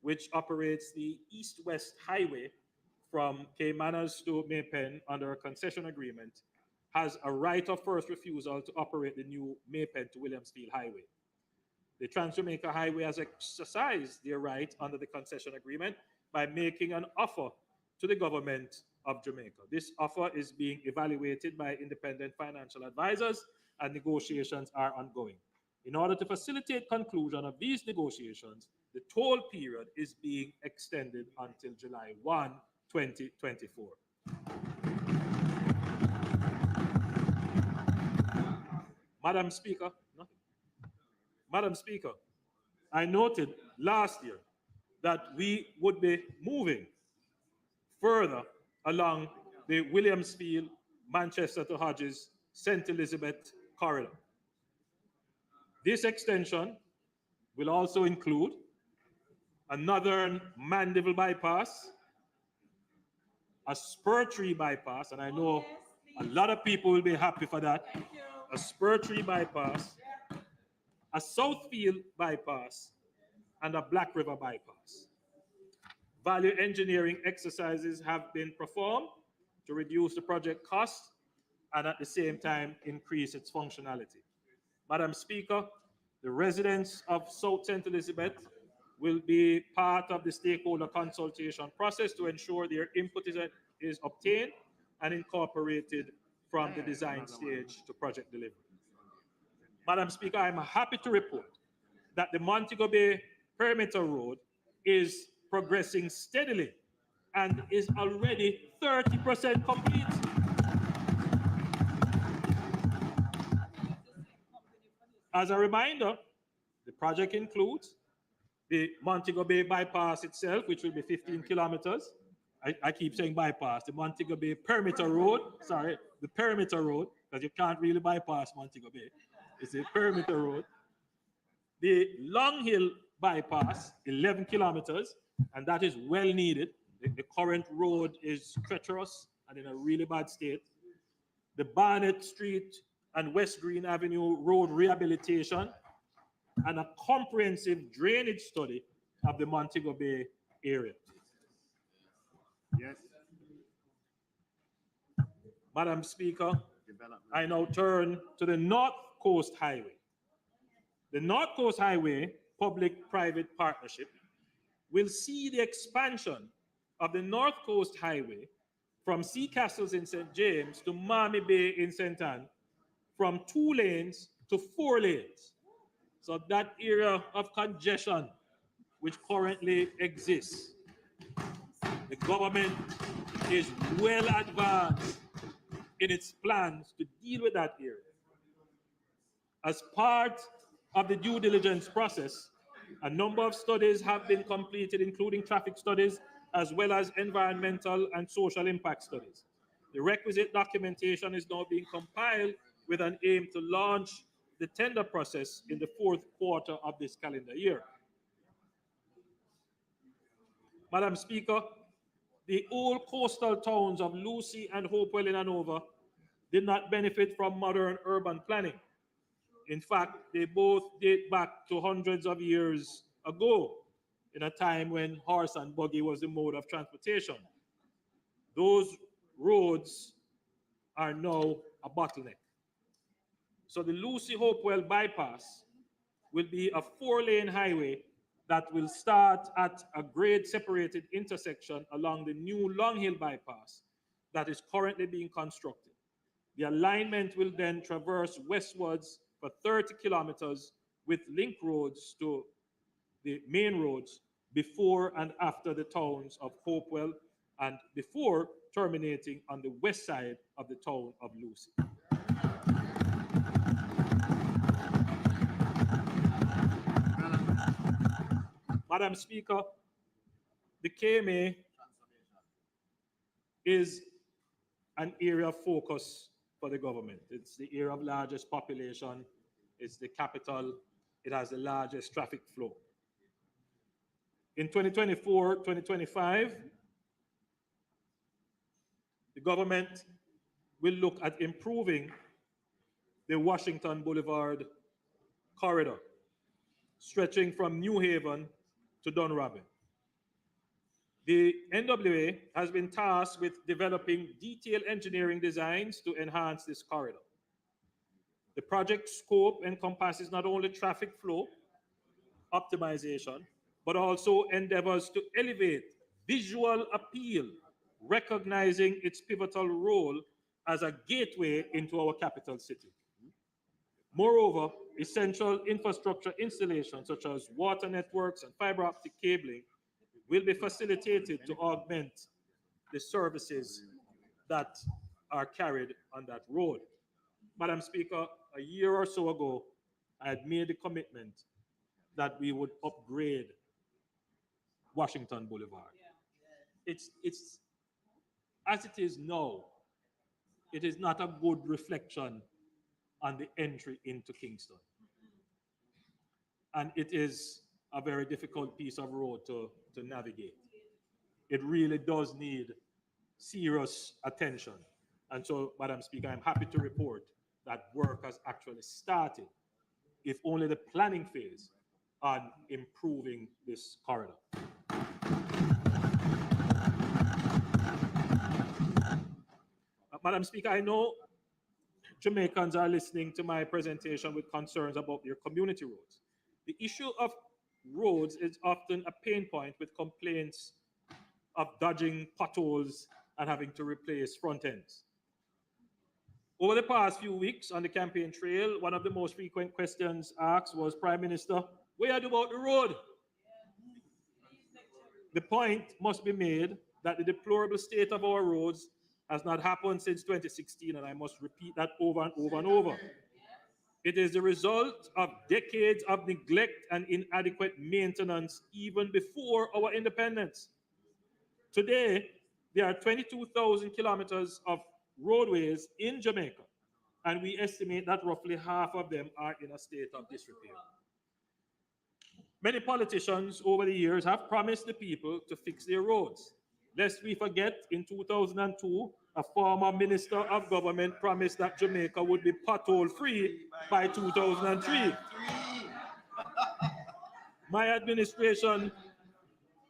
which operates the East-West Highway from Caymanas to Maypen under a concession agreement, has a right of first refusal to operate the new Maypen to Williamsfield Highway. The Trans-Jamaica Highway has exercised their right under the concession agreement by making an offer to the government of Jamaica. This offer is being evaluated by independent financial advisors and negotiations are ongoing. In order to facilitate conclusion of these negotiations, the toll period is being extended until July 1, 2024. Madam Speaker, nothing. Madam Speaker, I noted last year that we would be moving further along the Williamsfield, Manchester to Hodges, St. Elizabeth corridor. This extension will also include a northern Mandeville bypass, a spur tree bypass, and I know a lot of people will be happy for that. A spur tree bypass, a Southfield bypass, and a Black River bypass. Value engineering exercises have been performed to reduce the project cost and at the same time increase its functionality. Madam Speaker, the residents of South St. Elizabeth will be part of the stakeholder consultation process to ensure their input is obtained and incorporated from the design stage to project delivery. Madam Speaker, I'm happy to report that the Montego Bay Perimeter Road is progressing steadily and is already 30% complete. As a reminder, the project includes the Montego Bay bypass itself, which will be 15 kilometers. I keep saying bypass, the Montego Bay Perimeter Road, sorry, the Perimeter Road, because you can't really bypass Montego Bay. It's a Perimeter Road. The Long Hill bypass, 11 kilometers, and that is well needed. The current road is treacherous and in a really bad state. The Barnett Street and West Green Avenue road rehabilitation, and a comprehensive drainage study of the Montego Bay area. Yes. Madam Speaker, I now turn to the North Coast Highway. The North Coast Highway public-private partnership will see the expansion of the North Coast Highway from Sea Castles in St. James to Miami Bay in St. Anne from 2 lanes to 4 lanes. So that area of congestion which currently exists, the government is well advanced in its plans to deal with that area. As part of the due diligence process, a number of studies have been completed, including traffic studies, as well as environmental and social impact studies. The requisite documentation is now being compiled with an aim to launch the tender process in the 4th quarter of this calendar year. Madam Speaker, the old coastal towns of Lucy and Hopewell in Hanover did not benefit from modern urban planning. In fact, they both date back to hundreds of years ago, in a time when horse and buggy was the mode of transportation. Those roads are now a bottleneck. So the Lucy Hopewell bypass will be a 4-lane highway that will start at a grade-separated intersection along the new Long Hill bypass that is currently being constructed. The alignment will then traverse westwards for 30 kilometers with link roads to the main roads before and after the towns of Hopewell and before terminating on the west side of the town of Lucy. Madam Speaker, the KMA is an area of focus for the government. It's the area of largest population, it's the capital, it has the largest traffic flow. In 2024-2025, the government will look at improving the Washington Boulevard corridor, stretching from New Haven to Dunrobin. The NWA has been tasked with developing detailed engineering designs to enhance this corridor. The project scope encompasses not only traffic flow optimization, but also endeavors to elevate visual appeal recognizing its pivotal role as a gateway into our capital city. Moreover, essential infrastructure installations such as water networks and fiber optic cabling will be facilitated to augment the services that are carried on that road. Madam Speaker, a year or so ago, I had made the commitment that we would upgrade Washington Boulevard. It's as it is now, it is not a good reflection on the entry into Kingston. And it is a very difficult piece of road to navigate. It really does need serious attention. And so, Madam Speaker, I'm happy to report that work has actually started, if only the planning phase, on improving this corridor. Madam Speaker, I know Jamaicans are listening to my presentation with concerns about their community roads. The issue of roads is often a pain point with complaints of dodging potholes and having to replace front ends. Over the past few weeks on the campaign trail, one of the most frequent questions asked was, Prime Minister, where do about the road? The point must be made that the deplorable state of our roads has not happened since 2016, and I must repeat that over and over and over. It is the result of decades of neglect and inadequate maintenance even before our independence. Today, there are 22,000 kilometers of roadways in Jamaica, and we estimate that roughly half of them are in a state of disrepair. Many politicians over the years have promised the people to fix their roads. Lest we forget, in 2002, a former minister of government promised that Jamaica would be pothole-free by 2003. My administration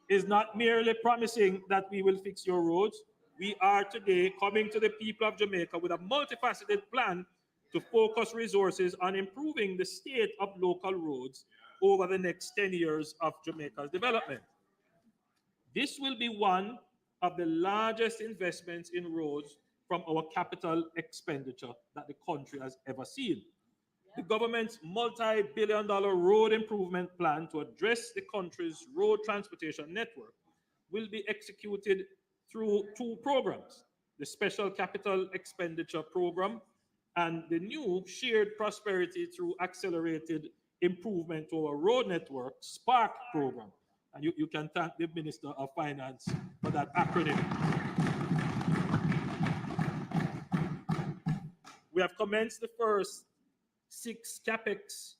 is not merely promising that we will fix your roads. We are today coming to the people of Jamaica with a multifaceted plan to focus resources on improving the state of local roads over the next 10 years of Jamaica's development. This will be one of the largest investments in roads from our capital expenditure that the country has ever seen. The government's multi-billion-dollar road improvement plan to address the country's road transportation network will be executed through two programs: the Special Capital Expenditure Program and the new Shared Prosperity through Accelerated Improvement to our Road Network, SPARK program. And you can thank the Minister of Finance for that acronym. We have commenced the first 6 CapEx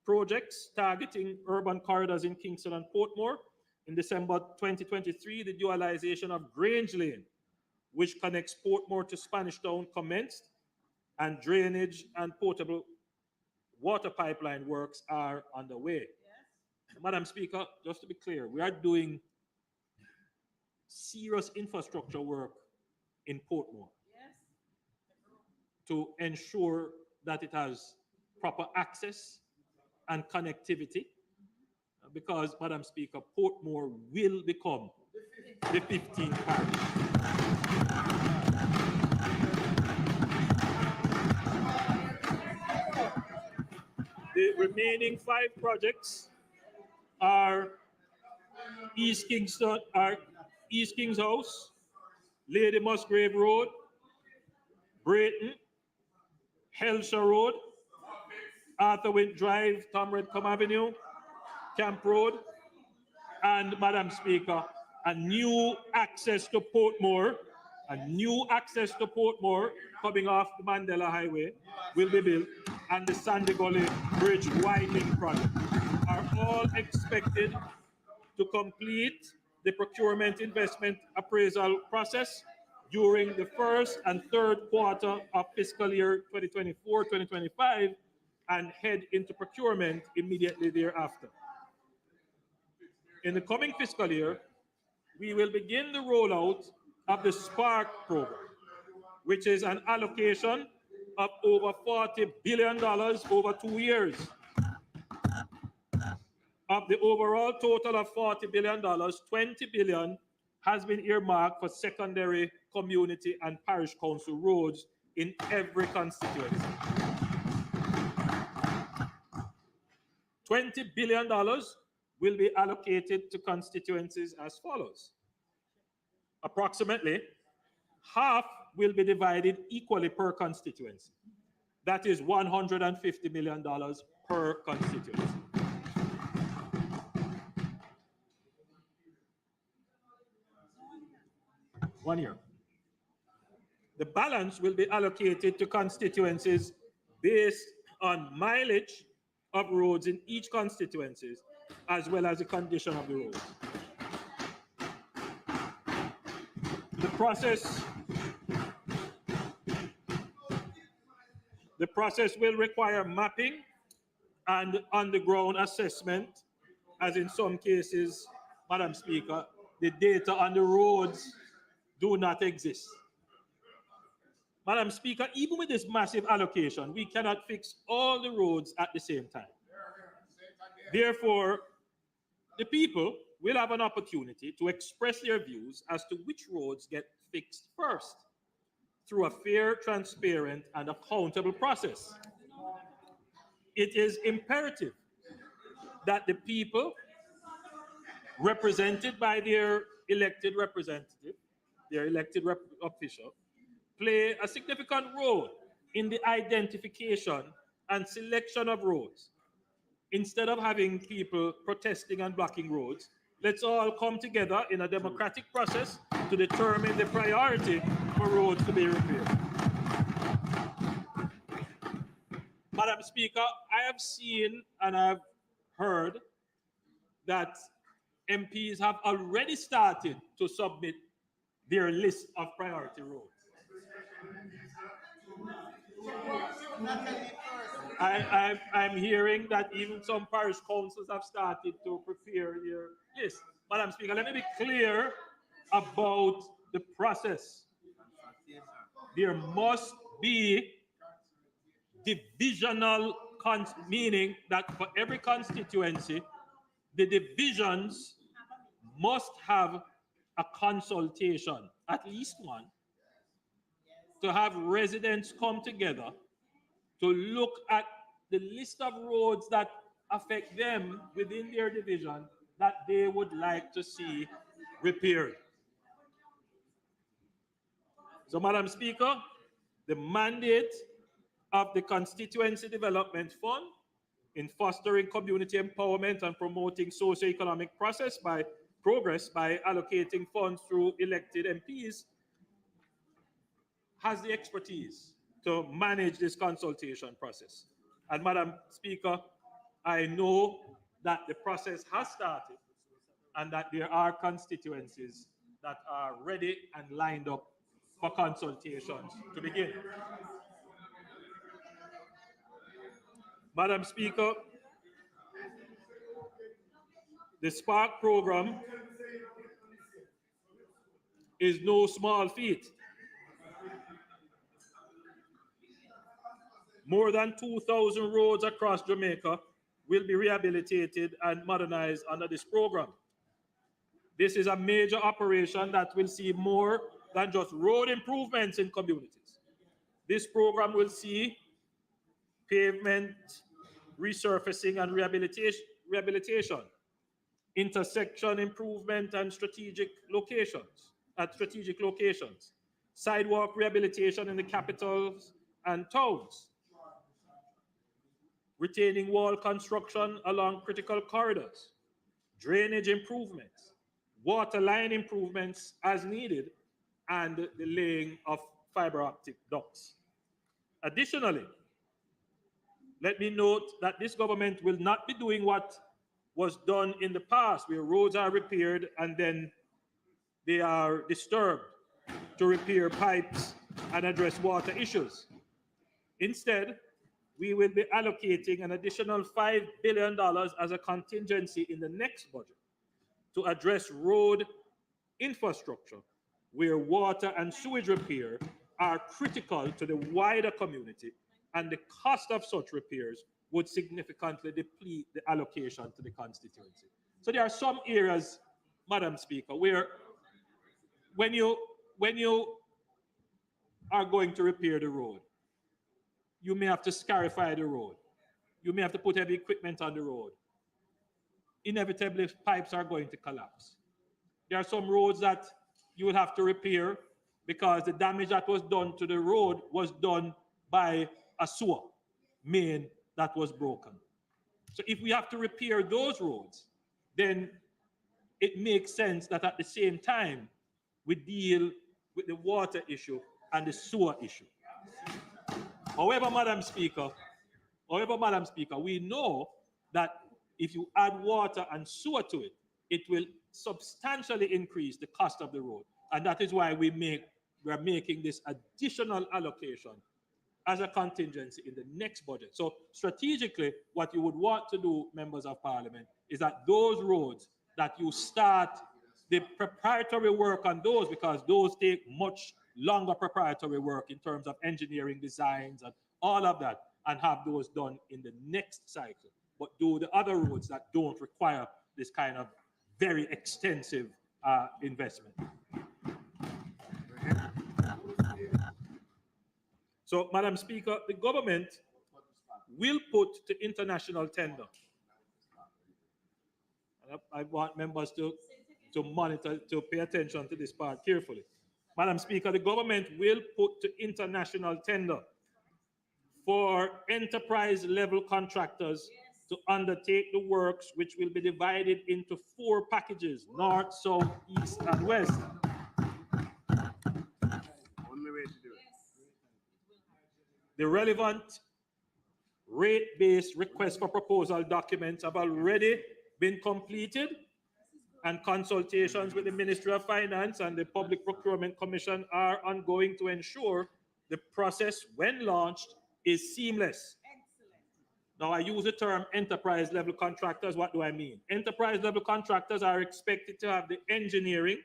projects targeting urban corridors in Kingston and Portmore. In December 2023, the dualization of Grange Lane, which connects Portmore to Spanish Town, commenced, and drainage and potable water pipeline works are underway. Madam Speaker, just to be clear, we are doing serious infrastructure work in Portmore to ensure that it has proper access and connectivity, because, Madam Speaker, Portmore will become the 15th parish. The remaining 5 projects are East King's House, Lady Musgrave Road, Brayton, Helshaw Road, Arthur Wint Drive, Tom Redcombe Avenue, Camp Road, and, Madam Speaker, a new access to Portmore coming off the Mandela Highway will be built, and the Sandy Gully Bridge widening project are all expected to complete the procurement investment appraisal process during the first and third quarter of fiscal year 2024-2025 and head into procurement immediately thereafter. In the coming fiscal year, we will begin the rollout of the SPARK program, which is an allocation of over $40 billion over 2 years. Of the overall total of $40 billion, $20 billion has been earmarked for secondary, community, and parish council roads in every constituency. $20 billion will be allocated to constituencies as follows. Approximately half will be divided equally per constituency. That is $150 million per constituency. One year. The balance will be allocated to constituencies based on mileage of roads in each constituency, as well as the condition of the roads. The process will require mapping and on-the-ground assessment, as in some cases, Madam Speaker, the data on the roads do not exist. Madam Speaker, even with this massive allocation, we cannot fix all the roads at the same time. Therefore, the people will have an opportunity to express their views as to which roads get fixed first through a fair, transparent, and accountable process. It is imperative that the people, represented by their elected representative, their elected official, play a significant role in the identification and selection of roads. Instead of having people protesting and blocking roads, let's all come together in a democratic process to determine the priority for roads to be repaired. Madam Speaker, I have seen and I've heard that MPs have already started to submit their list of priority roads. I'm hearing that even some parish councils have started to prepare their list. Madam Speaker, let me be clear about the process. There must be divisional, meaning that for every constituency, the divisions must have a consultation, at least one, to have residents come together to look at the list of roads that affect them within their division that they would like to see repaired. So, Madam Speaker, the mandate of the Constituency Development Fund in fostering community empowerment and promoting socio-economic progress by allocating funds through elected MPs has the expertise to manage this consultation process. And Madam Speaker, I know that the process has started and that there are constituencies that are ready and lined up for consultations to begin. Madam Speaker, the Spark program is no small feat. More than 2,000 roads across Jamaica will be rehabilitated and modernized under this program. This is a major operation that will see more than just road improvements in communities. This program will see pavement resurfacing and rehabilitation, intersection improvement and strategic locations, sidewalk rehabilitation in the capitals and towns, retaining wall construction along critical corridors, drainage improvements, water line improvements as needed, and the laying of fiber optic ducts. Additionally, let me note that this government will not be doing what was done in the past, where roads are repaired and then they are disturbed to repair pipes and address water issues. Instead, we will be allocating an additional $5 billion as a contingency in the next budget to address road infrastructure, where water and sewage repair are critical to the wider community, and the cost of such repairs would significantly deplete the allocation to the constituency. So there are some areas, Madam Speaker, where when you are going to repair the road, you may have to scarify the road. You may have to put heavy equipment on the road. Inevitably, pipes are going to collapse. There are some roads that you will have to repair because the damage that was done to the road was done by a sewer main that was broken. So if we have to repair those roads, then it makes sense that at the same time, we deal with the water issue and the sewer issue. However, Madam Speaker, we know that if you add water and sewer to it, it will substantially increase the cost of the road. And that is why we're making this additional allocation as a contingency in the next budget. So strategically, what you would want to do, members of parliament, is that those roads that you start the preparatory work on those, because those take much longer preparatory work in terms of engineering designs and all of that, and have those done in the next cycle. But do the other roads that don't require this kind of very extensive investment. So, Madam Speaker, the government will put to international tender. And I want members to monitor, to pay attention to this part carefully. Madam Speaker, the government will put to international tender for enterprise level contractors to undertake the works, which will be divided into 4 packages: north, south, east, and west. Only way to do it. The relevant rate-based request for proposal documents have already been completed, and consultations with the Ministry of Finance and the Public Procurement Commission are ongoing to ensure the process, when launched, is seamless. Now, I use the term enterprise level contractors. What do I mean? Enterprise level contractors are expected to have the engineering,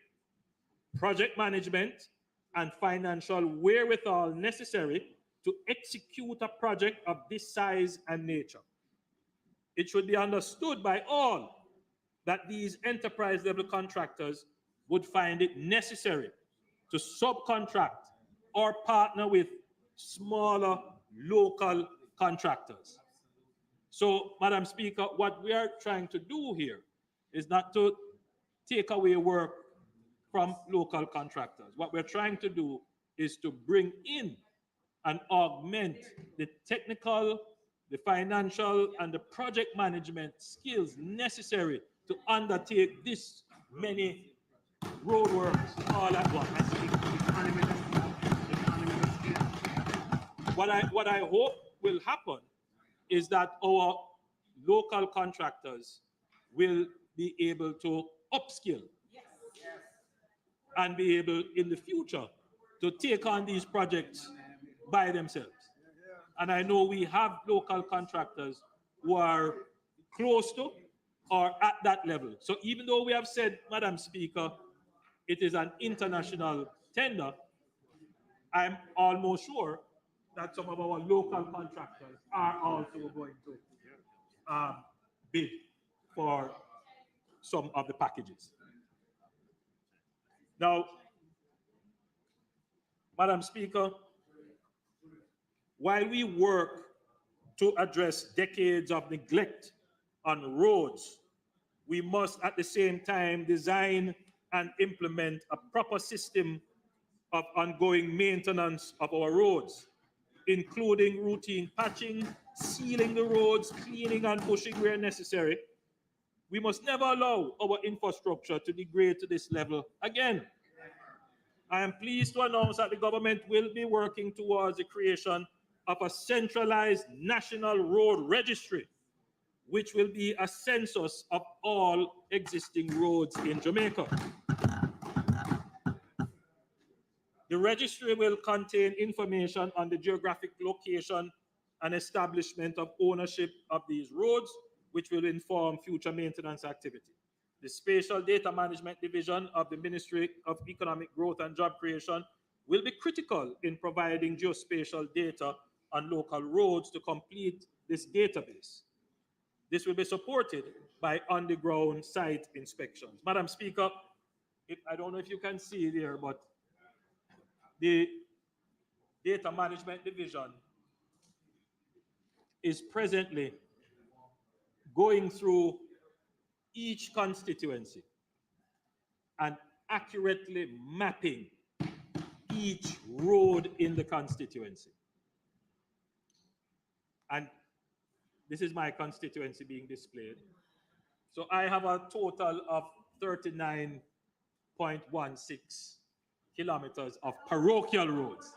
project management, and financial wherewithal necessary to execute a project of this size and nature. It should be understood by all that these enterprise level contractors would find it necessary to subcontract or partner with smaller local contractors. So, Madam Speaker, what we are trying to do here is not to take away work from local contractors. What we're trying to do is to bring in and augment the technical, the financial, and the project management skills necessary to undertake this many roadworks all at once. What I hope will happen is that our local contractors will be able to upskill and be able in the future to take on these projects by themselves. And I know we have local contractors who are close to or at that level. So even though we have said, Madam Speaker, it is an international tender, I'm almost sure that some of our local contractors are also going to bid for some of the packages. Now, Madam Speaker, while we work to address decades of neglect on roads, we must at the same time design and implement a proper system of ongoing maintenance of our roads, including routine patching, sealing the roads, cleaning and pushing where necessary. We must never allow our infrastructure to degrade to this level again. I am pleased to announce that the government will be working towards the creation of a centralized national road registry, which will be a census of all existing roads in Jamaica. The registry will contain information on the geographic location and establishment of ownership of these roads, which will inform future maintenance activity. The Spatial Data Management Division of the Ministry of Economic Growth and Job Creation will be critical in providing geospatial data on local roads to complete this database. This will be supported by on-the-ground site inspections. Madam Speaker, I don't know if you can see there, but the Data Management Division is presently going through each constituency and accurately mapping each road in the constituency. And this is my constituency being displayed. So I have a total of 39.16 kilometers of parochial roads.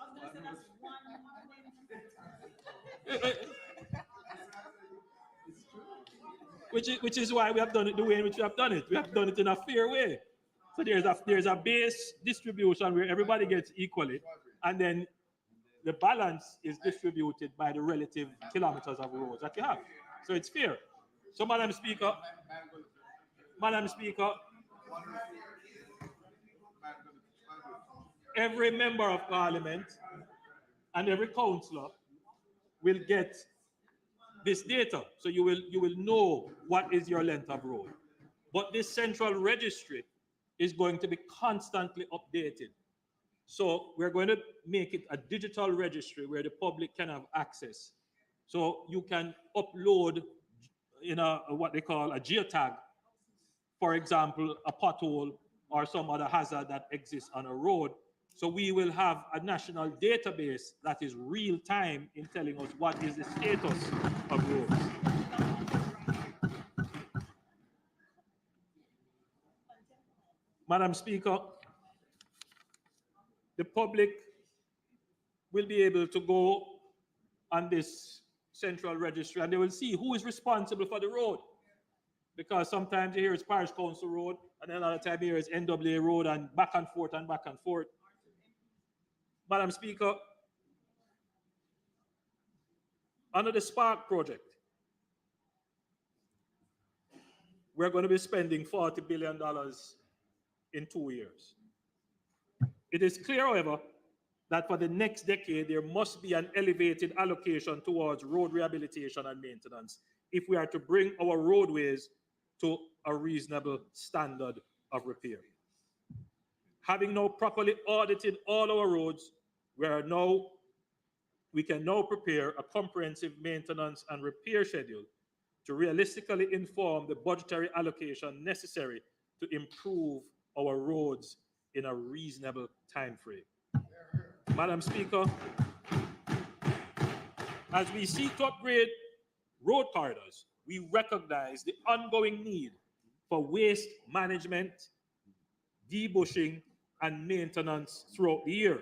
Which is why we have done it the way in which we have done it. We have done it in a fair way. So there's a base distribution where everybody gets equally, and then the balance is distributed by the relative kilometers of roads that you have. So it's fair. So Madam Speaker, every member of parliament and every councillor will get this data. So you will know what is your length of road. But this central registry is going to be constantly updated. So we're going to make it a digital registry where the public can have access. So you can upload in what they call a geotag, for example, a pothole or some other hazard that exists on a road. So we will have a national database that is real time in telling us what is the status of roads. Madam Speaker, the public will be able to go on this central registry and they will see who is responsible for the road. Because sometimes you hear it's Parish Council Road, and then another time you hear it's NWA Road, and back and forth and back and forth. Madam Speaker, under the Spark project, we're going to be spending $40 billion in 2 years. It is clear, however, that for the next decade, there must be an elevated allocation towards road rehabilitation and maintenance if we are to bring our roadways to a reasonable standard of repair. Having now properly audited all our roads, we can now prepare a comprehensive maintenance and repair schedule to realistically inform the budgetary allocation necessary to improve our roads in a reasonable time frame. Madam Speaker, as we seek to upgrade road corridors, we recognize the ongoing need for waste management, debushing, and maintenance throughout the year.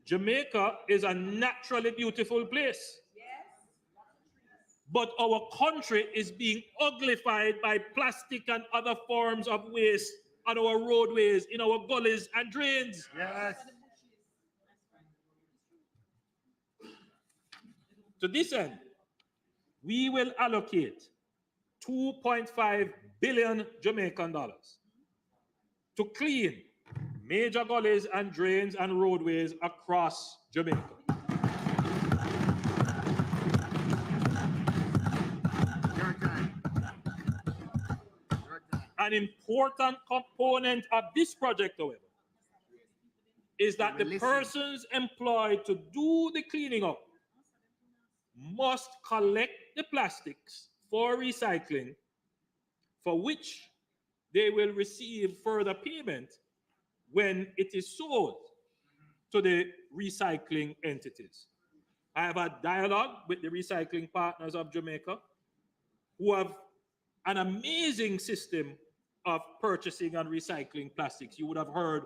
Jamaica is a naturally beautiful place. But our country is being uglified by plastic and other forms of waste on our roadways, in our gullies and drains. Yes. To this end, we will allocate 2.5 billion Jamaican dollars to clean major gullies and drains and roadways across Jamaica. An important component of this project, however, is that the persons employed to do the cleaning up must collect the plastics for recycling, for which they will receive further payment when it is sold to the recycling entities. I have a dialogue with the recycling partners of Jamaica who have an amazing system of purchasing and recycling plastics. You would have heard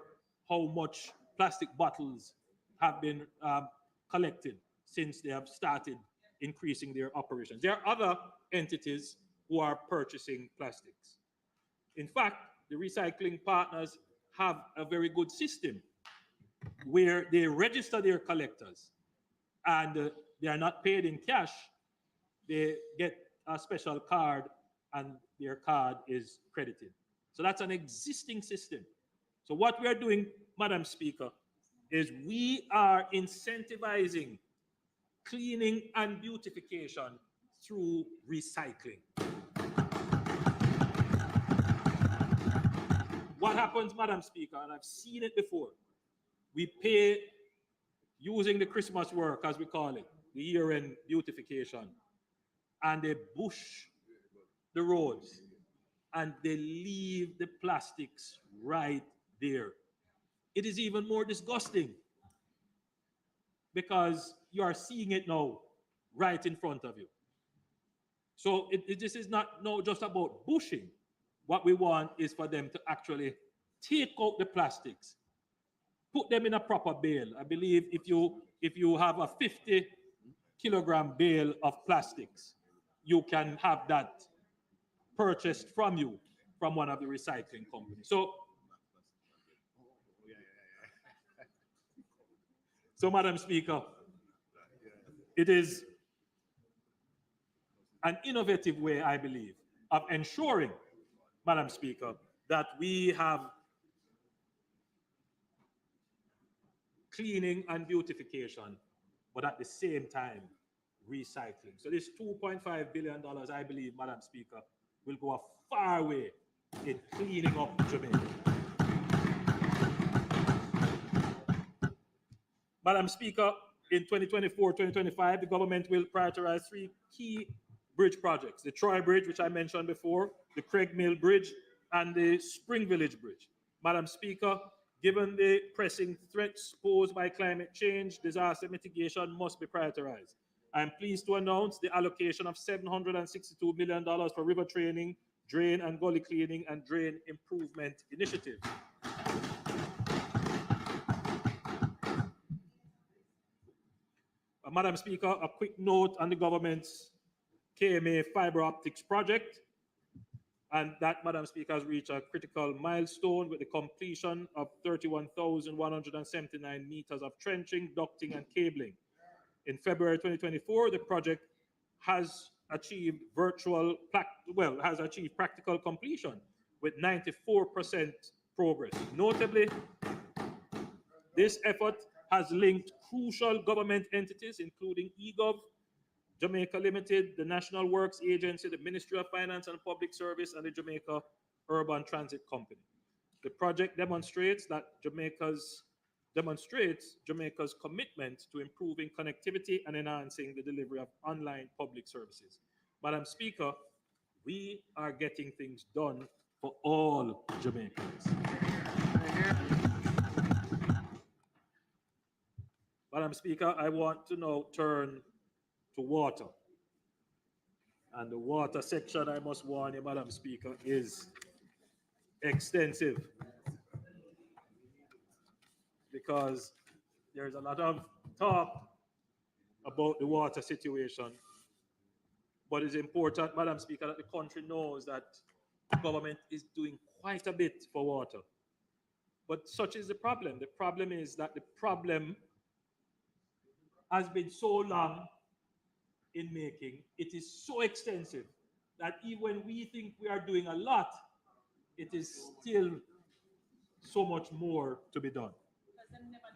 how much plastic bottles have been collected since they have started increasing their operations. There are other entities who are purchasing plastics. In fact, the recycling partners have a very good system where they register their collectors and they are not paid in cash. They get a special card and their card is credited. So that's an existing system. So what we are doing, Madam Speaker, is we are incentivizing cleaning and beautification through recycling. what happens, Madam Speaker, and I've seen it before, we pay using the Christmas work, as we call it, the year-end beautification, and they bush the roads, and they leave the plastics right there. It is even more disgusting because you are seeing it now right in front of you. So this is not no just about bushing. What we want is for them to actually take out the plastics, put them in a proper bale. I believe if you have a 50-kilogram bale of plastics, you can have that purchased from you from one of the recycling companies. So Madam Speaker, it is an innovative way, I believe, of ensuring, Madam Speaker, that we have cleaning and beautification, but at the same time, recycling. So this $2.5 billion, I believe, Madam Speaker, will go a far way in cleaning up Jamaica. Madam Speaker, in 2024-2025, the government will prioritize 3 key bridge projects: the Troy Bridge, which I mentioned before, the Craig Mill Bridge, and the Spring Village Bridge. Madam Speaker, given the pressing threats posed by climate change, disaster mitigation must be prioritized. I am pleased to announce the allocation of $762 million for river training, drain and gully cleaning, and drain improvement initiatives. Madam Speaker, a quick note on the government's KMA fiber optics project. And that, Madam Speaker, has reached a critical milestone with the completion of 31,179 meters of trenching, ducting, and cabling. In February 2024, the project has achieved practical completion with 94% progress. Notably, this effort has linked crucial government entities, including eGov, Jamaica Limited, the National Works Agency, the Ministry of Finance and Public Service, and the Jamaica Urban Transit Company. The project demonstrates Jamaica's commitment to improving connectivity and enhancing the delivery of online public services. Madam Speaker, we are getting things done for all Jamaicans. Madam Speaker, I want to now turn to water. And the water section, I must warn you, Madam Speaker, is extensive because there's a lot of talk about the water situation. But it's important, Madam Speaker, that the country knows that the government is doing quite a bit for water. But such is the problem. The problem is that the problem has been so long in making, it is so extensive that even when we think we are doing a lot, it is still so much more to be done.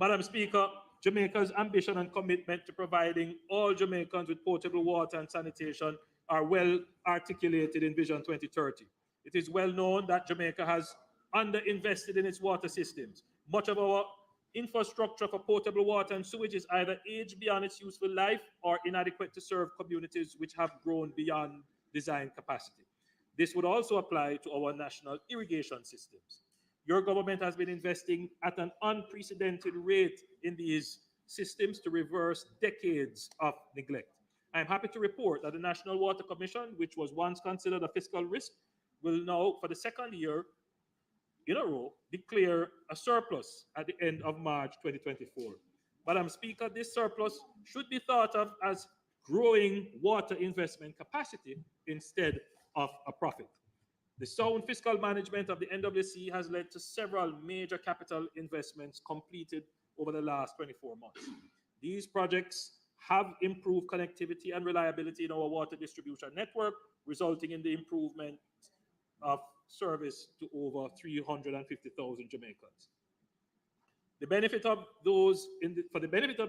Madam Speaker, Jamaica's ambition and commitment to providing all Jamaicans with potable water and sanitation are well articulated in Vision 2030. It is well known that Jamaica has underinvested in its water systems. Much of our infrastructure for potable water and sewage is either aged beyond its useful life or inadequate to serve communities which have grown beyond design capacity. This would also apply to our national irrigation systems. Your government has been investing at an unprecedented rate in these systems to reverse decades of neglect. I am happy to report that the National Water Commission, which was once considered a fiscal risk, will now, for the second year in a row, declare a surplus at the end of March 2024. Madam Speaker, this surplus should be thought of as growing water investment capacity instead of a profit. The sound fiscal management of the NWC has led to several major capital investments completed over the last 24 months. These projects have improved connectivity and reliability in our water distribution network, resulting in the improvement of service to over 350,000 Jamaicans. For the benefit of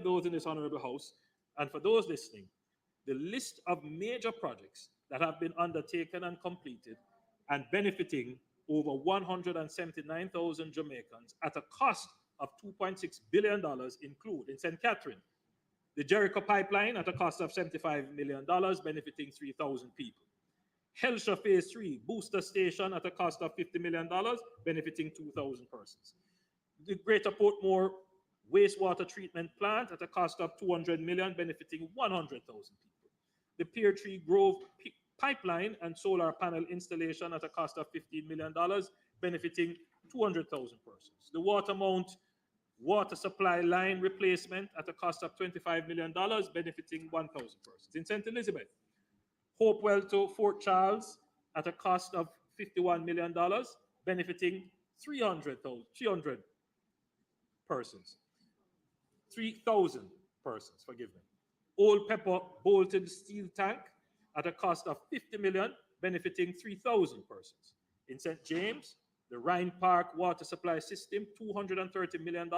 those in this honorable house and for those listening, the list of major projects that have been undertaken and completed and benefiting over 179,000 Jamaicans at a cost of $2.6 billion include in St. Catherine, the Jericho Pipeline at a cost of $75 million, benefiting 3,000 people. Helsha Phase 3 Booster Station at a cost of $50 million, benefiting 2,000 persons. The Greater Portmore Wastewater Treatment Plant at a cost of $200 million, benefiting 100,000 people. The Pear Tree Grove Pipeline and solar panel installation at a cost of $15 million, benefiting 200,000 persons. The Watermount Water Supply Line Replacement at a cost of $25 million, benefiting 1,000 persons. In St. Elizabeth, Hopewell to Fort Charles at a cost of $51 million, benefiting 300 persons. 3,000 persons, forgive me. Old Pepper Bolted Steel Tank at a cost of $50 million, benefiting 3,000 persons. In St. James, the Rhine Park Water Supply System, $230 million,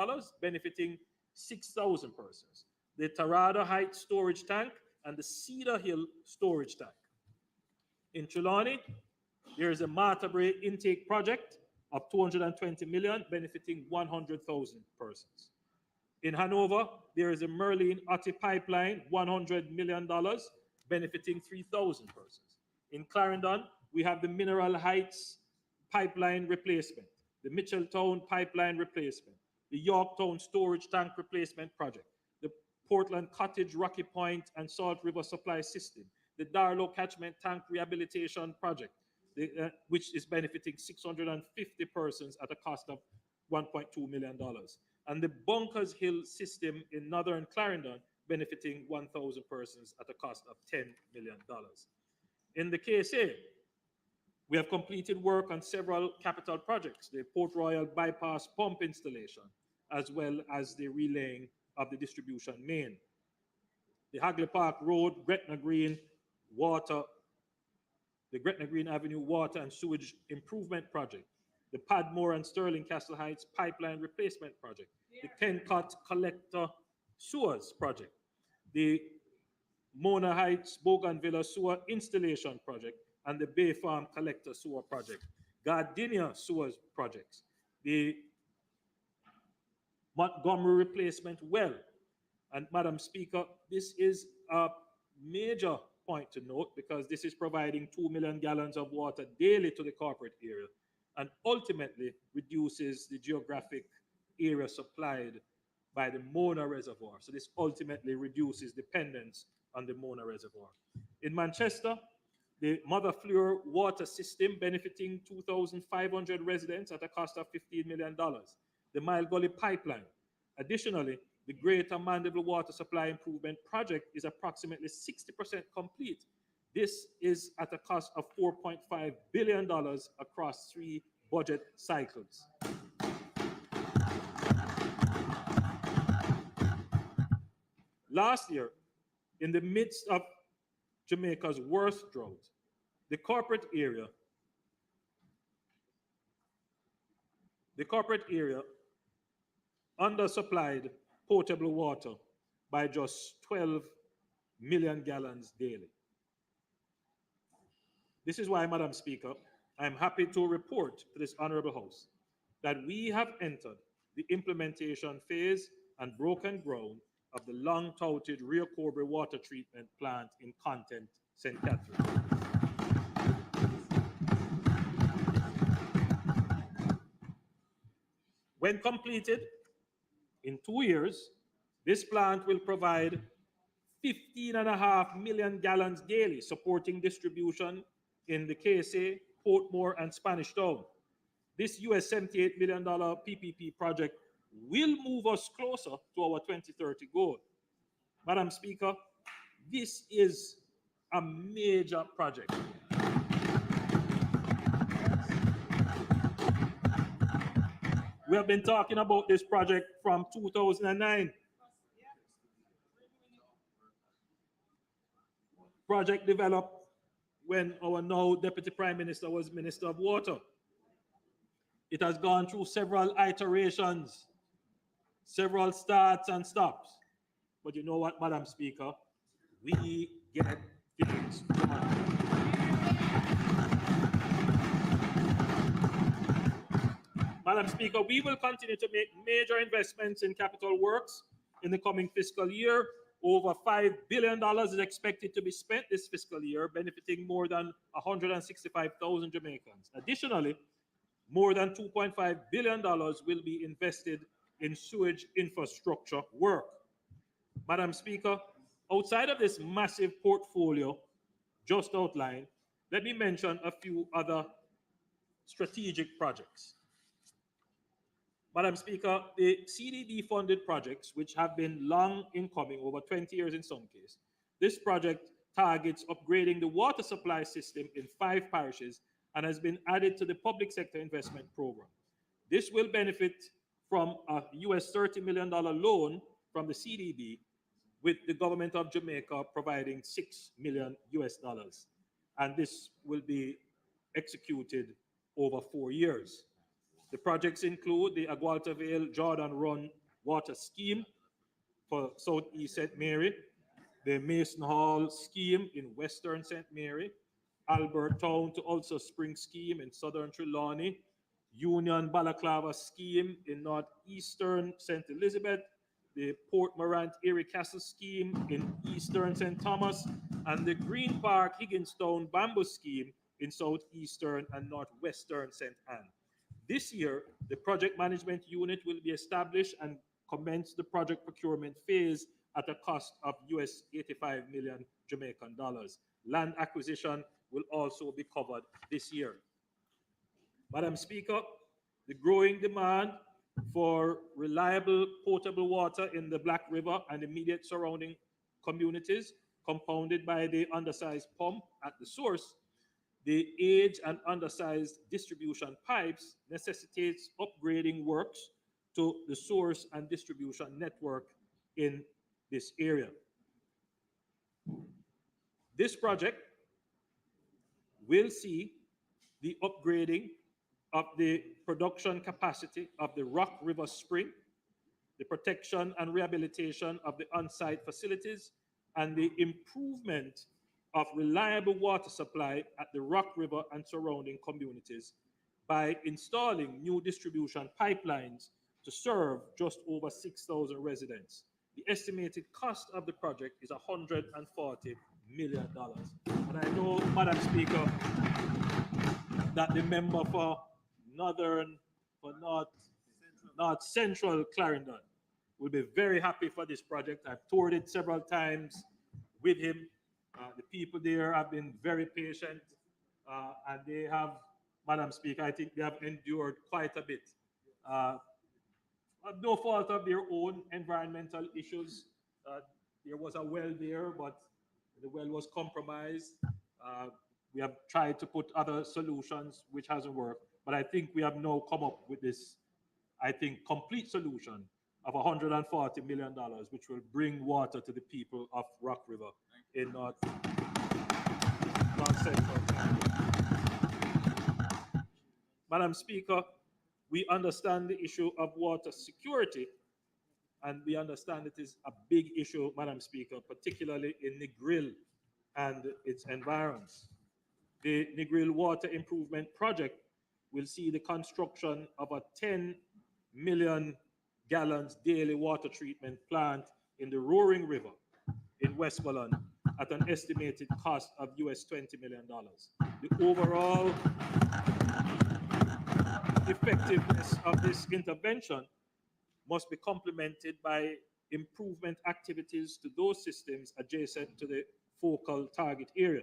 benefiting 6,000 persons. The Tarada Heights Storage Tank and the Cedar Hill Storage Tank. In Trelawney, there is a Martha-Bray Intake Project of $220 million, benefiting 100,000 persons. In Hanover, there is a Merlin Otti Pipeline, $100 million, benefiting 3,000 persons. In Clarendon, we have the Mineral Heights Pipeline Replacement, the Mitchelltown Pipeline Replacement, the Yorktown Storage Tank Replacement Project, the Portland Cottage Rocky Point and Salt River Supply System, the Darlow Catchment Tank Rehabilitation Project, which is benefiting 650 persons at a cost of $1.2 million. And the Bunkers Hill System in Northern Clarendon, benefiting 1,000 persons at a cost of $10 million. In the KSA, we have completed work on several capital projects, the Port Royal Bypass Pump installation, as well as the relaying of the distribution main. The Hagley Park Road, Gretna Green Water, the Gretna Green Avenue Water and Sewage Improvement Project, the Padmore and Sterling Castle Heights Pipeline Replacement Project, the Kencott Collector Sewers Project, the Mona Heights Bougainvillea Sewer Installation Project, and the Bay Farm Collector Sewer Project, Gardenia Sewers Projects, the Montgomery Replacement Well. And Madam Speaker, this is a major point to note because this is providing 2 million gallons of water daily to the corporate area and ultimately reduces the geographic area supplied by the Mona Reservoir. So this ultimately reduces dependence on the Mona Reservoir. In Manchester, the Mother Fleur water system benefiting 2,500 residents at a cost of $15 million. The Mile Gully Pipeline. Additionally, the Greater Mandeville Water Supply Improvement Project is approximately 60% complete. This is at a cost of $4.5 billion across 3 budget cycles. Last year, in the midst of Jamaica's worst drought, the corporate area undersupplied potable water by just 12 million gallons daily. This is why, Madam Speaker, I'm happy to report to this Honorable House that we have entered the implementation phase and broken ground of the long-touted Rio Cobre water treatment plant in Content, St. Catherine. When completed, in 2 years, this plant will provide 15.5 million gallons daily, supporting distribution in the KSA, Portmore, and Spanish Town. This US $78 million PPP project will move us closer to our 2030 goal. Madam Speaker, this is a major project. We have been talking about this project from 2009. Project developed when our now Deputy Prime Minister was Minister of Water. It has gone through several iterations, several starts and stops. But you know what, Madam Speaker? We get things done. Madam Speaker, we will continue to make major investments in capital works in the coming fiscal year. Over $5 billion is expected to be spent this fiscal year, benefiting more than 165,000 Jamaicans. Additionally, more than $2.5 billion will be invested in sewage infrastructure work. Madam Speaker, outside of this massive portfolio just outlined, let me mention a few other strategic projects. Madam Speaker, the CDB funded projects, which have been long in coming, over 20 years in some cases, this project targets upgrading the water supply system in 5 parishes and has been added to the public sector investment program. This will benefit from a US $30 million loan from the CDB, with the government of Jamaica providing $6 million US. And this will be executed over 4 years. The projects include the Agualta Vale Jordan Run Water Scheme for Southeast St. Mary, the Mason Hall Scheme in Western St. Mary, Albert Town to Ulster Spring Scheme in Southern Trelawney, Union Balaclava Scheme in Northeastern St. Elizabeth, the Port Morant Erie Castle Scheme in Eastern St. Thomas, and the Green Park Higginstown Bamboo Scheme in Southeastern and Northwestern St. Anne. This year, the project management unit will be established and commence the project procurement phase at a cost of US 85 million Jamaican dollars. Land acquisition will also be covered this year. Madam Speaker, the growing demand for reliable potable water in the Black River and immediate surrounding communities, compounded by the undersized pump at the source, the age and undersized distribution pipes necessitates upgrading works to the source and distribution network in this area. This project will see the upgrading of the production capacity of the Rock River Spring, the protection and rehabilitation of the on-site facilities, and the improvement of reliable water supply at the Rock River and surrounding communities by installing new distribution pipelines to serve just over 6,000 residents. The estimated cost of the project is $140 million. And I know, Madam Speaker, that the member for North Central Clarendon will be very happy for this project. I've toured it several times with him. The people there have been very patient, and they have, Madam Speaker, I think they have endured quite a bit. No fault of their own environmental issues. There was a well there, but the well was compromised. We have tried to put other solutions which hasn't worked, but I think we have now come up with this, I think, complete solution of $140 million, which will bring water to the people of Rock River in North Central. Madam Speaker, we understand the issue of water security, and we understand it is a big issue, Madam Speaker, particularly in Negril and its environs. The Negril Water Improvement Project will see the construction of a 10 million gallons daily water treatment plant in the Roaring River in Westmoreland at an estimated cost of US $20 million. The overall effectiveness of this intervention must be complemented by improvement activities to those systems adjacent to the focal target area.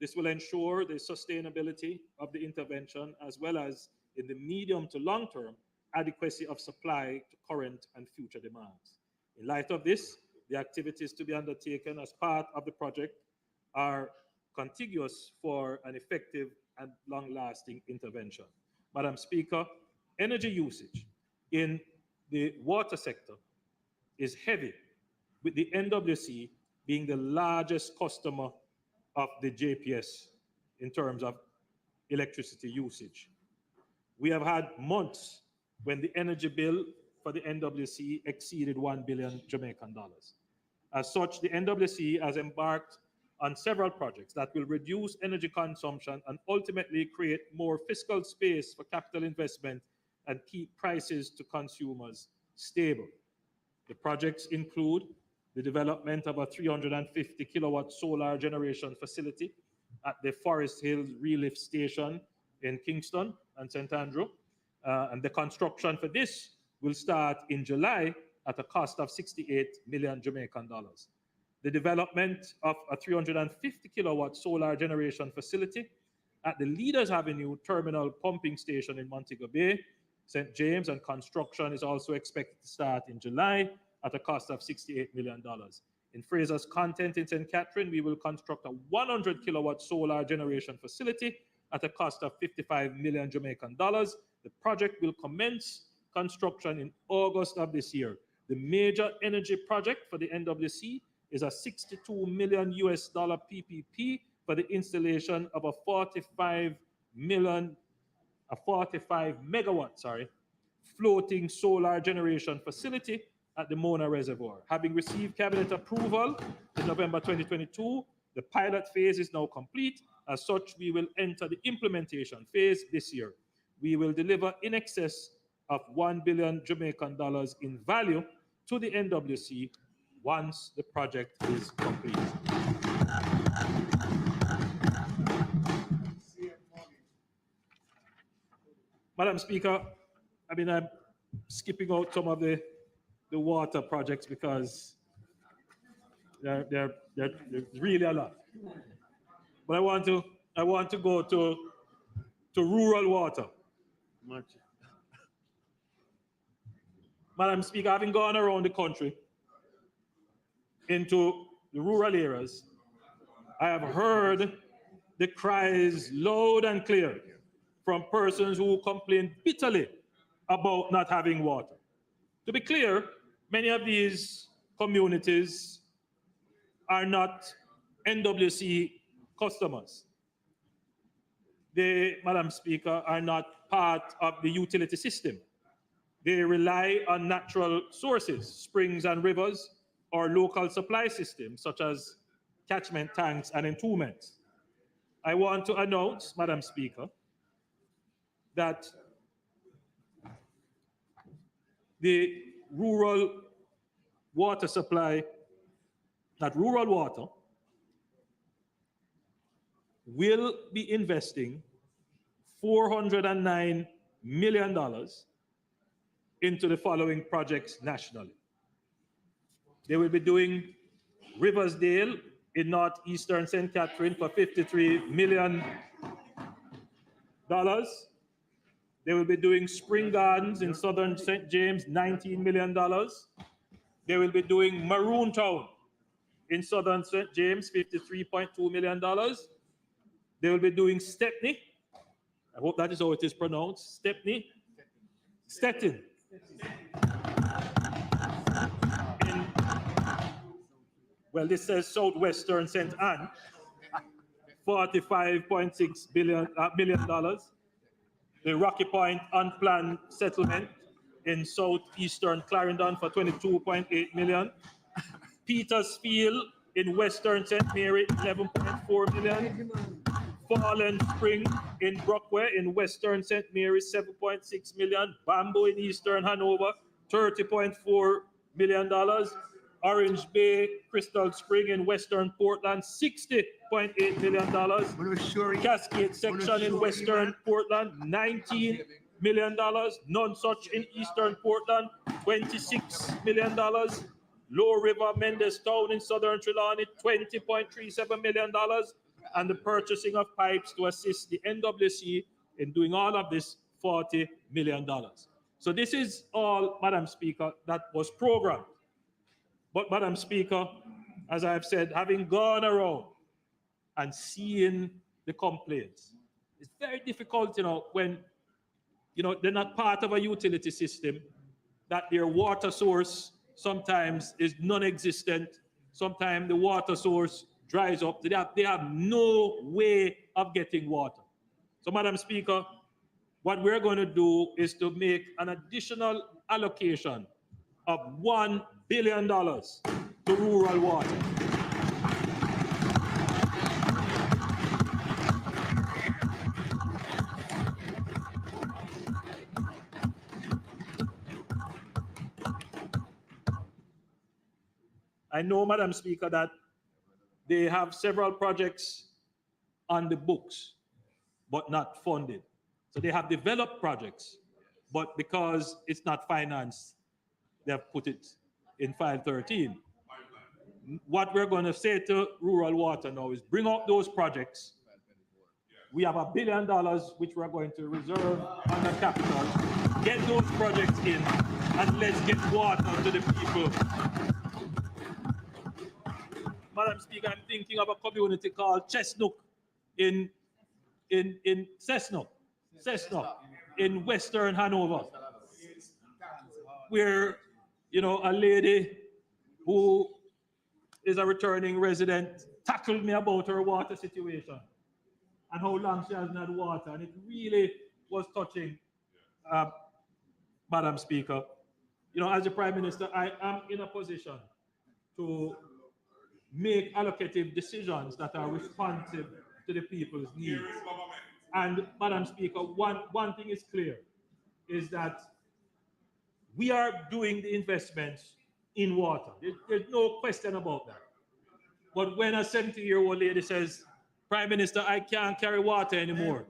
This will ensure the sustainability of the intervention, as well as, in the medium to long term, adequacy of supply to current and future demands. In light of this, the activities to be undertaken as part of the project are contiguous for an effective and long-lasting intervention. Madam Speaker, energy usage in the water sector is heavy, with the NWC being the largest customer of the JPS in terms of electricity usage. We have had months when the energy bill for the NWC exceeded 1 billion Jamaican dollars. As such, the NWC has embarked on several projects that will reduce energy consumption and ultimately create more fiscal space for capital investment and keep prices to consumers stable. The projects include the development of a 350 kilowatt solar generation facility at the Forest Hills Relief Station in Kingston and St. Andrew. And the construction for this will start in July at a cost of 68 million Jamaican dollars. The development of a 350 kilowatt solar generation facility at the Leaders Avenue Terminal Pumping Station in Montego Bay, St. James, and construction is also expected to start in July at a cost of $68 million. In Fraser's Content in St. Catherine, we will construct a 100 kilowatt solar generation facility at a cost of 55 million Jamaican dollars. The project will commence construction in August of this year. The major energy project for the NWC is a $62 million PPP for the installation of a 45 megawatt floating solar generation facility at the Mona Reservoir. Having received cabinet approval in November 2022, the pilot phase is now complete. As such, we will enter the implementation phase this year. We will deliver in excess of 1 billion Jamaican dollars in value to the NWC once the project is complete. Madam Speaker, I'm skipping out some of the water projects because they're really a lot. But I want to go to rural water. Madam Speaker, having gone around the country into the rural areas, I have heard the cries loud and clear from persons who complain bitterly about not having water. To be clear, many of these communities are not NWC customers. They, Madam Speaker, are not part of the utility system. They rely on natural sources, springs and rivers, or local supply systems, such as catchment tanks and entombments. I want to announce, Madam Speaker, that the rural water supply, that rural water will be investing $409 million into the following projects nationally. They will be doing Riversdale in northeastern St. Catherine for $53 million. They will be doing Spring Gardens in southern St. James, $19 million. They will be doing Maroon Town in southern St. James, $53.2 million. They will be doing Stepney. I hope that is how it is pronounced. Stepney. Stettin. Well, this says southwestern St. Anne, $45.6 million. The Rocky Point unplanned settlement in southeastern Clarendon for $22.8 million. Petersfield in western St. Mary, $11.4 million. Fallen Spring in Brockway in western St. Mary, $7.6 million. Bamboo in eastern Hanover, $30.4 million. Orange Bay, Crystal Spring in western Portland, $60.8 million. Cascade section in western Portland, $19 million. None such in eastern Portland, $26 million. Low River Mendes Town in southern Trelawney, $20.37 million. And the purchasing of pipes to assist the NWC in doing all of this, $40 million. So this is all, Madam Speaker, that was programmed. But, Madam Speaker, as I have said, having gone around and seeing the complaints, it's very difficult, when, they're not part of a utility system, that their water source sometimes is non-existent. Sometimes the water source dries up. They have no way of getting water. So, Madam Speaker, what we're going to do is to make an additional allocation of $1 billion to rural water. I know, Madam Speaker, that they have several projects on the books, but not funded. So they have developed projects, but because it's not financed, they have put it in file 13. What we're going to say to Rural Water now is bring out those projects. We have $1 billion which we're going to reserve under capital. Get those projects in and let's get water to the people. Madam Speaker, I'm thinking of a community called Chestnut in Cessnock in Western Hanover, where, you know, a lady who is a returning resident tackled me about her water situation and how long she hasn't had water. And it really was touching, Madam Speaker. You know, as the Prime Minister, I am in a position to make allocative decisions that are responsive to the people's needs. And Madam Speaker, one thing is clear, is that we are doing the investments in water. There's no question about that. But when a 70-year-old lady says, Prime Minister, I can't carry water anymore,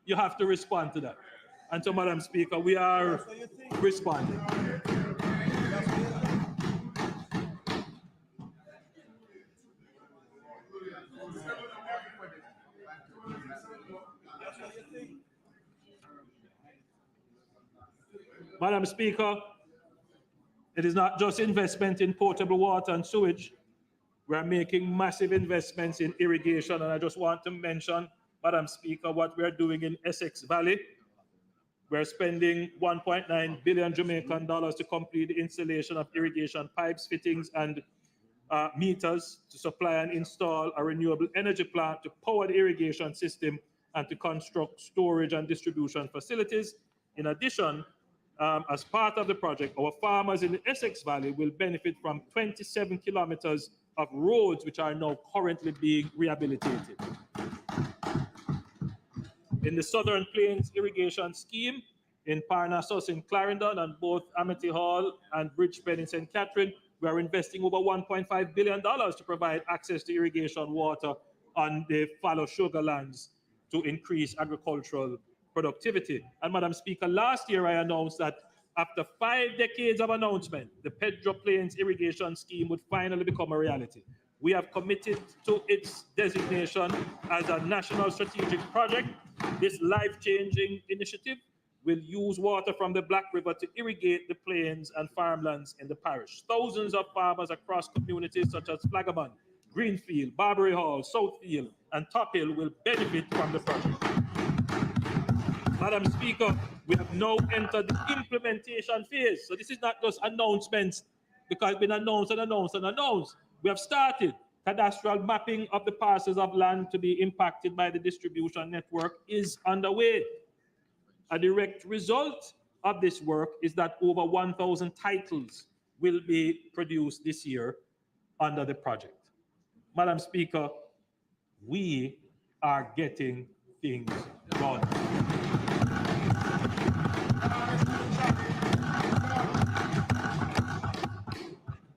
you have to respond to that. And so, Madam Speaker, we are responding. Madam Speaker, it is not just investment in potable water and sewage. We're making massive investments in irrigation, and I just want to mention, Madam Speaker, what we're doing in Essex Valley. We're spending 1.9 billion Jamaican dollars to complete the installation of irrigation pipes, fittings, and meters to supply and install a renewable energy plant to power the irrigation system and to construct storage and distribution facilities. In addition, as part of the project, our farmers in the Essex Valley will benefit from 27 kilometers of roads which are now currently being rehabilitated. In the Southern Plains Irrigation Scheme in Parnassus in Clarendon and both Amity Hall and Bridgepen in St. Catherine, we are investing over $1.5 billion to provide access to irrigation water on the fallow sugar lands to increase agricultural productivity. And Madam Speaker, last year I announced that after 5 decades of announcement, the Pedro Plains Irrigation Scheme would finally become a reality. We have committed to its designation as a national strategic project. This life-changing initiative will use water from the Black River to irrigate the plains and farmlands in the parish. Thousands of farmers across communities such as Flaggerman, Greenfield, Barbary Hall, Southfield, and Top Hill will benefit from the project. Madam Speaker, we have now entered the implementation phase. So this is not just announcements because it's been announced and announced and announced. We have started. Cadastral mapping of the parcels of land to be impacted by the distribution network is underway. A direct result of this work is that over 1,000 titles will be produced this year under the project. Madam Speaker, we are getting things done.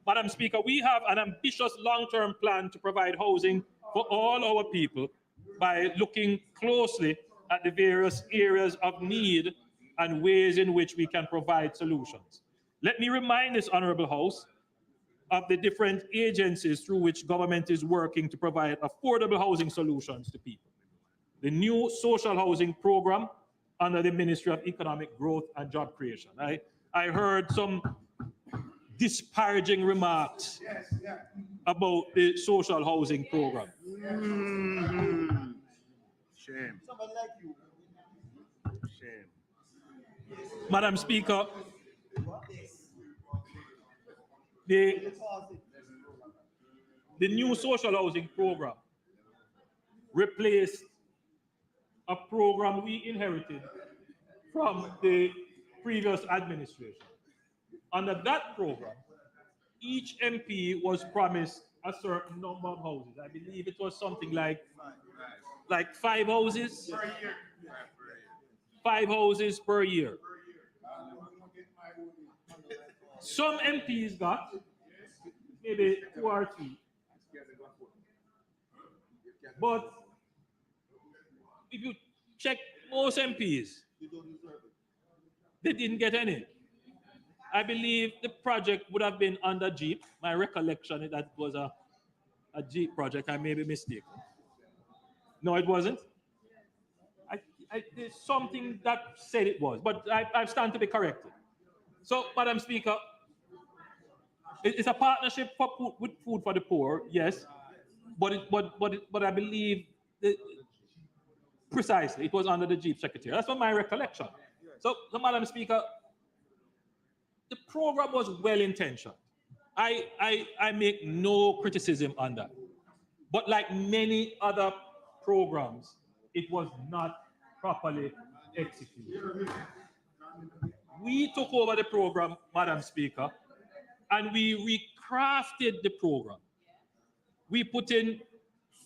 Madam Speaker, we have an ambitious long-term plan to provide housing for all our people by looking closely at the various areas of need and ways in which we can provide solutions. Let me remind this Honorable House of the different agencies through which government is working to provide affordable housing solutions to people. The new social housing program under the Ministry of Economic Growth and Job Creation. I heard some disparaging remarks about the social housing program. Shame. Shame. Madam Speaker, the new social housing program replaced a program we inherited from the previous administration. Under that program, each MP was promised a certain number of houses. I believe it was something like 5 houses. 5 houses per year. Some MPs got, maybe 2 or 3. But if you check most MPs, they didn't get any. I believe the project would have been under Jeep. My recollection is that it was a Jeep project. I may be mistaken. No, it wasn't. There's something that said it was, but I stand to be corrected. So, Madam Speaker, it's a partnership with Food for the Poor, yes, but I believe precisely it was under the Chief Secretary. That's what my recollection. So, Madam Speaker, the program was well intentioned. I make no criticism on that. But like many other programs, it was not properly executed. We took over the program, Madam Speaker, and we recrafted the program. We put in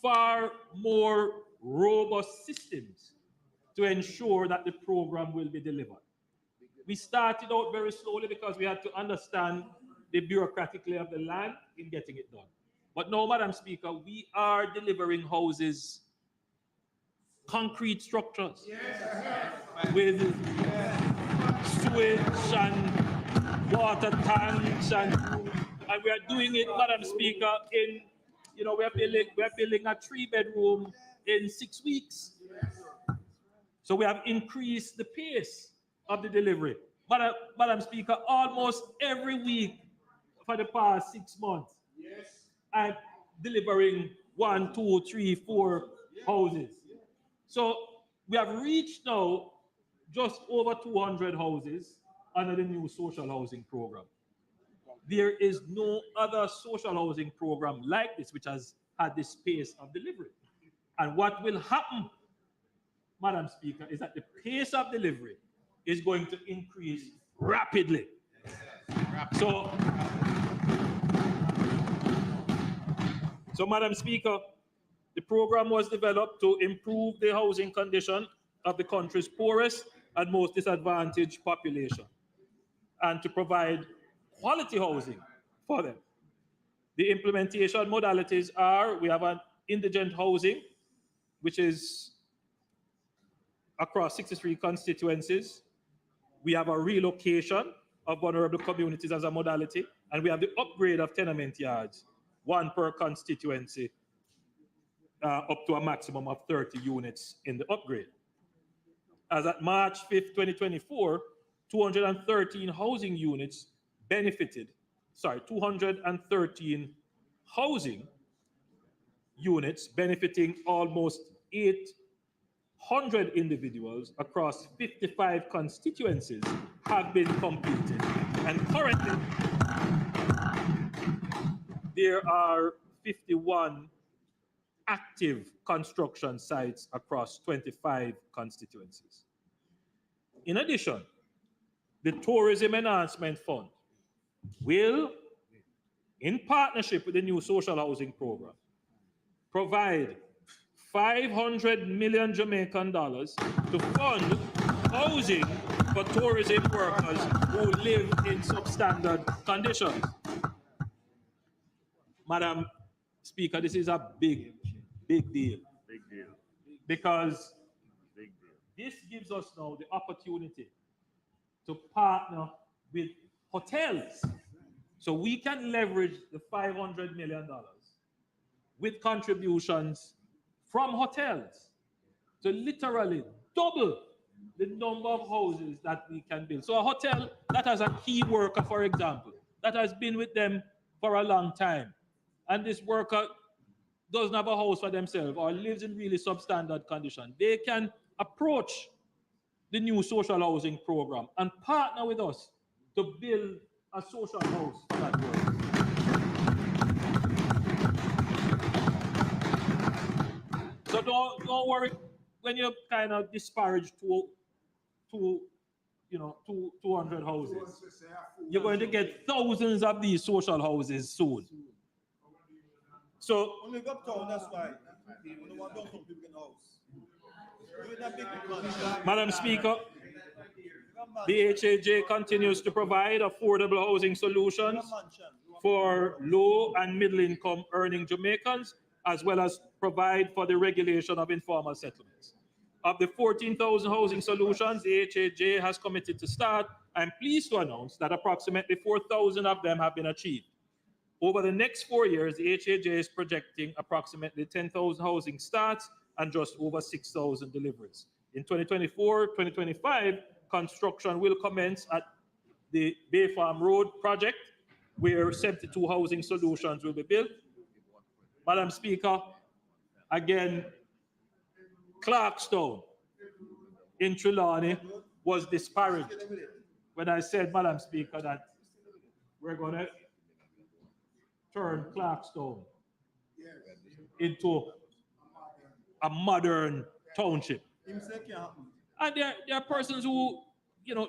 far more robust systems to ensure that the program will be delivered. We started out very slowly because we had to understand the bureaucratic layer of the land in getting it done. But now, Madam Speaker, we are delivering houses, concrete structures, with sewage and water tanks, and we are doing it, Madam Speaker, in, we're building a 3-bedroom in 6 weeks. So we have increased the pace of the delivery. Madam Speaker, almost every week for the past 6 months, I'm delivering 1, 2, 3, 4 houses. So we have reached now just over 200 houses under the new social housing program. There is no other social housing program like this which has had this pace of delivery. And what will happen, Madam Speaker, is that the pace of delivery is going to increase rapidly. So, Madam Speaker, the program was developed to improve the housing condition of the country's poorest and most disadvantaged population, and to provide quality housing for them. The implementation modalities are, we have an indigent housing, which is across 63 constituencies. We have a relocation of vulnerable communities as a modality, and we have the upgrade of tenement yards, 1 per constituency, up to a maximum of 30 units in the upgrade. As at March 5th, 2024, 213 housing units benefited, 213 housing units benefiting almost 800 individuals across 55 constituencies have been completed. And currently, there are 51 active construction sites across 25 constituencies. In addition, the Tourism Enhancement Fund will, in partnership with the new social housing program, provide 500 million Jamaican dollars to fund housing for tourism workers who live in substandard conditions. Madam Speaker, this is a big deal. Big deal. Because Big deal. this gives us now the opportunity to partner with hotels. So we can leverage the $500 million with contributions from hotels to literally double the number of houses that we can build. So a hotel that has a key worker, for example, that has been with them for a long time, and this worker doesn't have a house for themselves or lives in really substandard condition, they can approach the new social housing program and partner with us to build a social house for that worker. So don't worry when you kind of disparage 200 houses. You're going to get thousands of these social houses soon. So Only go uptown, that's why. We don't want downtown people in the house. Do it in a big mansion. Madam Speaker, the HAJ continues to provide affordable housing solutions for low and middle income earning Jamaicans, as well as provide for the regulation of informal settlements. Of the 14,000 housing solutions the HAJ has committed to start, I'm pleased to announce that approximately 4,000 of them have been achieved. Over the next 4 years, the HAJ is projecting approximately 10,000 housing starts and just over 6,000 deliveries. In 2024-2025, construction will commence at the Bay Farm Road project, where 72 housing solutions will be built. Madam Speaker, again, Clarkstown in Trelawney was disparaged when I said, Madam Speaker, that we're going to turn Clarkstown into a modern township. And there are persons who,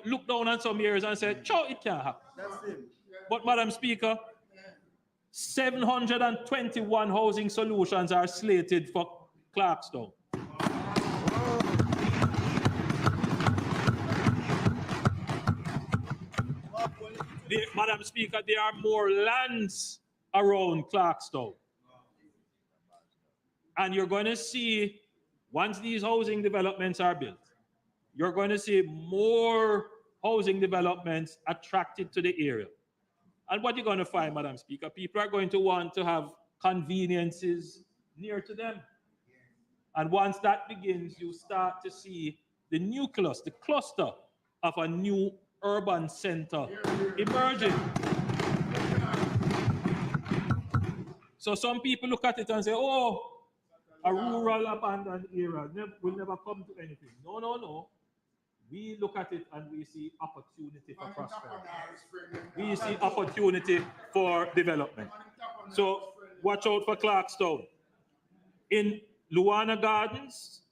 look down on some areas and say, "Chow, it can't happen." That's him. But Madam Speaker, 721 housing solutions are slated for Clarkstown. Madam Speaker, there are more lands around Clarkstown. And you're going to see, once these housing developments are built, you're going to see more housing developments attracted to the area. And what you're going to find, Madam Speaker, people are going to want to have conveniences near to them. And once that begins, you start to see the nucleus, the cluster of a new urban center emerging. So some people look at it and say, "Oh, a rural abandoned area will never come to anything." No, no, no. We look at it and we see opportunity for prosperity. We see opportunity for development. So watch out for Clarkstown. In Luana Gardens,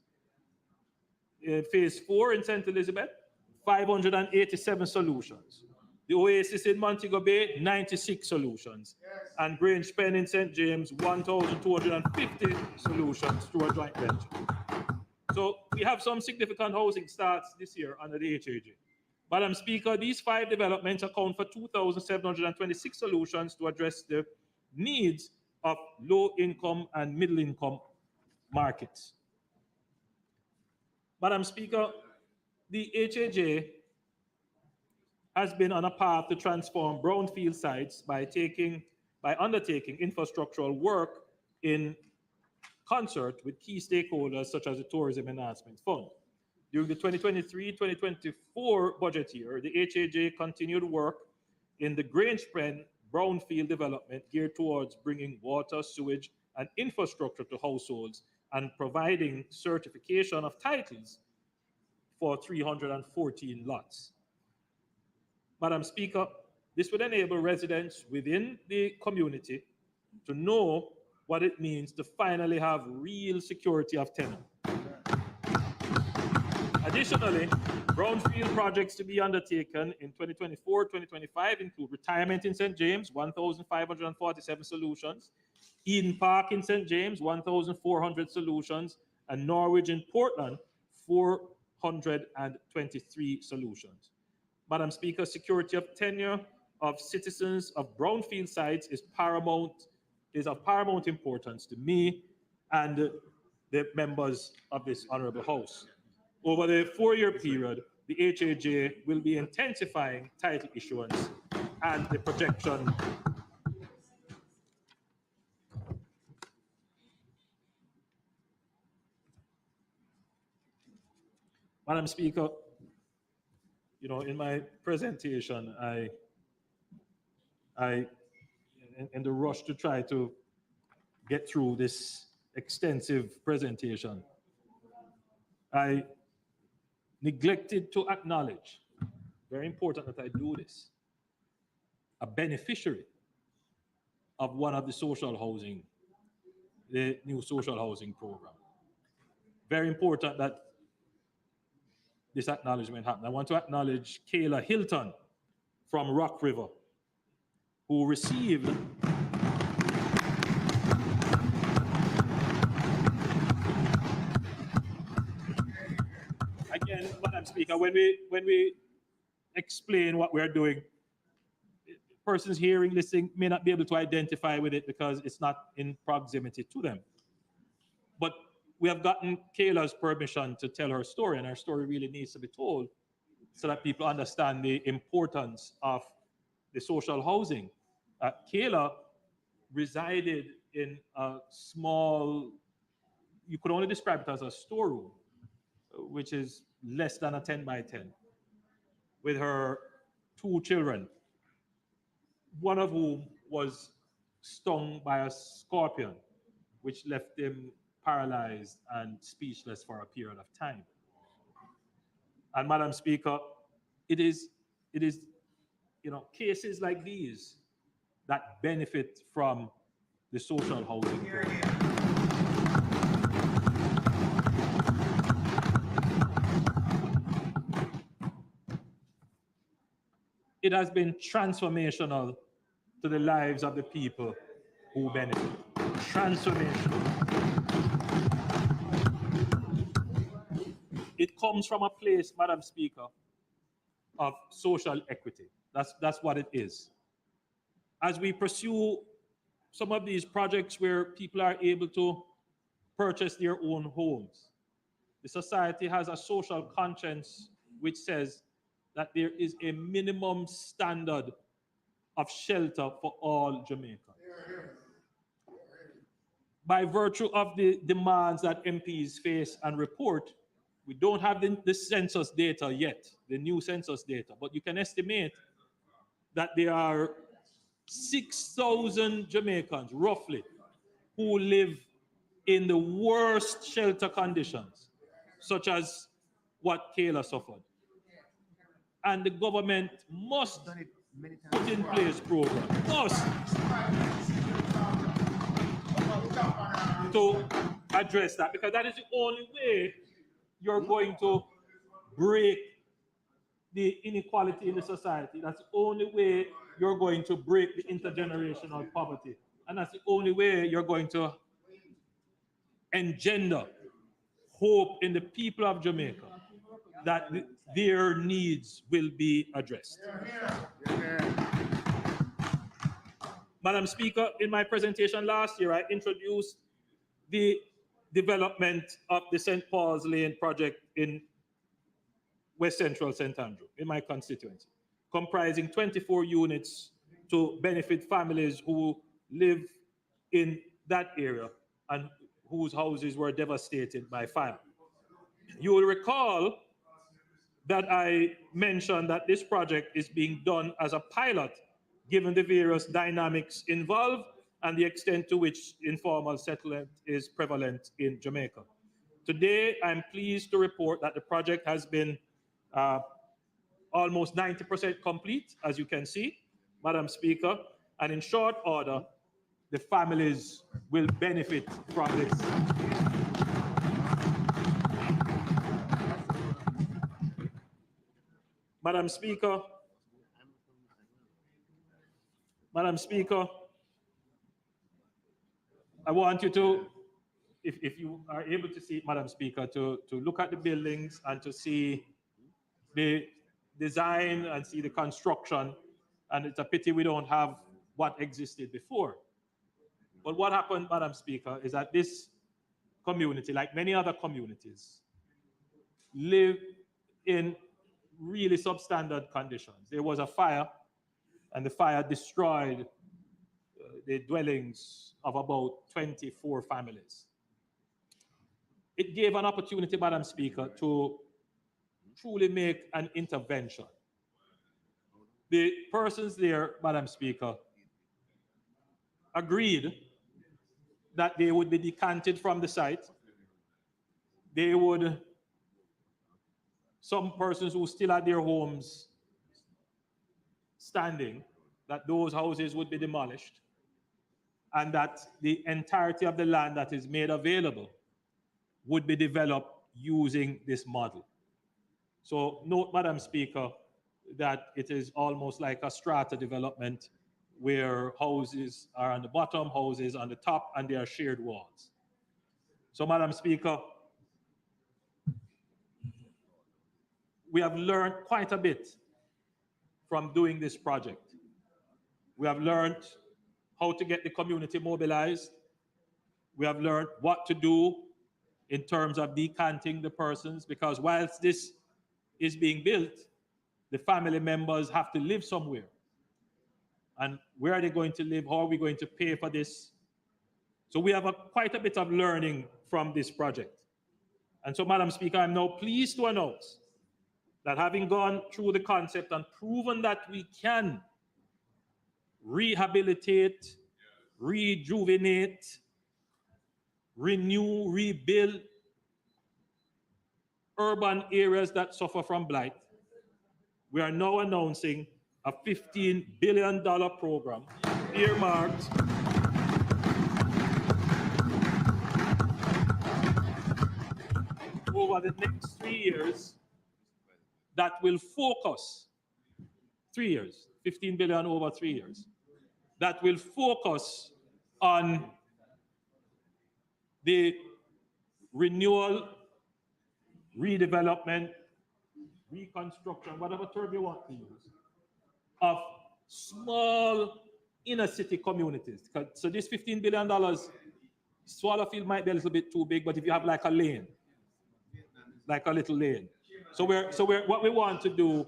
phase 4 in St. Elizabeth, 587 solutions. The Oasis in Montego Bay, 96 solutions. And Grange Pen in St. James, 1,250 solutions through a joint venture. So we have some significant housing starts this year under the HAJ. Madam Speaker, these 5 developments account for 2,726 solutions to address the needs of low-income and middle-income markets. Madam Speaker, the HAJ has been on a path to transform brownfield sites by undertaking infrastructural work in concert with key stakeholders such as the Tourism Enhancement Fund. During the 2023-2024 budget year, the HAJ continued work in the Grange Pen brownfield development geared towards bringing water, sewage, and infrastructure to households and providing certification of titles for 314 lots. Madam Speaker, this would enable residents within the community to know what it means to finally have real security of tenure. Additionally, brownfield projects to be undertaken in 2024-2025 include retirement in St. James, 1,547 solutions, Eden Park in St. James, 1,400 solutions, and Norwich in Portland, 423 solutions. Madam Speaker, security of tenure of citizens of brownfield sites is of paramount importance to me and the members of this honorable House. Over the 4-year period, the HAJ will be intensifying title issuance and the projection Madam Speaker, in my presentation, I in the rush to try to get through this extensive presentation, I neglected to acknowledge, very important that I do this, a beneficiary of one of the social housing, the new social housing program. Very important that this acknowledgement happened. I want to acknowledge Kayla Hilton from Rock River, who received again, Madam Speaker, when we explain what we're doing, persons hearing, listening may not be able to identify with it because it's not in proximity to them. But we have gotten Kayla's permission to tell her story, and her story really needs to be told so that people understand the importance of the social housing. Kayla resided in a small, you could only describe it as a storeroom, which is less than a 10 by 10, with her 2 children, one of whom was stung by a scorpion, which left him paralyzed and speechless for a period of time. And Madam Speaker, it is, cases like these that benefit from the social housing program. It has been transformational to the lives of the people who benefit. Transformational. It comes from a place, Madam Speaker, of social equity. That's what it is. As we pursue some of these projects where people are able to purchase their own homes, the society has a social conscience which says that there is a minimum standard of shelter for all Jamaicans. By virtue of the demands that MPs face and report, we don't have the census data yet, the new census data, but you can estimate that there are 6,000 Jamaicans, roughly, who live in the worst shelter conditions, such as what Kayla suffered. And the government must put in place programs, must, to address that, because that is the only way you're going to break the inequality in the society. That's the only way you're going to break the intergenerational poverty. And that's the only way you're going to engender hope in the people of Jamaica that their needs will be addressed. Madam Speaker, in my presentation last year, I introduced the development of the St. Paul's Lane project in West Central St. Andrew, in my constituency, comprising 24 units to benefit families who live in that area and whose houses were devastated by fire. You will recall that I mentioned that this project is being done as a pilot, given the various dynamics involved and the extent to which informal settlement is prevalent in Jamaica. Today, I'm pleased to report that the project has been almost 90% complete, as you can see, Madam Speaker, and in short order, the families will benefit from this. Madam Speaker, I want you to, if you are able to see it, Madam Speaker, to look at the buildings and to see the design and see the construction. And it's a pity we don't have what existed before. But what happened, Madam Speaker, is that this community, like many other communities, live in really substandard conditions. There was a fire, and the fire destroyed the dwellings of about 24 families. It gave an opportunity, Madam Speaker, to truly make an intervention. The persons there, Madam Speaker, agreed that they would be decanted from the site. They would, some persons who still had their homes standing, that those houses would be demolished, and that the entirety of the land that is made available would be developed using this model. So note, Madam Speaker, that it is almost like a strata development where houses are on the bottom, houses on the top, and there are shared walls. So, Madam Speaker, we have learned quite a bit from doing this project. We have learned how to get the community mobilized. We have learned what to do in terms of decanting the persons, because whilst this is being built, the family members have to live somewhere. And where are they going to live? How are we going to pay for this? So we have quite a bit of learning from this project. And so, Madam Speaker, I'm now pleased to announce that having gone through the concept and proven that we can rehabilitate, rejuvenate, renew, rebuild urban areas that suffer from blight, we are now announcing a $15 billion program earmarked over the next 3 years that will focus, 3 years, 15 billion over 3 years, that will focus on the renewal, redevelopment, reconstruction, whatever term you want to use, of small inner city communities. So this $15 billion, Swallowfield might be a little bit too big, but if you have like a lane, like a little lane. So what we want to do,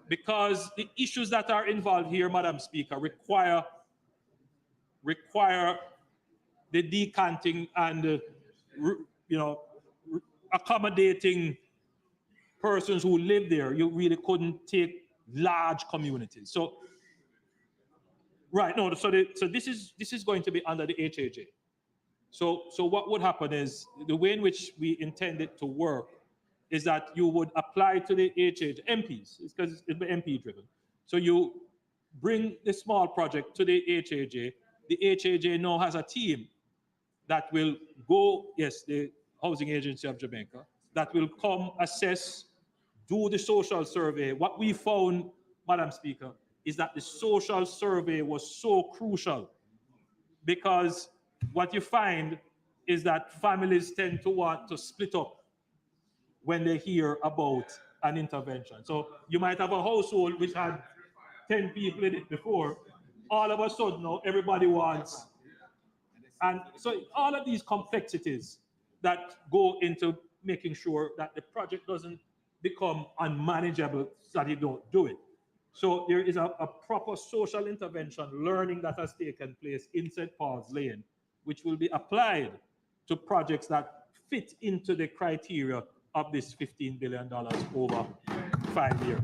because the issues that are involved here, Madam Speaker, require the decanting and accommodating persons who live there. You really couldn't take large communities. So right, no, so this is going to be under the HAJ. So what would happen is, the way in which we intend it to work is that you would apply to the HAJ, MPs, because it's MP driven. So you bring the small project to the HAJ. The HAJ now has a team that will go, yes, the Housing Agency of Jamaica, that will come assess, do the social survey. What we found, Madam Speaker, is that the social survey was so crucial, because what you find is that families tend to want to split up when they hear about an intervention. So you might have a household which had 10 people in it before. All of a sudden now everybody wants. And so all of these complexities that go into making sure that the project doesn't become unmanageable so that you don't do it. So there is a proper social intervention learning that has taken place in St. Paul's Lane, which will be applied to projects that fit into the criteria of this $15 billion over 5 years.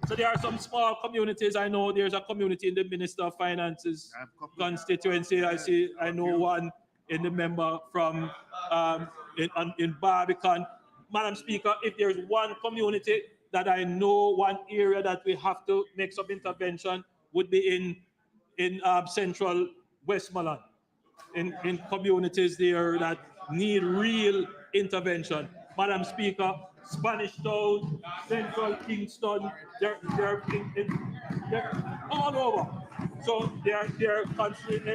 So there are some small communities. I know there's a community in the Minister of Finance's constituency. I know one in the member from in Barbican. Madam Speaker, if there's one community that I know, one area that we have to make some intervention, would be in central Westmoreland, in communities there that need real intervention. Madam Speaker, Spanish Town, Central Kingston, they're all over. So they're constantly,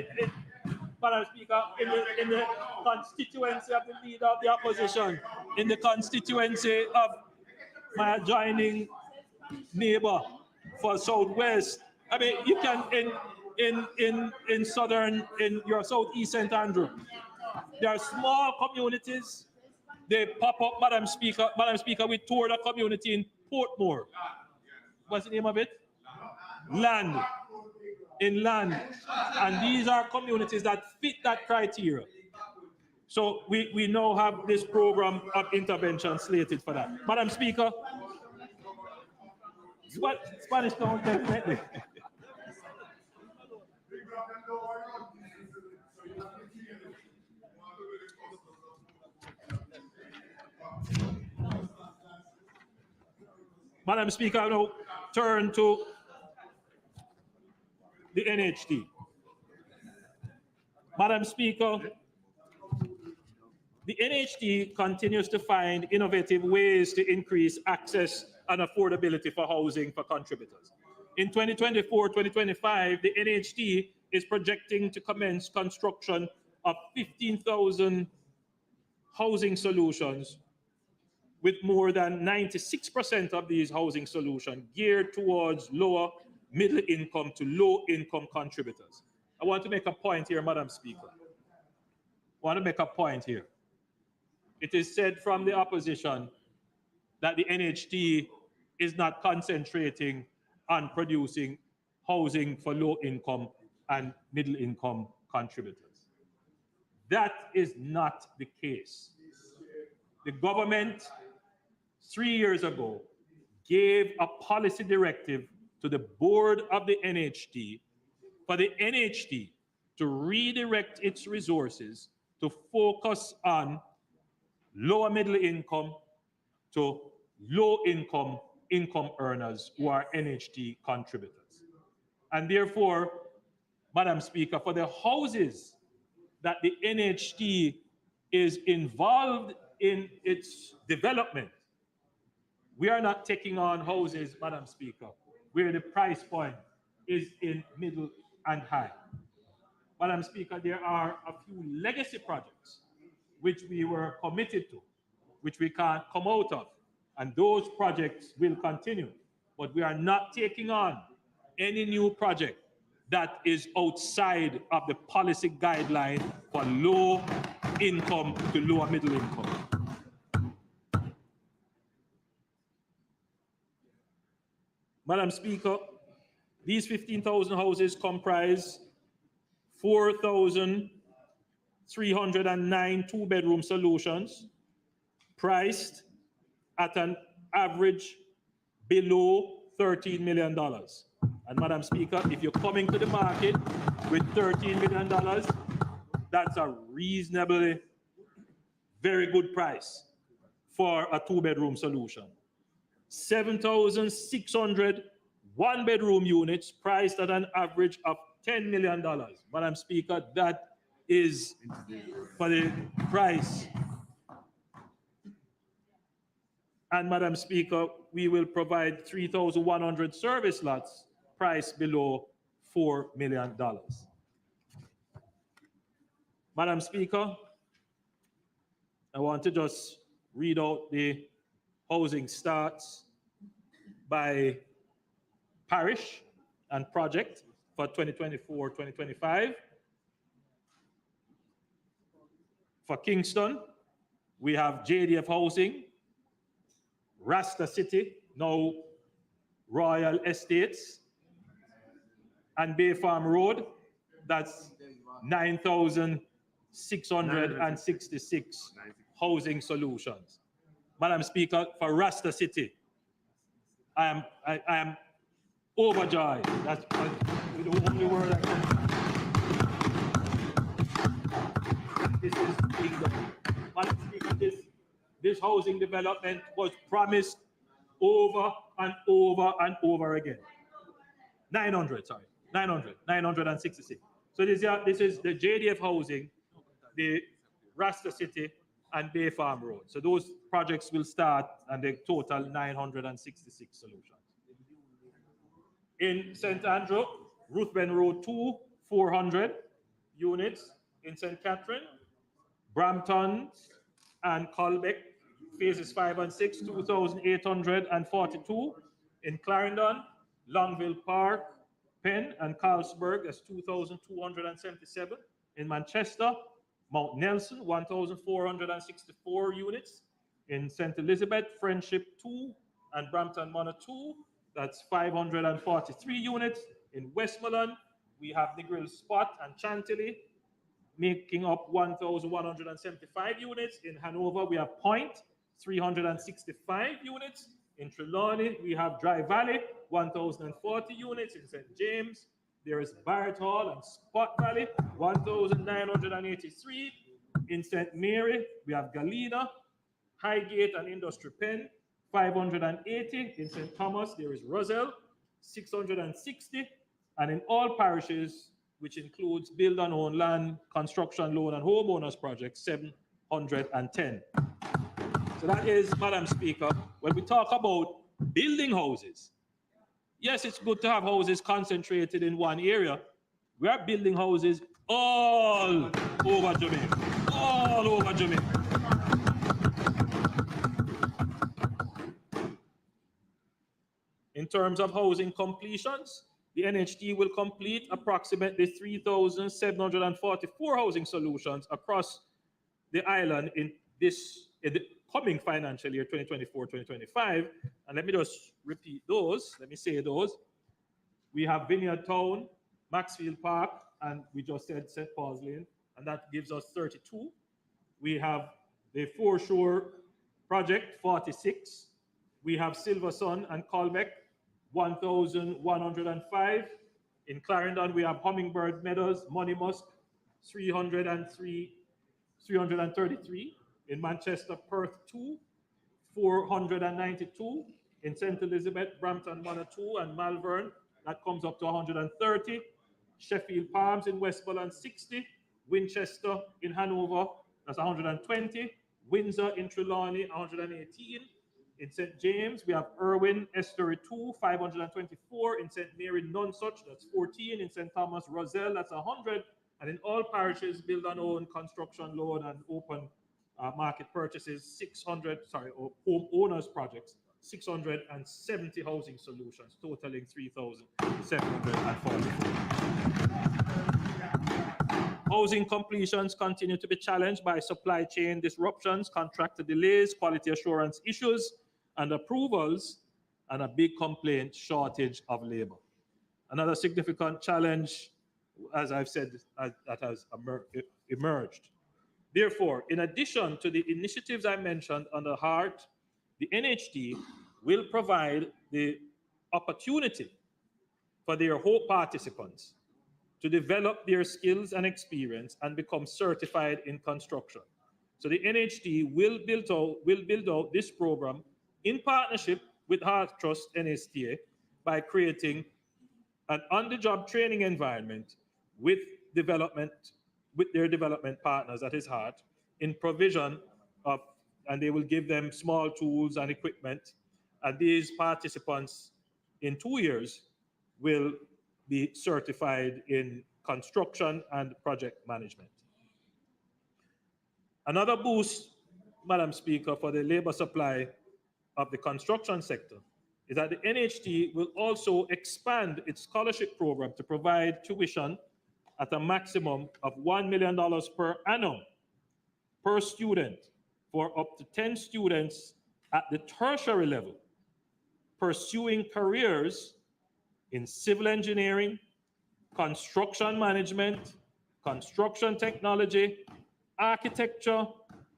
Madam Speaker, in the constituency of the leader of the opposition, in the constituency of my adjoining neighbor for Southwest. I mean, you can in southern, in your Southeast St. Andrew, there are small communities. They pop up, Madam Speaker. Madam Speaker, we toured a community in Portmore. What's the name of it? Land. In Land. And these are communities that fit that criteria. So we now have this program of intervention slated for that. Madam Speaker, Spanish Town, definitely. Madam Speaker, I now turn to the NHT. Madam Speaker, the NHT continues to find innovative ways to increase access and affordability for housing for contributors. In 2024-2025, the NHT is projecting to commence construction of 15,000 housing solutions, with more than 96% of these housing solutions geared towards lower middle income to low income contributors. I want to make a point here, Madam Speaker. I want to make a point here. It is said from the opposition that the NHT is not concentrating on producing housing for low income and middle income contributors. That is not the case. The government 3 years ago gave a policy directive to the board of the NHT for the NHT to redirect its resources to focus on lower middle income to low income earners who are NHT contributors. And therefore, Madam Speaker, for the houses that the NHT is involved in its development, we are not taking on houses, Madam Speaker, where the price point is in middle and high. Madam Speaker, there are a few legacy projects which we were committed to, which we can't come out of, and those projects will continue. But we are not taking on any new project that is outside of the policy guideline for low income to lower middle income. Madam Speaker, these 15,000 houses comprise 4,309 two-bedroom solutions priced at an average below $13 million. And Madam Speaker, if you're coming to the market with $13 million, that's a reasonably very good price for a two-bedroom solution. 7,600 one-bedroom units priced at an average of $10 million. Madam Speaker, that is for the price. And Madam Speaker, we will provide 3,100 service lots priced below $4 million. Madam Speaker, I want to just read out the housing starts by parish and project for 2024-2025. For Kingston, we have JDF Housing, Rasta City, now Royal Estates, and Bay Farm Road, that's 9,666 housing solutions. Madam Speaker, for Rasta City, I am overjoyed. That's the only word I can. This is being done. Madam Speaker, this housing development was promised over and over and over again. 966. So this is the JDF Housing, the Rasta City, and Bay Farm Road. So those projects will start and they total 966 solutions. In St. Andrew, Ruthven Road 2, 400 units. In St. Catherine, Brampton and Colbeck, phases 5 and 6, 2,842. In Clarendon, Longville Park, Penn and Carlsberg, that's 2,277. In Manchester, Mount Nelson, 1,464 units. In St. Elizabeth, Friendship 2 and Brampton Manor 2, that's 543 units. In Westmoreland, we have Negril Spot and Chantilly, making up 1,175 units. In Hanover, we have Point, 365 units. In Trelawney, we have Dry Valley, 1,040 units. In St. James, there is Barrett Hall and Spot Valley, 1,983. In St. Mary, we have Galena, Highgate and Industry Pen, 580. In St. Thomas, there is Roselle, 660. And in all parishes, which includes build and own land, construction loan and homeowners projects, 710. So that is, Madam Speaker, when we talk about building houses, yes, it's good to have houses concentrated in one area. We are building houses all over Jamaica, all over Jamaica. In terms of housing completions, the NHT will complete approximately 3,744 housing solutions across the island in the coming financial year 2024-2025. And let me just repeat those. Let me say those. We have Vineyard Town, Maxfield Park, and we just said St. Paul's Lane, and that gives us 32. We have the Foreshore Project, 46. We have Silver Sun and Colbeck, 1,105. In Clarendon, we have Hummingbird Meadows, Money Musk, 333. In Manchester, Perth 2, 492. In St. Elizabeth, Brampton 102, and Malvern, that comes up to 130. Sheffield Palms in Westmoreland 60. Winchester in Hanover, that's 120. Windsor in Trelawney, 118. In St. James, we have Irwin, Estuary 2, 524. In St. Mary, Nonsuch, that's 14. In St. Thomas, Roselle, that's 100. And in all parishes, build and own, construction loan, and open market purchases, 600, or home owners projects, 670 housing solutions, totaling 3,744. Housing completions continue to be challenged by supply chain disruptions, contractor delays, quality assurance issues, and approvals, and a big complaint, shortage of labor. Another significant challenge, as I've said, that has emerged. Therefore, in addition to the initiatives I mentioned under HEART, the NHT will provide the opportunity for their whole participants to develop their skills and experience and become certified in construction. So the NHT will build out this program in partnership with Heart Trust NSTA by creating an on-the-job training environment with their development partners, that is HEART, in provision of, and they will give them small tools and equipment. And these participants in 2 years will be certified in construction and project management. Another boost, Madam Speaker, for the labor supply of the construction sector is that the NHT will also expand its scholarship program to provide tuition at a maximum of $1 million per annum per student for up to 10 students at the tertiary level pursuing careers in civil engineering, construction management, construction technology, architecture,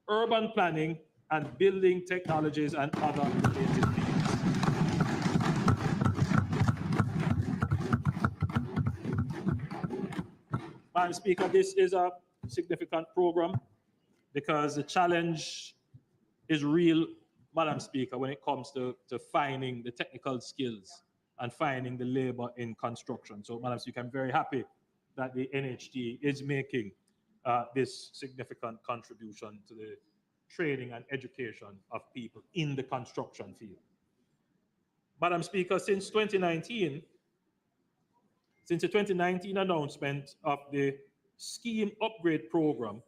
urban planning, and building technologies and other related fields. Madam Speaker, this is a significant program because the challenge is real, Madam Speaker, when it comes to finding the technical skills and finding the labor in construction. So, Madam Speaker, I'm very happy that the NHT is making this significant contribution to the training and education of people in the construction field. Madam Speaker, since the 2019 announcement of the scheme upgrade program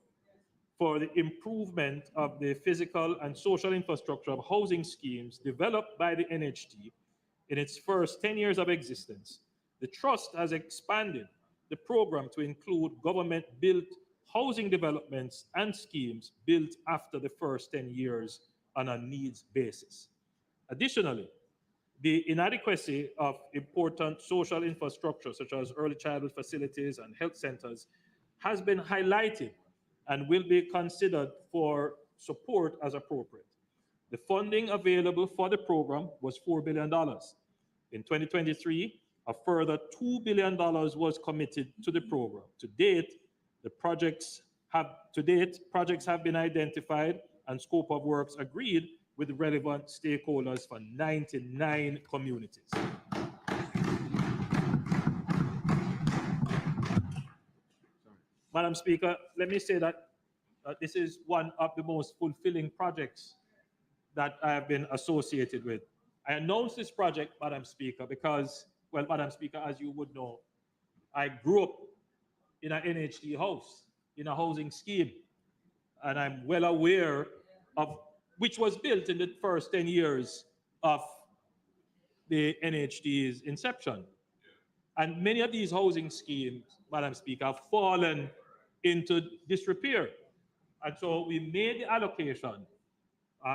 for the improvement of the physical and social infrastructure of housing schemes developed by the NHT in its first 10 years of existence, the Trust has expanded the program to include government-built housing developments and schemes built after the first 10 years on a needs basis. Additionally, the inadequacy of important social infrastructure such as early childhood facilities and health centers has been highlighted and will be considered for support as appropriate. The funding available for the program was $4 billion. In 2023, a further $2 billion was committed to the program. To date, projects have been identified and scope of works agreed with relevant stakeholders for 99 communities. Madam Speaker, let me say that this is one of the most fulfilling projects that I have been associated with. I announced this project, Madam Speaker, because, well, Madam Speaker, as you would know, I grew up in an NHT house, in a housing scheme, and I'm well aware of which was built in the first 10 years of the NHT's inception. And many of these housing schemes, Madam Speaker, have fallen into disrepair. And so we made the allocation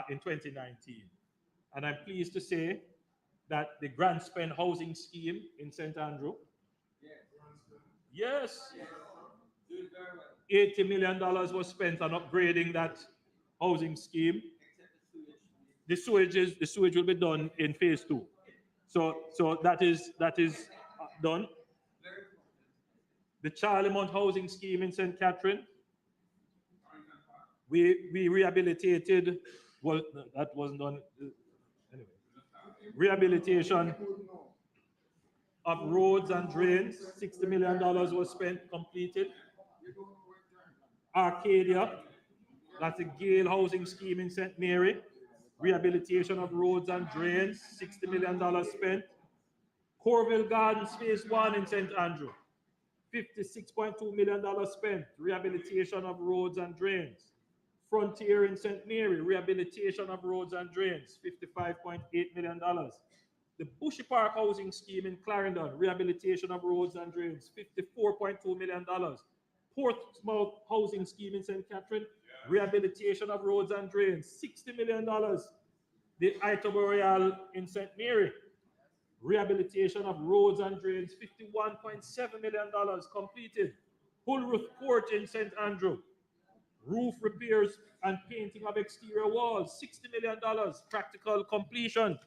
in 2019. And I'm pleased to say that the Grant Spend Housing Scheme in St. Andrew, yes, $80 million was spent on upgrading that housing scheme. The sewage will be done in phase 2. So that is done. The Charlie Mount housing scheme in St. Catherine, we rehabilitated, well, that wasn't done. Anyway, rehabilitation of roads and drains, $60 million was spent, completed. Arcadia, that's a Gale housing scheme in St. Mary, rehabilitation of roads and drains, $60 million spent. Corville Gardens phase 1 in St. Andrew, $56.2 million spent, rehabilitation of roads and drains. Frontier in St. Mary, rehabilitation of roads and drains, $55.8 million. The Bushy Park housing scheme in Clarendon, rehabilitation of roads and drains, $54.2 million. Portsmouth housing scheme in St. Catherine, rehabilitation of roads and drains, $60 million. The Ito Boreal in St. Mary, rehabilitation of roads and drains, $51.7 million completed. Hullruth Court in St. Andrew, roof repairs and painting of exterior walls, $60 million, practical completion.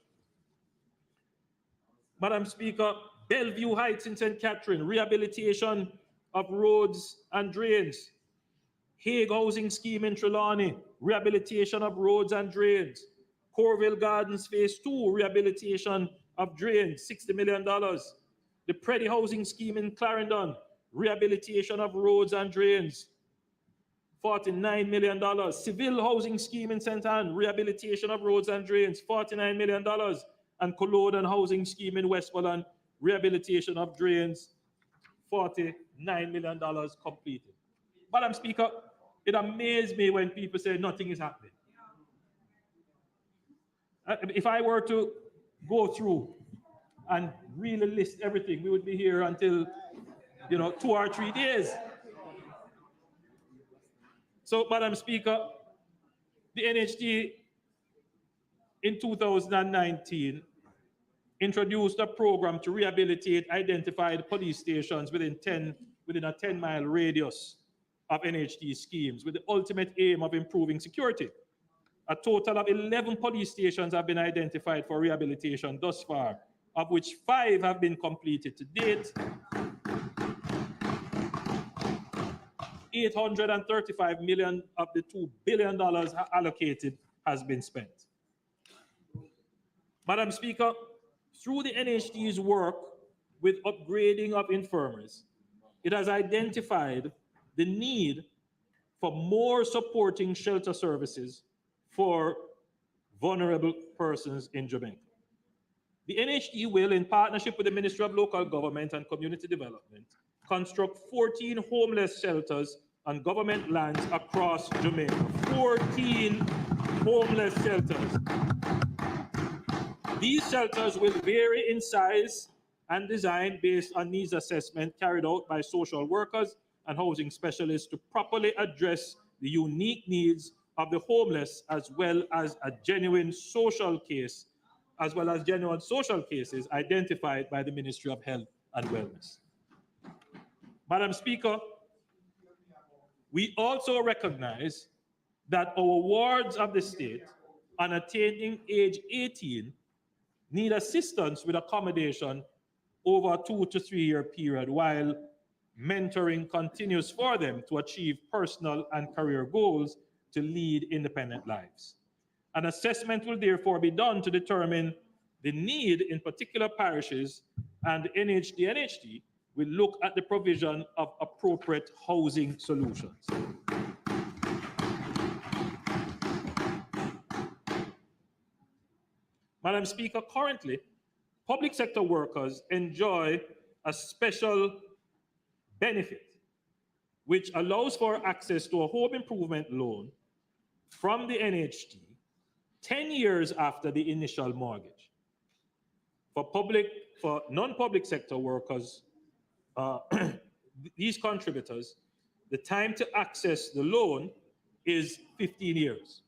Madam Speaker, Bellevue Heights in St. Catherine, rehabilitation of roads and drains. Hague Housing Scheme in Trelawney, rehabilitation of roads and drains. Corville Gardens Phase 2, rehabilitation of drains, $60 million. The Preddy Housing Scheme in Clarendon, rehabilitation of roads and drains, $49 million. Seville Housing Scheme in St. Anne, rehabilitation of roads and drains, $49 million. And Culloden Housing Scheme in Westmoreland, rehabilitation of drains, $49 million completed. Madam Speaker, it amazed me when people say nothing is happening. If I were to go through and really list everything, we would be here until 2 or 3 days. So, Madam Speaker, the NHT in 2019 introduced a program to rehabilitate identified police stations within a 10-mile radius of NHT schemes, with the ultimate aim of improving security. A total of 11 police stations have been identified for rehabilitation thus far, of which 5 have been completed to date. $835 million of the $2 billion allocated has been spent. Madam Speaker, through the NHT's work with upgrading of infirmaries, it has identified the need for more supporting shelter services for vulnerable persons in Jamaica. The NHT will, in partnership with the Ministry of Local Government and Community Development, construct 14 homeless shelters on government lands across Jamaica. 14 homeless shelters. These shelters will vary in size and design based on needs assessment carried out by social workers and housing specialists to properly address the unique needs of the homeless, as well as genuine social cases identified by the Ministry of Health and Wellness. Madam Speaker, we also recognize that our wards of the state on attaining age 18 need assistance with accommodation over a 2 to 3 year period, while mentoring continues for them to achieve personal and career goals to lead independent lives. An assessment will therefore be done to determine the need in particular parishes, and NHT will look at the provision of appropriate housing solutions. Madam Speaker, currently, public sector workers enjoy a special benefit which allows for access to a home improvement loan from the NHT 10 years after the initial mortgage. For public for non-public sector workers, these contributors, the time to access the loan is 15 years.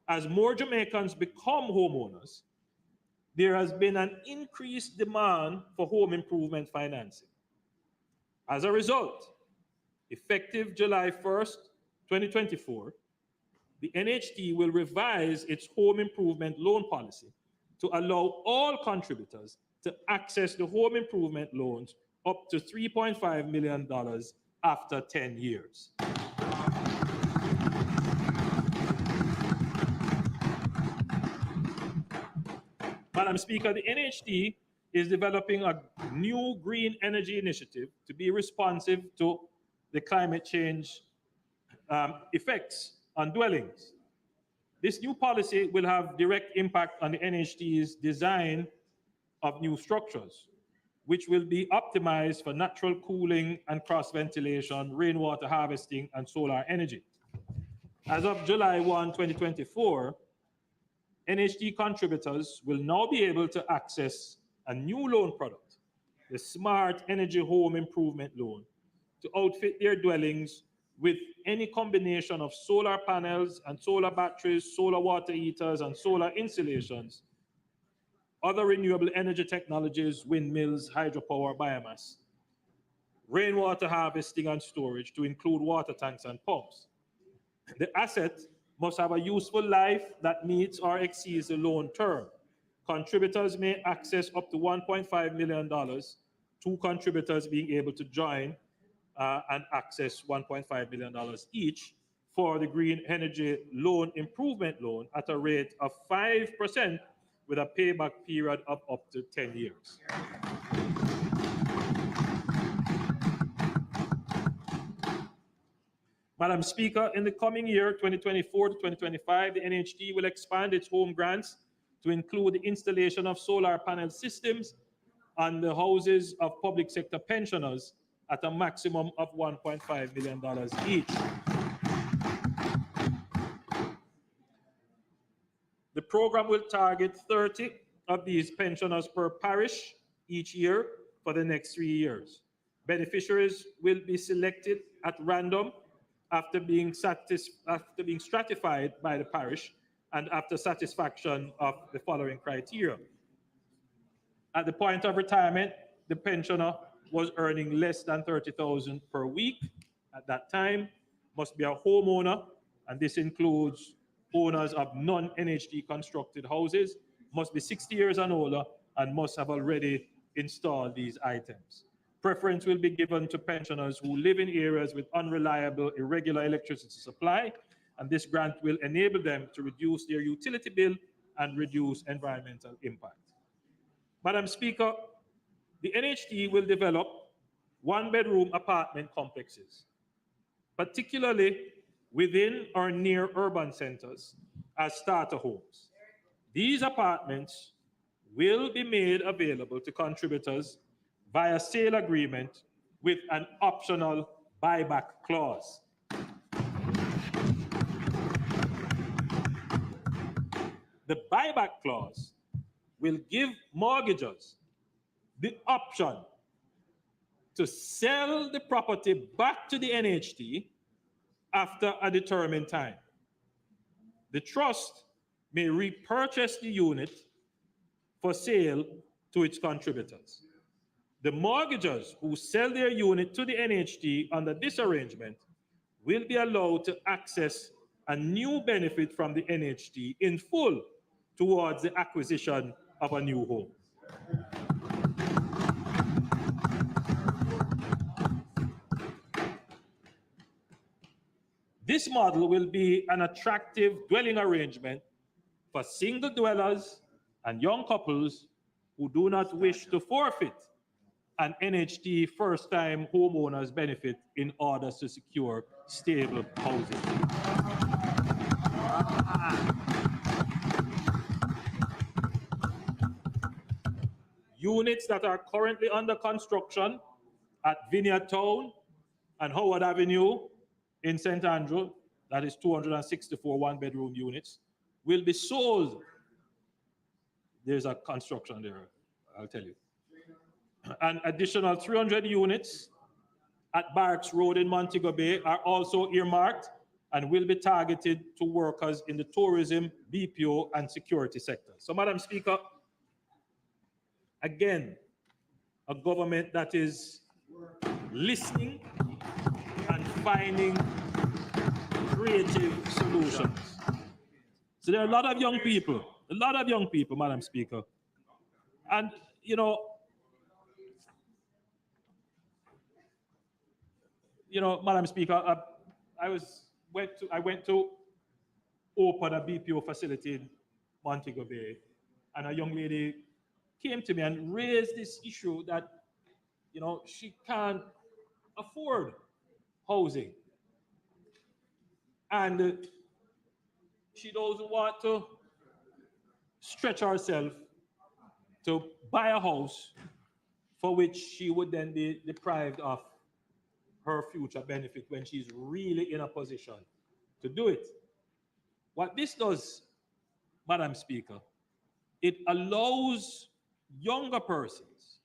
As more Jamaicans become homeowners, there has been an increased demand for home improvement financing. As a result, effective July 1st, 2024, the NHT will revise its home improvement loan policy to allow all contributors to access the home improvement loans up to $3.5 million after 10 years. Madam Speaker, the NHT is developing a new green energy initiative to be responsive to the climate change effects on dwellings. This new policy will have direct impact on the NHT's design of new structures, which will be optimized for natural cooling and cross ventilation, rainwater harvesting, and solar energy. As of July 1, 2024, NHT contributors will now be able to access a new loan product, the Smart Energy Home Improvement Loan, to outfit their dwellings with any combination of solar panels and solar batteries, solar water heaters, and solar insulations, other renewable energy technologies, windmills, hydropower, biomass, rainwater harvesting and storage to include water tanks and pumps. The asset must have a useful life that meets or exceeds the loan term. Contributors may access up to $1.5 million, two contributors being able to join and access $1.5 million each for the Green Energy Loan Improvement Loan at a rate of 5% with a payback period of up to 10 years. Madam Speaker, in the coming year, 2024 to 2025, the NHT will expand its home grants to include the installation of solar panel systems on the houses of public sector pensioners at a maximum of $1.5 million each. The program will target 30 of these pensioners per parish each year for the next 3 years. Beneficiaries will be selected at random after being stratified by the parish and after satisfaction of the following criteria. At the point of retirement, the pensioner was earning less than $30,000 per week at that time, must be a homeowner, and this includes owners of non-NHT constructed houses, must be 60 years and older, and must have already installed these items. Preference will be given to pensioners who live in areas with unreliable, irregular electricity supply, and this grant will enable them to reduce their utility bill and reduce environmental impact. Madam Speaker, the NHT will develop one-bedroom apartment complexes, particularly within or near urban centers, as starter homes. These apartments will be made available to contributors via sale agreement with an optional buyback clause. The buyback clause will give mortgagors the option to sell the property back to the NHT after a determined time. The trust may repurchase the unit for sale to its contributors. The mortgagors who sell their unit to the NHT under this arrangement will be allowed to access a new benefit from the NHT in full towards the acquisition of a new home. This model will be an attractive dwelling arrangement for single dwellers and young couples who do not wish to forfeit an NHT first-time homeowners benefit in order to secure stable housing. Units that are currently under construction at Vineyard Town and Howard Avenue in St. Andrew, that is 264 one-bedroom units, will be sold. There's a construction there. I'll tell you. An additional 300 units at Barracks Road in Montego Bay are also earmarked and will be targeted to workers in the tourism, BPO, and security sectors. So, Madam Speaker, again, a government that is listening and finding creative solutions. So there are a lot of young people, Madam Speaker. And, Madam Speaker, I went to open a BPO facility in Montego Bay, and a young lady came to me and raised this issue that, she can't afford housing. And she doesn't want to stretch herself to buy a house for which she would then be deprived of her future benefit when she's really in a position to do it. What this does, Madam Speaker, it allows younger persons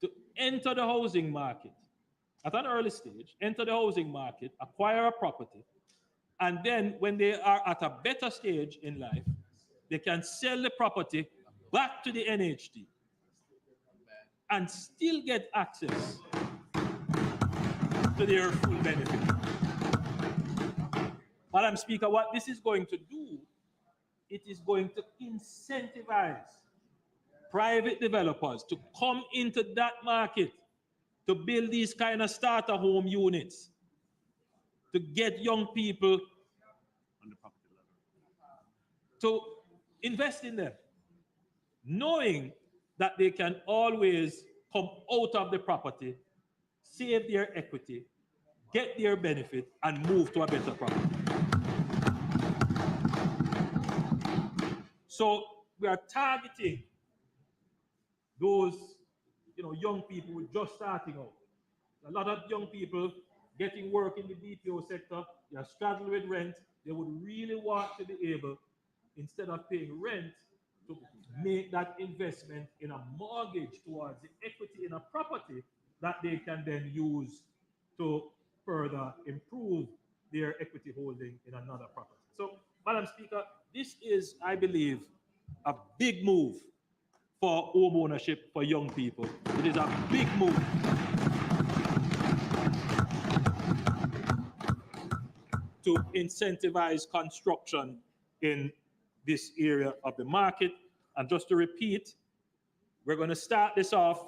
to enter the housing market at an early stage, enter the housing market, acquire a property, and then when they are at a better stage in life, they can sell the property back to the NHT and still get access to their full benefit. Madam Speaker, what this is going to do, it is going to incentivize private developers to come into that market to build these kind of starter home units, to get young people on the property level, to invest in them, knowing that they can always come out of the property, save their equity, get their benefit, and move to a better property. So we are targeting those, young people just starting out. A lot of young people getting work in the BPO sector, they are struggling with rent. They would really want to be able, instead of paying rent, to make that investment in a mortgage towards the equity in a property that they can then use to further improve their equity holding in another property. So, Madam Speaker, this is, I believe, a big move for home ownership for young people. It is a big move. To incentivize construction in this area of the market. And just to repeat, we're going to start this off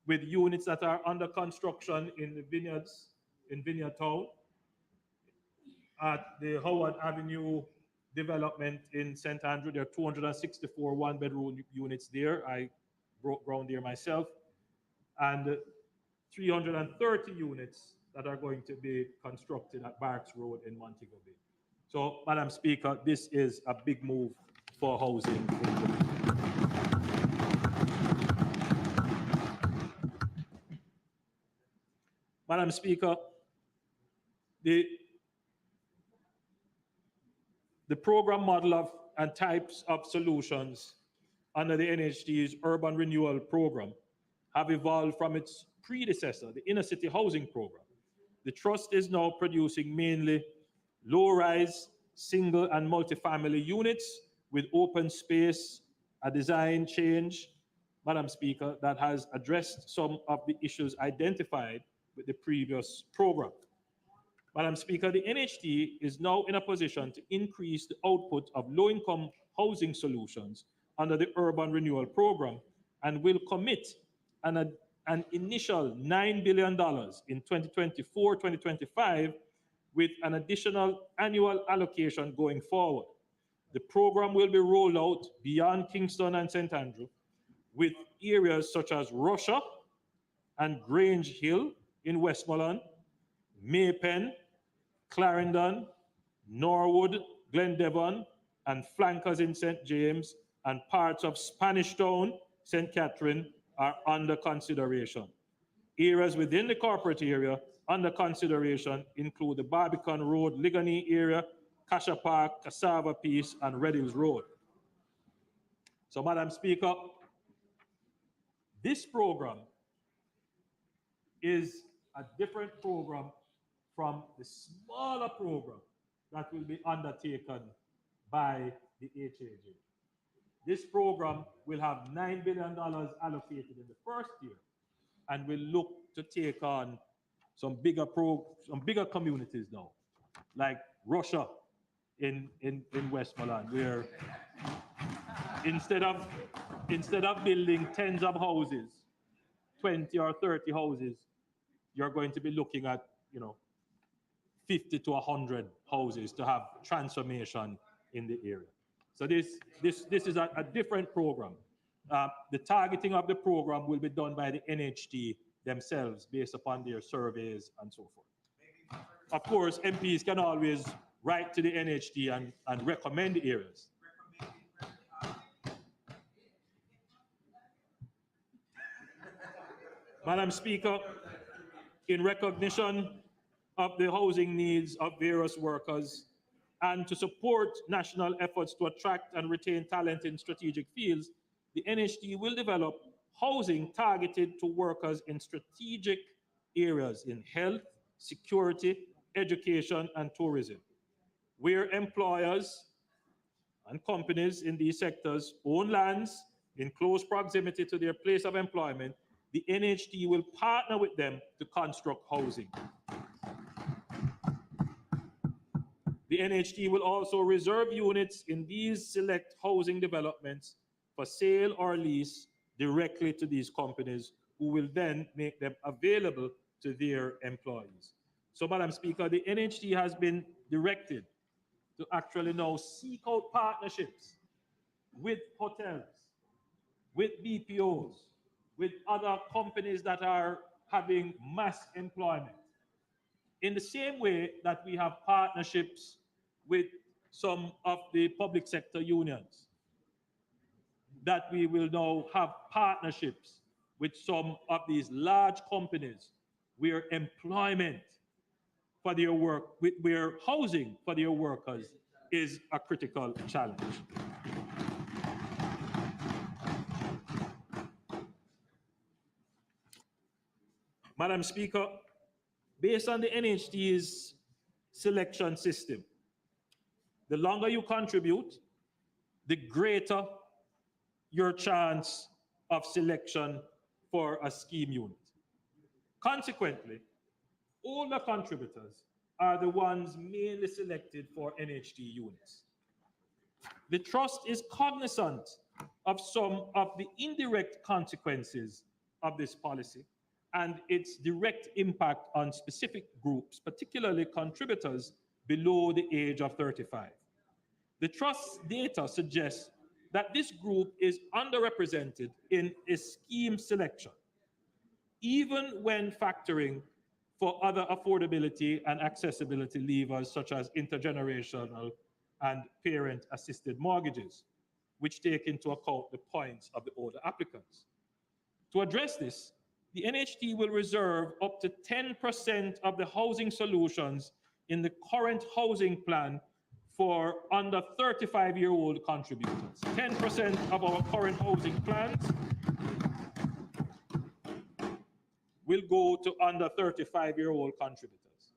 with units that are under construction in the vineyards, in Vineyard Town, at the Howard Avenue development in St. Andrew. There are 264 one-bedroom units there. I broke ground there myself. And 330 units that are going to be constructed at Barracks Road in Montego Bay. So, Madam Speaker, this is a big move for housing. Madam Speaker, the program model and types of solutions under the NHT's Urban Renewal Program have evolved from its predecessor, the Inner City Housing Program. The trust is now producing mainly low-rise, single and multifamily units with open space, a design change, Madam Speaker, that has addressed some of the issues identified with the previous program. Madam Speaker, the NHT is now in a position to increase the output of low-income housing solutions under the Urban Renewal Program and will commit an initial $9 billion in 2024-2025 with an additional annual allocation going forward. The program will be rolled out beyond Kingston and St. Andrew with areas such as Russia and Grange Hill in Westmoreland, Maypen, Clarendon, Norwood, Glendevon, and flankers in St. James, and parts of Spanish Town, St. Catherine, are under consideration. Areas within the corporate area under consideration include the Barbican Road, Ligony area, Kasha Park, Cassava Peace, and Red Hills Road. So, Madam Speaker, This program is a different program from the smaller program that will be undertaken by the HAJ. This program will have $9 billion allocated in the first year and will look to take on some bigger communities now, like Russia in Westmoreland, where instead of building tens of houses, 20 or 30 houses, you're going to be looking at 50 to 100 houses to have transformation in the area. So this is a different program. The targeting of the program will be done by the NHT themselves based upon their surveys and so forth. Of course, MPs can always write to the NHT and recommend areas. Madam Speaker, in recognition of the housing needs of various workers and to support national efforts to attract and retain talent in strategic fields, the NHT will develop housing targeted to workers in strategic areas in health, security, education, and tourism, where employers and companies in these sectors own lands in close proximity to their place of employment. The NHT will partner with them to construct housing. The NHT will also reserve units in these select housing developments for sale or lease directly to these companies, who will then make them available to their employees. So, Madam Speaker, the NHT has been directed to actually now seek out partnerships with hotels, with BPOs, with other companies that are having mass employment. In the same way that we have partnerships with some of the public sector unions, that we will now have partnerships with some of these large companies where employment for their work, where housing for their workers is a critical challenge. Madam Speaker, based on the NHT's selection system, the longer you contribute, the greater your chance of selection for a scheme unit. Consequently, older contributors are the ones mainly selected for NHT units. The Trust is cognizant of some of the indirect consequences of this policy and its direct impact on specific groups, particularly contributors below the age of 35. The Trust's data suggests that this group is underrepresented in a scheme selection, even when factoring for other affordability and accessibility levers such as intergenerational and parent-assisted mortgages, which take into account the points of the older applicants. To address this, the NHT will reserve up to 10% of the housing solutions in the current housing plan for under 35-year-old contributors. 10% of our current housing plans will go to under 35-year-old contributors.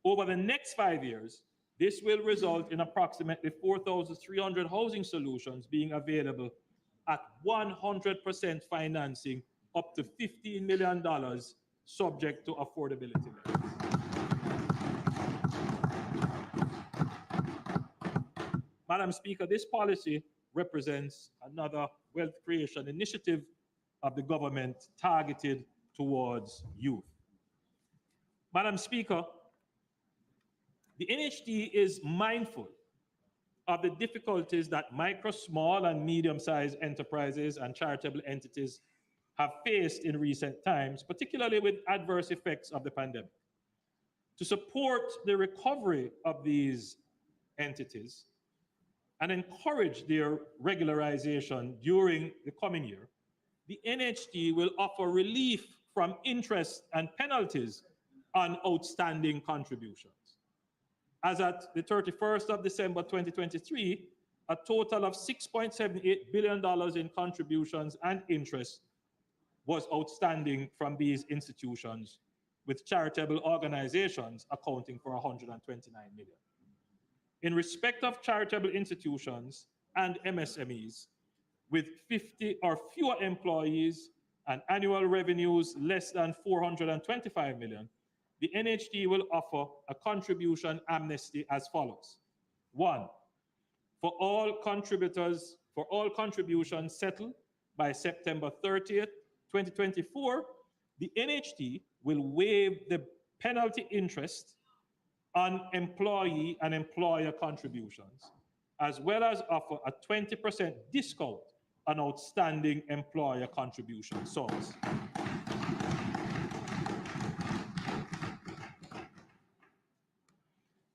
Over the next 5 years, this will result in approximately 4,300 housing solutions being available at 100% financing up to $15 million, subject to affordability limits. Madam Speaker, this policy represents another wealth creation initiative of the government targeted towards youth. Madam Speaker, the NHT is mindful of the difficulties that micro, small, and medium-sized enterprises and charitable entities have faced in recent times, particularly with adverse effects of the pandemic. To support the recovery of these entities and encourage their regularization during the coming year, the NHT will offer relief from interest and penalties on outstanding contributions. As at the 31st of December 2023, a total of $6.78 billion in contributions and interest was outstanding from these institutions, with charitable organizations accounting for 129 million. In respect of charitable institutions and MSMEs with 50 or fewer employees and annual revenues less than 425 million, the NHD will offer a contribution amnesty as follows. 1, for all contributions settled by September 30th, 2024, the NHD will waive the penalty interest on employee and employer contributions, as well as offer a 20% discount on outstanding employer contribution sums.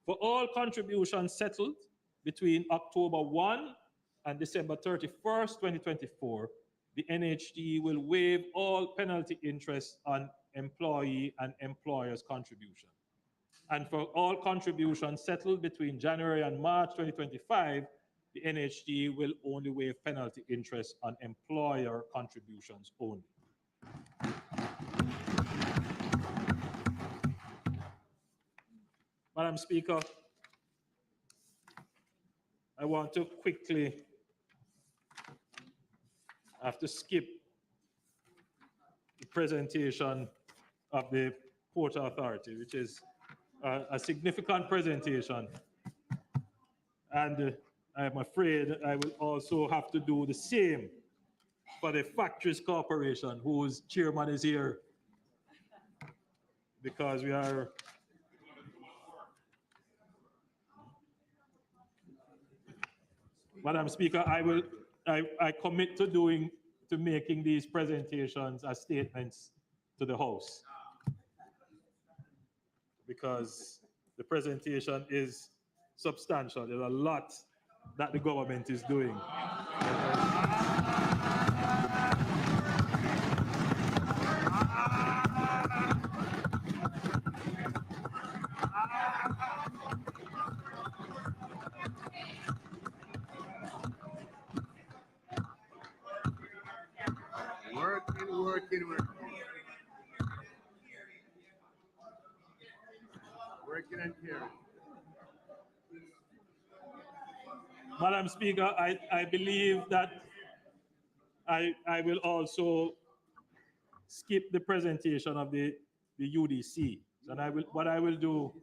For all contributions settled between October 1 and December 31st, 2024, the NHD will waive all penalty interest on employee and employer's contribution. And for all contributions settled between January and March 2025, the NHD will only waive penalty interest on employer contributions only. Madam Speaker, I want to quickly, I have to skip the presentation of the Port Authority, which is a significant presentation. And I'm afraid I will also have to do the same for the Factories Corporation, whose chairman is here, because we are Madam Speaker, I commit to making these presentations as statements to the House, because the presentation is substantial. There's a lot that the government is doing. Working and caring. Madam Speaker, I believe that I will also skip the presentation of the UDC. And what I will do,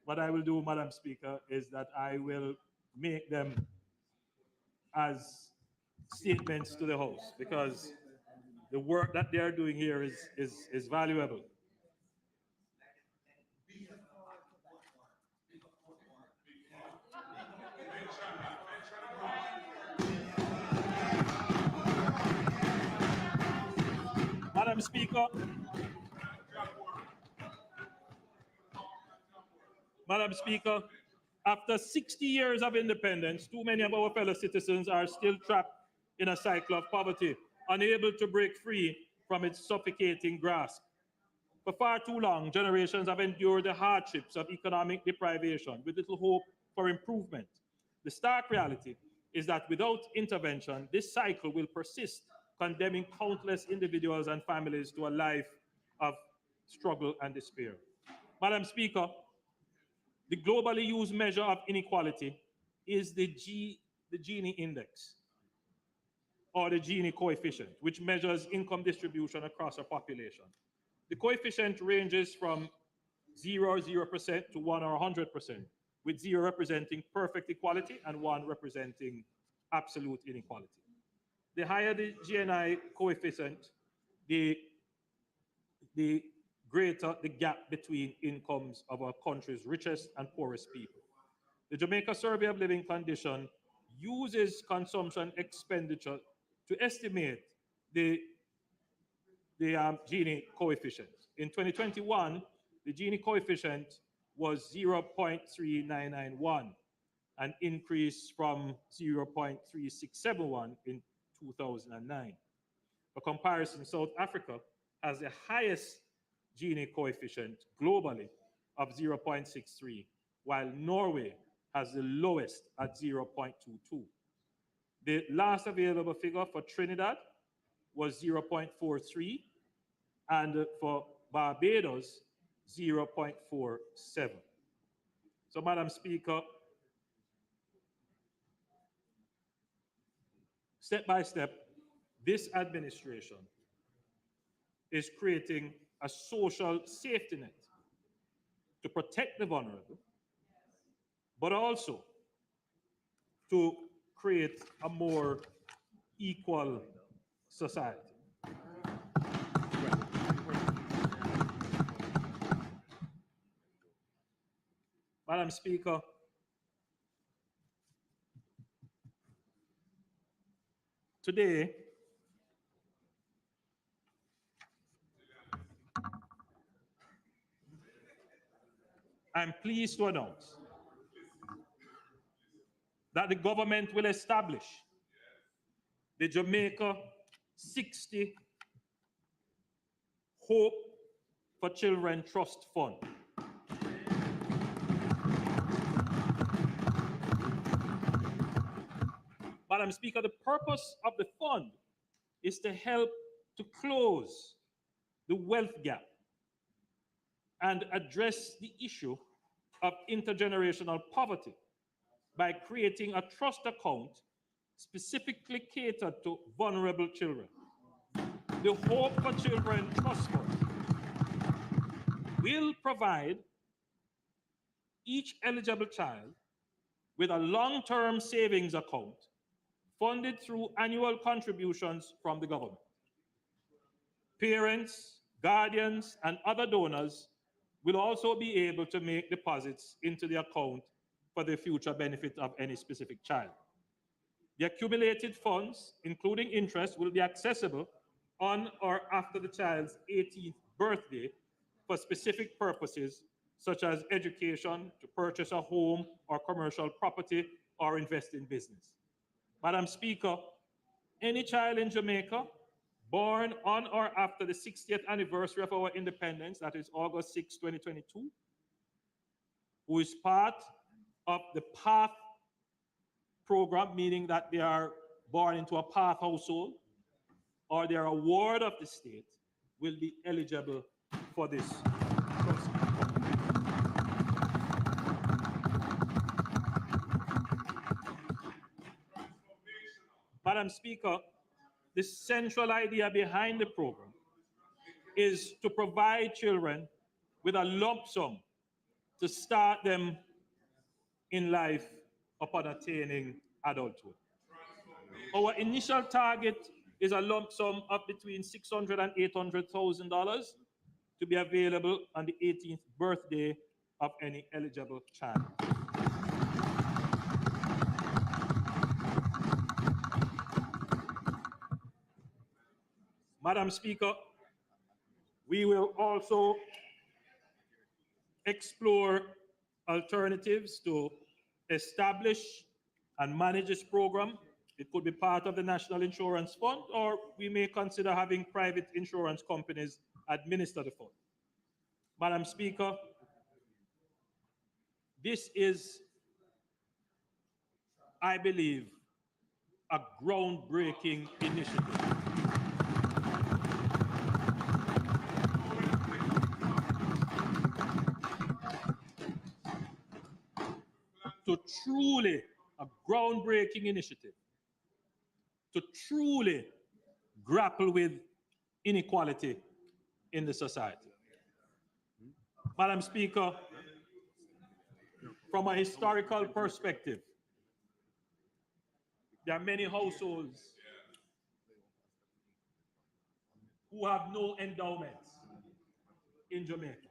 Madam Speaker, is that I will make them as statements to the House, because the work that they are doing here is valuable. Madam Speaker, after 60 years of independence, too many of our fellow citizens are still trapped in a cycle of poverty, unable to break free from its suffocating grasp. For far too long, generations have endured the hardships of economic deprivation with little hope for improvement. The stark reality is that without intervention, this cycle will persist, condemning countless individuals and families to a life of struggle and despair. Madam Speaker, the globally used measure of inequality is the Gini index, or the Gini coefficient, which measures income distribution across a population. The coefficient ranges from 0% to 1 or 100%, with 0 representing perfect equality and 1 representing absolute inequality. The higher the GNI coefficient, the greater the gap between incomes of our country's richest and poorest people. The Jamaica Survey of Living Condition uses consumption expenditure to estimate the Gini coefficient. In 2021, the Gini coefficient was 0.3991, an increase from 0.3671 in 2009. For comparison, South Africa has the highest Gini coefficient globally of 0.63, while Norway has the lowest at 0.22. The last available figure for Trinidad was 0.43, and for Barbados, 0.47. So, Madam Speaker, step by step, this administration is creating a social safety net to protect the vulnerable, but also to create a more equal society. Madam Speaker, today, I'm pleased to announce that the government will establish the Jamaica 60 Hope for Children Trust Fund. Madam Speaker, the purpose of the fund is to help to close the wealth gap and address the issue of intergenerational poverty by creating a trust account specifically catered to vulnerable children. The Hope for Children Trust Fund will provide each eligible child with a long-term savings account funded through annual contributions from the government. Parents, guardians, and other donors will also be able to make deposits into the account for the future benefit of any specific child. The accumulated funds, including interest, will be accessible on or after the child's 18th birthday for specific purposes such as education, to purchase a home or commercial property, or invest in business. Madam Speaker, any child in Jamaica born on or after the 60th anniversary of our independence, that is August 6, 2022, who is part of the PATH program, meaning that they are born into a PATH household, or they are a ward of the state, will be eligible for this trust. Madam Speaker, the central idea behind the program is to provide children with a lump sum to start them in life upon attaining adulthood. Our initial target is a lump sum of between $600,000 and $800,000 to be available on the 18th birthday of any eligible child. Madam Speaker, we will also explore alternatives to establish and manage this program. It could be part of the National Insurance Fund, or we may consider having private insurance companies administer the fund. Madam Speaker, this is, I believe, a groundbreaking initiative. To truly, a groundbreaking initiative, to truly grapple with inequality in the society. Madam Speaker, from a historical perspective, there are many households who have no endowments in Jamaica,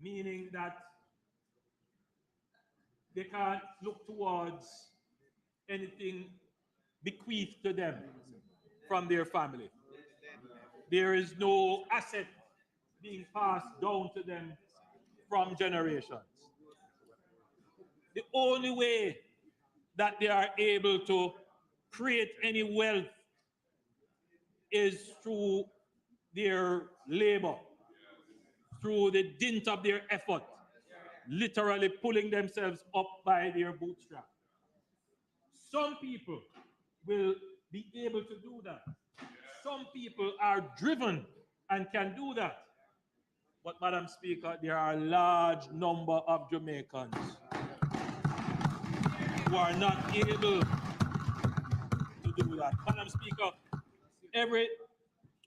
meaning that they can't look towards anything bequeathed to them from their family. There is no asset being passed down to them from generations. The only way that they are able to create any wealth is through their labor, through the dint of their effort, literally pulling themselves up by their bootstraps. Some people will be able to do that. some people are driven and can do that. But, Madam Speaker, there are a large number of Jamaicans who are not able to do that. Madam Speaker, every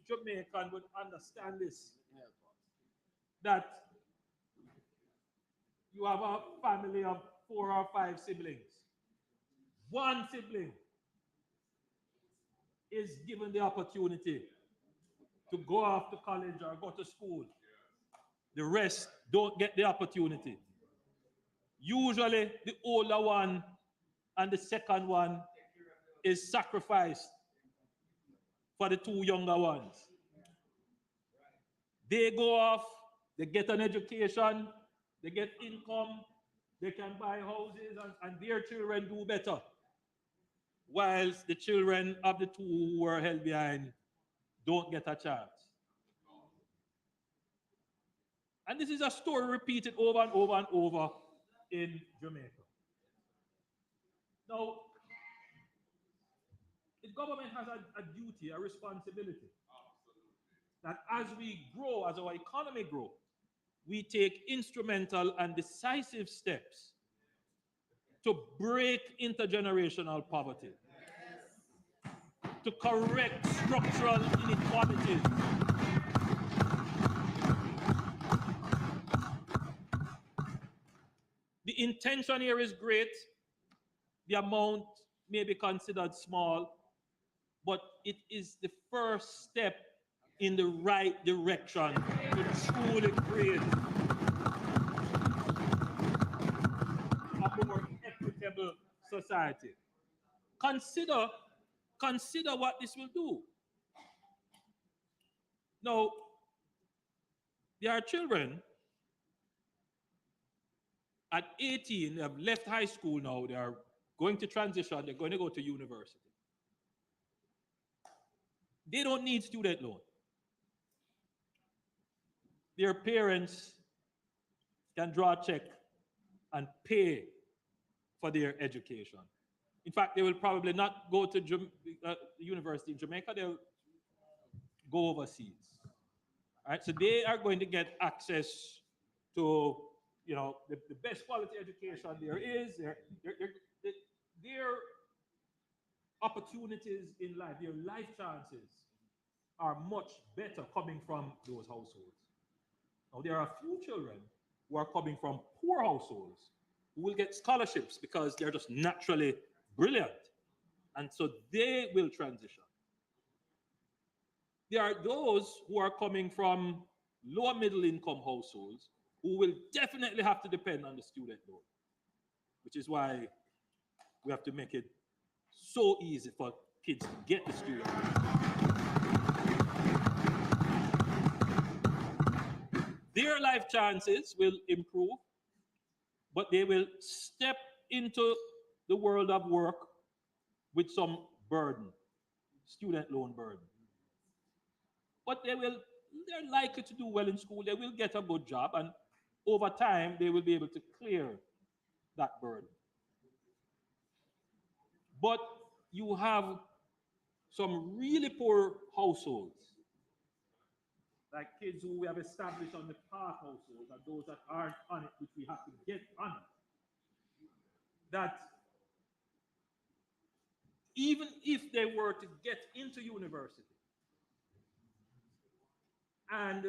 Jamaican would understand this, that you have a family of 4 or 5 siblings. One sibling is given the opportunity to go off to college or go to school. The rest don't get the opportunity. Usually, the older one and the second one is sacrificed for the 2 younger ones. They go off, they get an education, they get income, they can buy houses, and their children do better. Whilst the children of the 2 who were held behind don't get a chance. And this is a story repeated over and over and over in Jamaica. Now, the government has a duty, a responsibility, that as we grow, as our economy grows, we take instrumental and decisive steps to break intergenerational poverty, to correct structural inequalities, the intention here is great. The amount may be considered small, but it is the first step in the right direction to truly create a more equitable society. Consider what this will do. Now, there are children at 18, they have left high school now, they are going to transition, they're going to go to university. They don't need student loan. Their parents can draw a check and pay for their education. In fact, they will probably not go to university in Jamaica, they'll go overseas. All right, so they are going to get access to, you know, the best quality education there is. Their opportunities in life, their life chances are much better coming from those households. Now, there are a few children who are coming from poor households who will get scholarships because they're just naturally brilliant. And so they will transition. There are those who are coming from lower middle income households who will definitely have to depend on the student loan, which is why we have to make it so easy for kids to get the student loan. Their life chances will improve, but they will step into the world of work with some burden, student loan burden. But they're likely to do well in school. They will get a good job, and over time, they will be able to clear that burden. But you have some really poor households, like kids who we have established on the path households, and those that aren't on it, which we have to get on it, that even if they were to get into university, and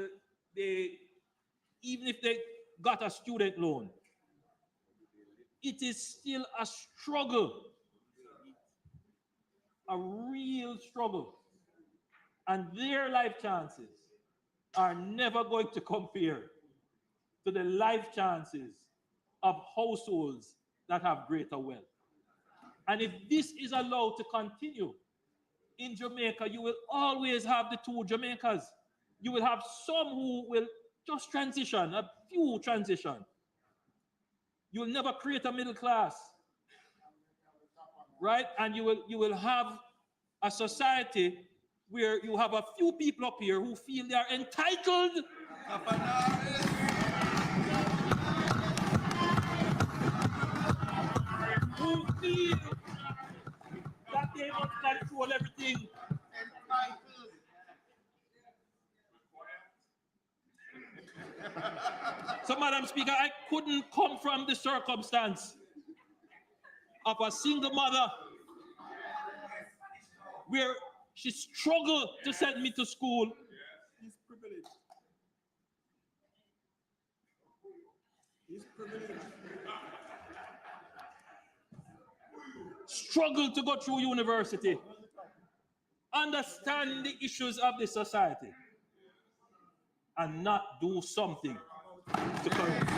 even if they got a student loan, it is still a struggle, a real struggle. And their life chances are never going to compare to the life chances of households that have greater wealth. And if this is allowed to continue, in Jamaica, you will always have the 2 Jamaicas. You will have some who will just transition, a few transition. You will never create a middle class, right? And you will have a society where you have a few people up here who feel they are entitled who feel that they must control everything. So, Madam Speaker, I couldn't come from the circumstance of a single mother where she struggled to send me to school. He's privileged. He's privileged. Struggled to go through university, understand the issues of the society, and not do something to correct it.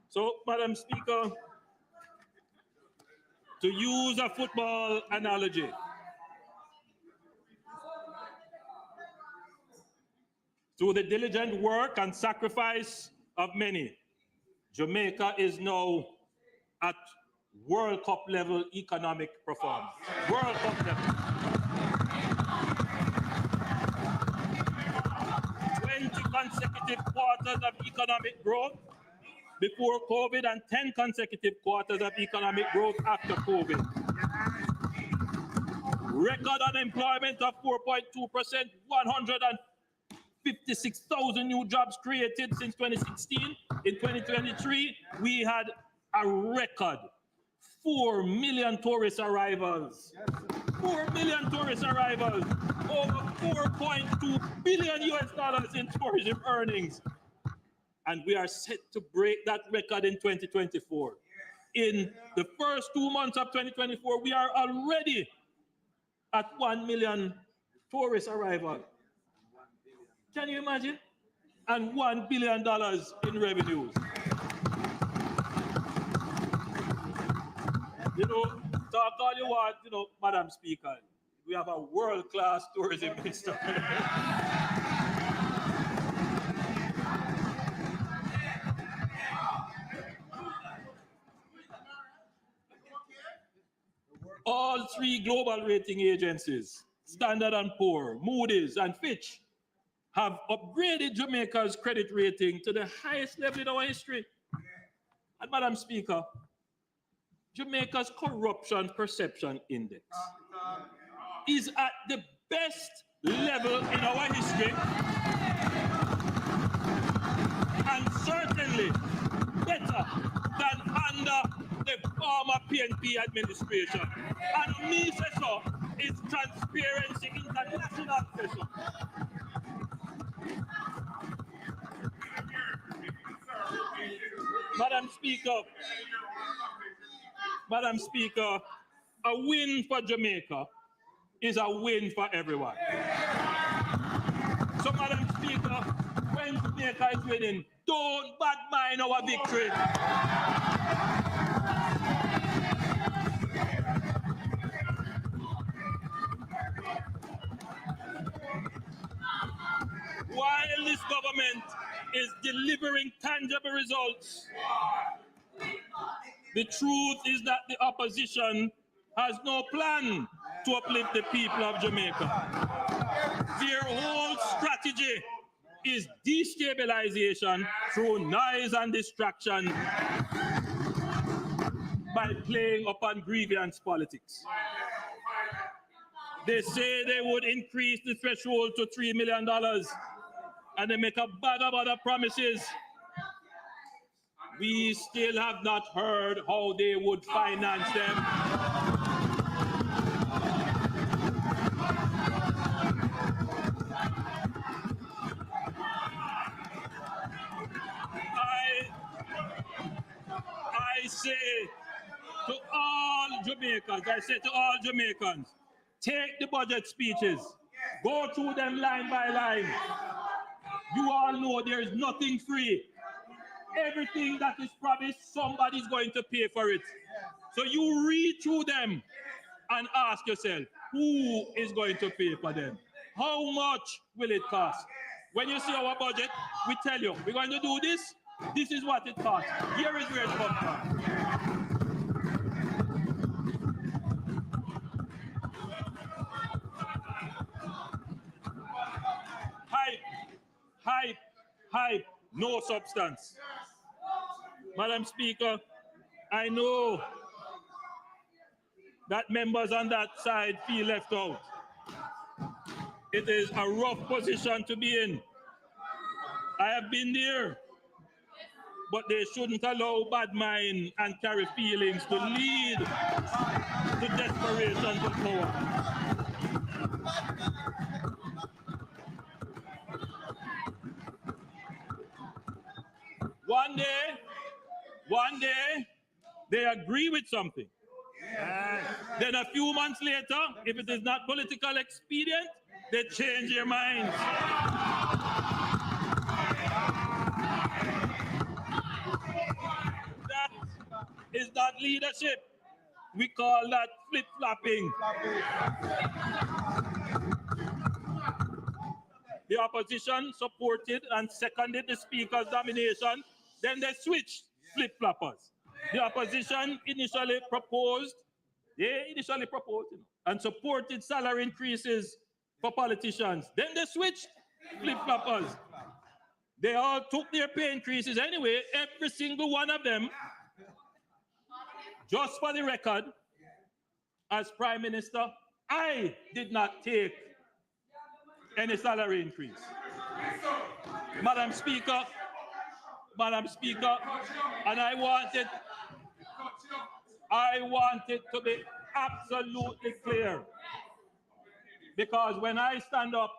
So, Madam Speaker, to use a football analogy, through the diligent work and sacrifice of many, Jamaica is now at World Cup level economic performance. World Cup level. 20 consecutive quarters of economic growth before COVID and 10 consecutive quarters of economic growth after COVID. Record unemployment of 4.2%, 156,000 new jobs created since 2016. In 2023, we had a record 4 million tourist arrivals. 4 million tourist arrivals, over $4.2 billion in tourism earnings. And we are set to break that record in 2024. In the first 2 months of 2024, we are already at 1 million tourist arrivals. Can you imagine? And $1 billion in revenues. You know, talk all you want, you know, Madam Speaker, we have a world-class tourism minister. All three global rating agencies, Standard & Poor, Moody's, and Fitch, have upgraded Jamaica's credit rating to the highest level in our history. And Madam Speaker, Jamaica's corruption perception index is at the best level in our history, and certainly better than under the former PNP administration. And me say so is Transparency International say so. Madam Speaker, a win for Jamaica is a win for everyone. So, Madam Speaker, when Jamaica is winning, don't badmine our victory. While this government is delivering tangible results, the truth is that the opposition has no plan to uplift the people of Jamaica. Their whole strategy is destabilization through noise and distraction by playing upon grievance politics. They say they would increase the threshold to $3 million, and they make a bag of other promises. We still have not heard how they would finance them. I say to all Jamaicans, take the budget speeches, go through them line by line. You all know there is nothing free. Everything that is promised, somebody's going to pay for it. So you read through them and ask yourself, who is going to pay for them? How much will it cost? When you see our budget, we tell you, we're going to do this. This is what it costs. Here is where it comes from. hype, no substance. Madam Speaker, I know that members on that side feel left out. It is a rough position to be in. I have been there, but they shouldn't allow bad mind and carry feelings to lead to desperation for power. One day, they agree with something. Then a few months later, if it is not political expedient, they change their minds. That is not leadership. We call that flip-flopping. The opposition supported and seconded the speaker's nomination. Then they switched flip-floppers. The opposition initially proposed and supported salary increases for politicians. Then they switched flip-floppers. They all took their pay increases anyway, every single one of them. Just for the record, as Prime Minister, I did not take any salary increase. Madam Speaker, and I want it to be absolutely clear. Because when I stand up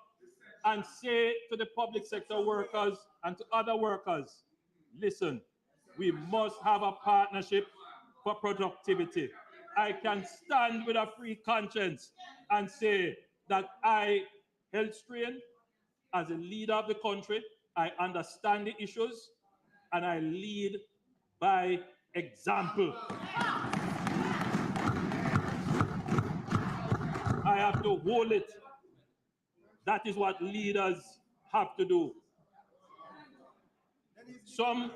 and say to the public sector workers and to other workers, listen, we must have a partnership for productivity. I can stand with a free conscience and say that I held strain as a leader of the country. I understand the issues and I lead by example. I have to hold it. That is what leaders have to do. Some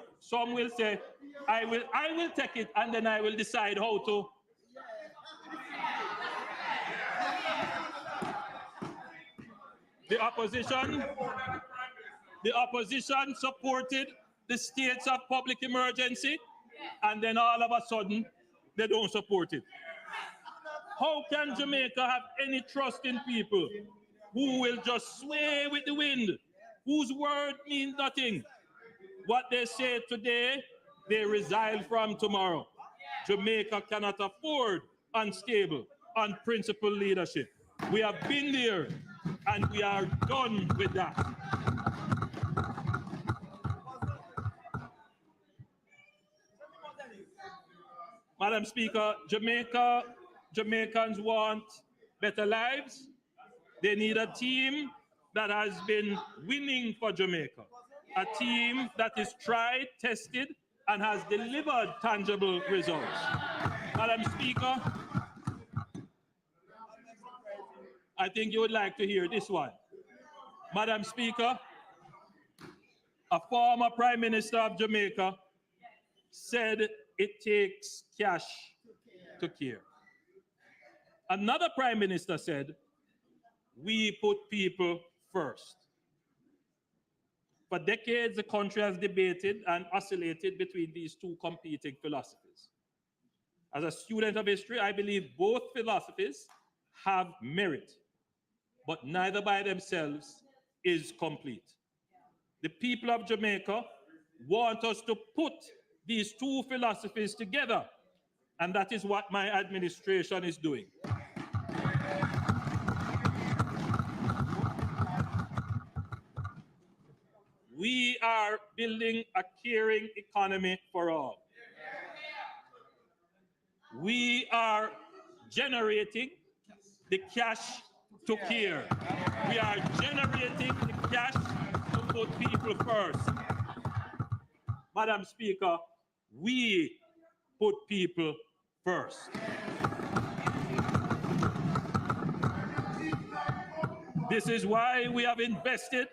will say, I will take it and then I will decide how to. The opposition supported the states of public emergency, and then all of a sudden, they don't support it. How can Jamaica have any trust in people who will just sway with the wind, whose word means nothing? What they say today, they resile from tomorrow. Jamaica cannot afford unstable, unprincipled leadership. We have been there, and we are done with that. Madam Speaker, Jamaicans want better lives. They need a team that has been winning for Jamaica, a team that is tried, tested, and has delivered tangible results. Madam Speaker, I think you would like to hear this one. Madam Speaker, a former Prime Minister of Jamaica said it takes cash to care. Another Prime Minister said, we put people first. For decades, the country has debated and oscillated between these two competing philosophies. As a student of history, I believe both philosophies have merit, but neither by themselves is complete. The people of Jamaica want us to put these two philosophies together, and that is what my administration is doing. We are building a caring economy for all. We are generating the cash to care. We are generating the cash to put people first. Madam Speaker, we put people first. This is why we have invested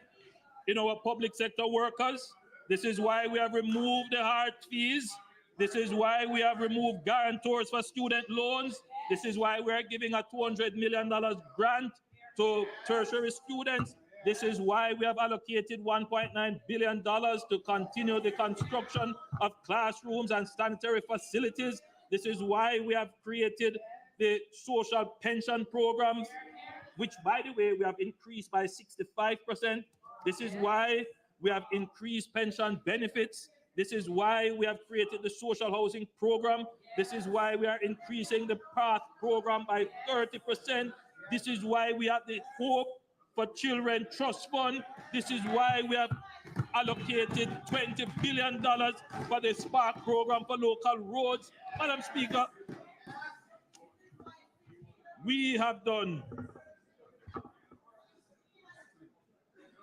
in our public sector workers. This is why we have removed the hard fees. This is why we have removed guarantors for student loans. This is why we are giving a $200 million grant to tertiary students. This is why we have allocated $1.9 billion to continue the construction of classrooms and sanitary facilities. This is why we have created the social pension programs, which, by the way, we have increased by 65%. This is why we have increased pension benefits. This is why we have created the social housing program. This is why we are increasing the PATH program by 30%. This is why we have the Hope for Children Trust Fund. This is why we have allocated $20 billion for the Spark program for local roads. Madam Speaker, we have done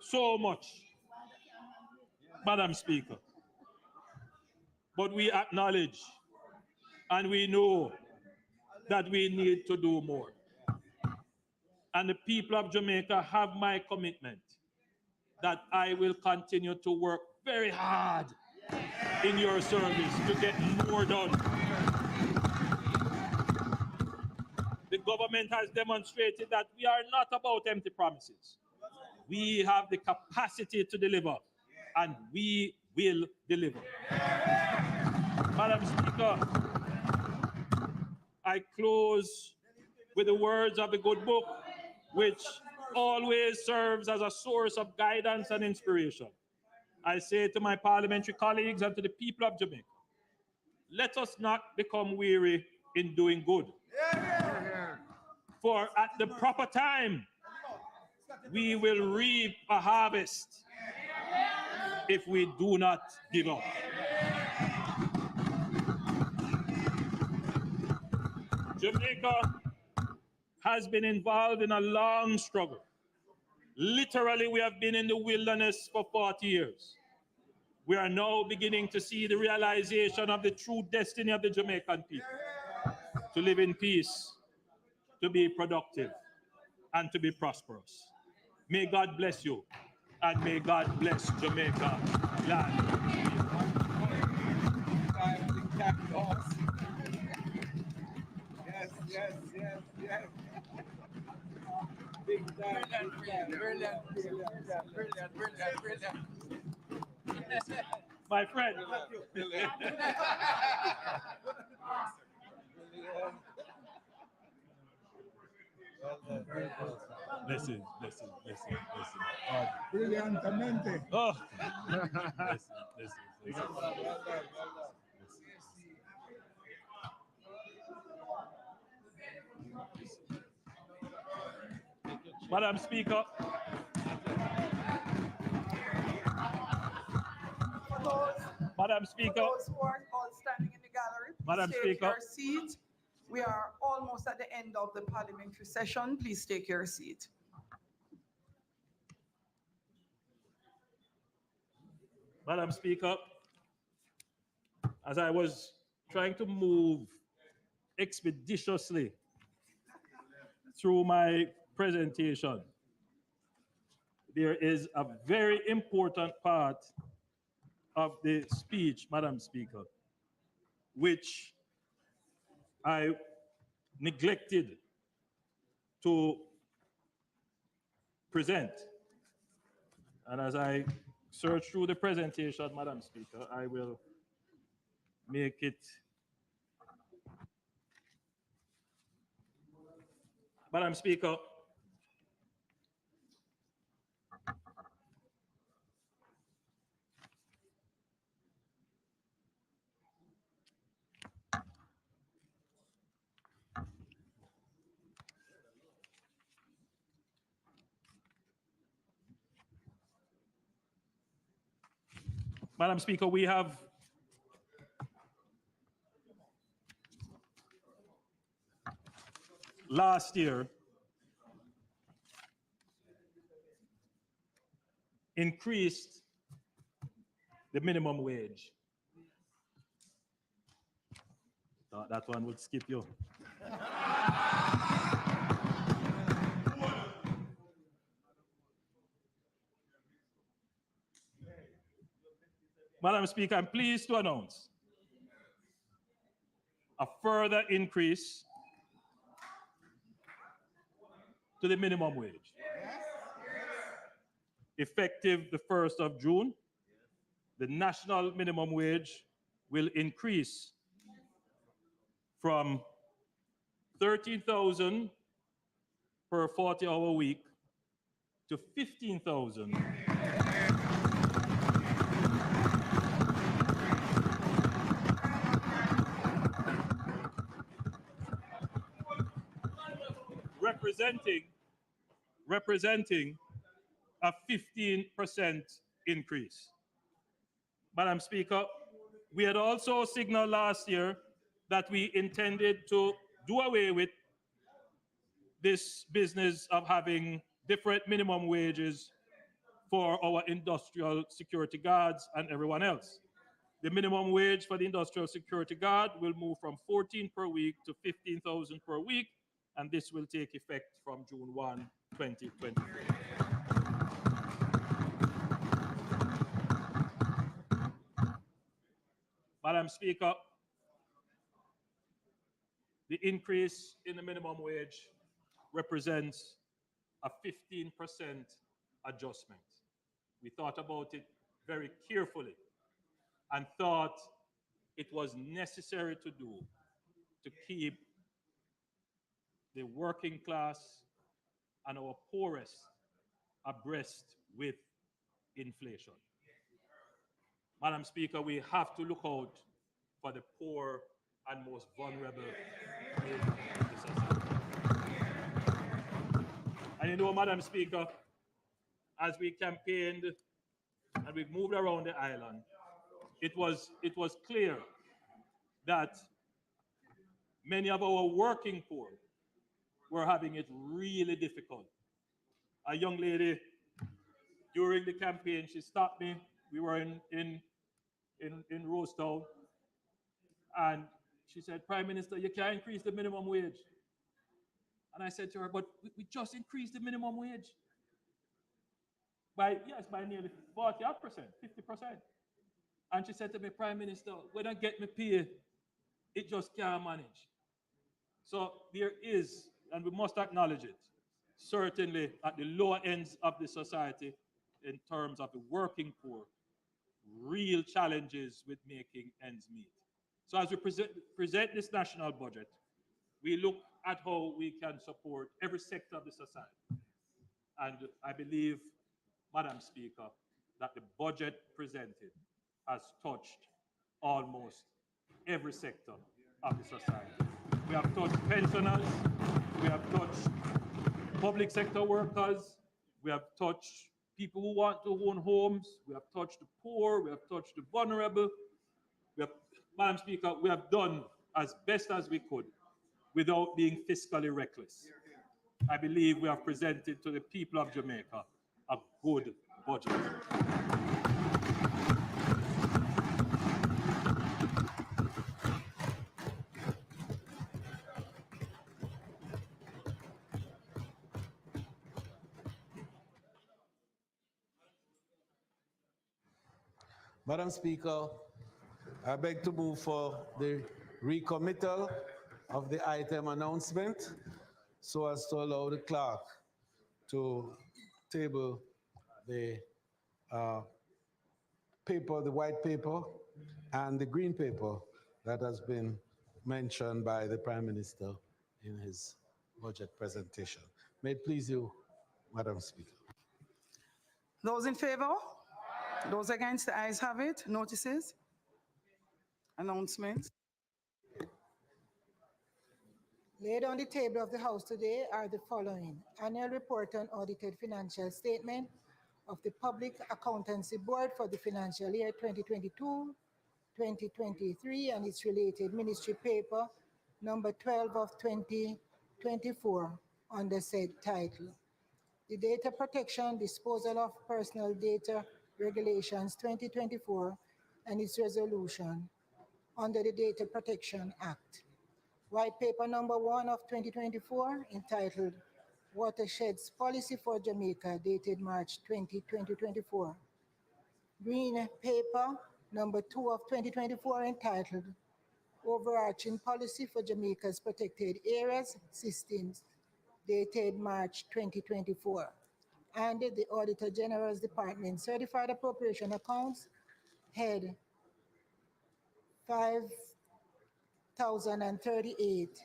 so much, Madam Speaker. But we acknowledge and we know that we need to do more. And the people of Jamaica have my commitment that I will continue to work very hard in your service to get more done. The government has demonstrated that we are not about empty promises. We have the capacity to deliver, and we will deliver. Madam Speaker, I close with the words of the good book, which always serves as a source of guidance and inspiration. I say to my parliamentary colleagues and to the people of Jamaica, let us not become weary in doing good. For at the proper time, we will reap a harvest if we do not give up. Jamaica has been involved in a long struggle. Literally, we have been in the wilderness for 40 years. We are now beginning to see the realization of the true destiny of the Jamaican people, to live in peace, to be productive, and to be prosperous. May God bless you, and may God bless Jamaica land. Yes. Brilliant. My friend. Listen. Brilliantamente. Oh. Listen. Madam Speaker. Madam Speaker. For those who are all standing in the gallery, please Madam take Speaker. your seat. We are almost at the end of the parliamentary session. Please take your seat. Madam Speaker, as I was trying to move expeditiously through my presentation, there is a very important part of the speech, Madam Speaker, which I neglected to present. And as I search through the presentation, Madam Speaker, I will make it. Madam Speaker, we have last year increased the minimum wage. Thought that one would skip you. Madam Speaker, I'm pleased to announce a further increase to the minimum wage. Effective the 1st of June, the national minimum wage will increase from 13,000 per 40-hour week to 15,000 . Representing a 15% increase. Madam Speaker, we had also signaled last year that we intended to do away with this business of having different minimum wages for our industrial security guards and everyone else. The minimum wage for the industrial security guard will move from 14 per week to 15,000 per week, and this will take effect from June 1, 2023. Madam Speaker, the increase in the minimum wage represents a 15% adjustment. We thought about it very carefully and thought it was necessary to do to keep the working class and our poorest abreast with inflation. Madam Speaker, we have to look out for the poor and most vulnerable in the society. And you know, Madam Speaker, as we campaigned and we moved around the island, it was clear that many of our working poor were having it really difficult. A young lady during the campaign, she stopped me. We were in Rosetown, and she said, "Prime Minister, you can't increase the minimum wage." And I said to her, "But we just increased the minimum wage by nearly 40%, 50%. And she said to me, "Prime Minister, when I get my pay, it just can't manage." So there is, and we must acknowledge it, certainly at the lower ends of the society, in terms of the working poor, real challenges with making ends meet. So as we present this national budget, we look at how we can support every sector of the society. And I believe, Madam Speaker, that the budget presented has touched almost every sector of the society. We have touched pensioners, we have touched public sector workers, we have touched people who want to own homes, we have touched the poor, we have touched the vulnerable. Madam Speaker, we have done as best as we could without being fiscally reckless. I believe we have presented to the people of Jamaica a good budget. Madam Speaker, I beg to move for the recommittal of the item announcement so as to allow the clerk to table the paper, the white paper and the green paper that has been mentioned by the Prime Minister in his budget presentation. May it please you, Madam Speaker. Those in favor? Those against, the ayes have it. Notices? Announcements? Laid on the table of the House today are the following: annual report on audited financial statement of the Public Accountancy Board for the financial year 2022-2023 and its related ministry paper number 12 of 2024 under said title. The Data Protection, Disposal of Personal Data Regulations 2024 and its resolution under the Data Protection Act. White paper number 1 of 2024 entitled Watersheds Policy for Jamaica, dated March 20, 2024. Green paper number 2 of 2024 entitled Overarching Policy for Jamaica's Protected Areas Systems, dated March 2024. and the Auditor General's Department. Certified appropriation accounts, head 5,038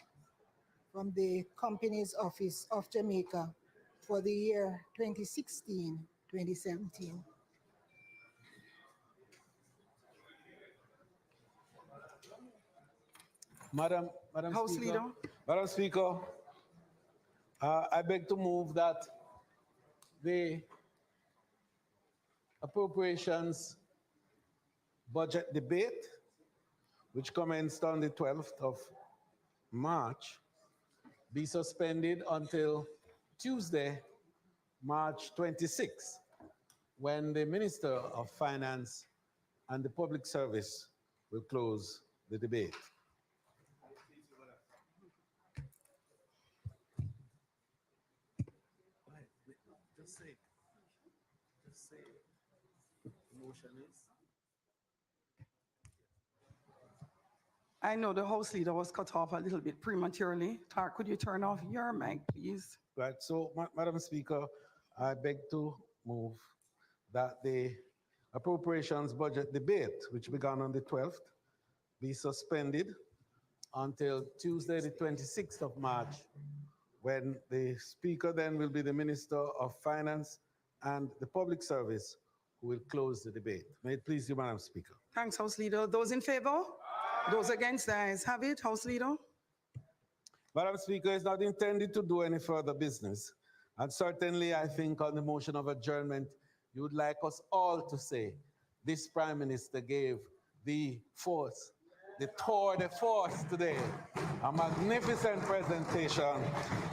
from the Companies Office of Jamaica for the year 2016-2017. Madam House Speaker. Leader. Madam Speaker, I beg to move that the appropriations budget debate, which commenced on the 12th of March, be suspended until Tuesday, March 26th, when the Minister of Finance and the Public Service will close the debate. Just say the motion is. I know the House Leader was cut off a little bit prematurely. Clark, could you turn off your mic, please? Right, so Madam Speaker, I beg to move that the appropriations budget debate, which began on the 12th, be suspended until Tuesday, the 26th of March, when the Speaker then will be the Minister of Finance and the Public Service, who will close the debate. May it please you, Madam Speaker. Thanks, House Leader. Those in favor? Those against, the ayes have it. House Leader. Madam Speaker, is not intended to do any further business. And certainly, I think on the motion of adjournment, you would like us all to say, this Prime Minister gave the force, the tour de force today, a magnificent presentation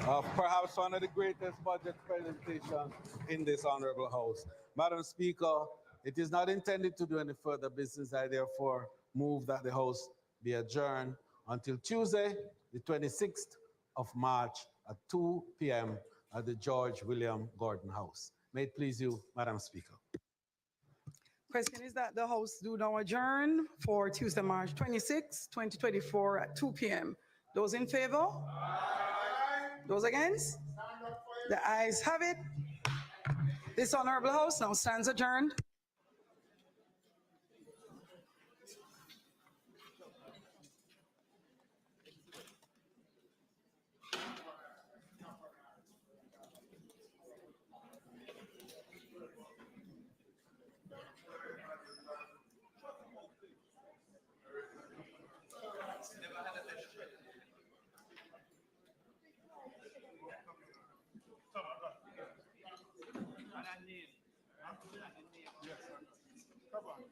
of perhaps one of the greatest budget presentations in this honorable House. Madam Speaker, it is not intended to do any further business. I therefore move that the House be adjourned until Tuesday, the 26th of March at 2 p.m. at the George William Gordon House. May it please you, Madam Speaker. Question is that the House do now adjourn for Tuesday, March 26, 2024 at 2 p.m. Those in favor? Aye. Those against? The ayes have it. This honorable House now stands adjourned. Come on.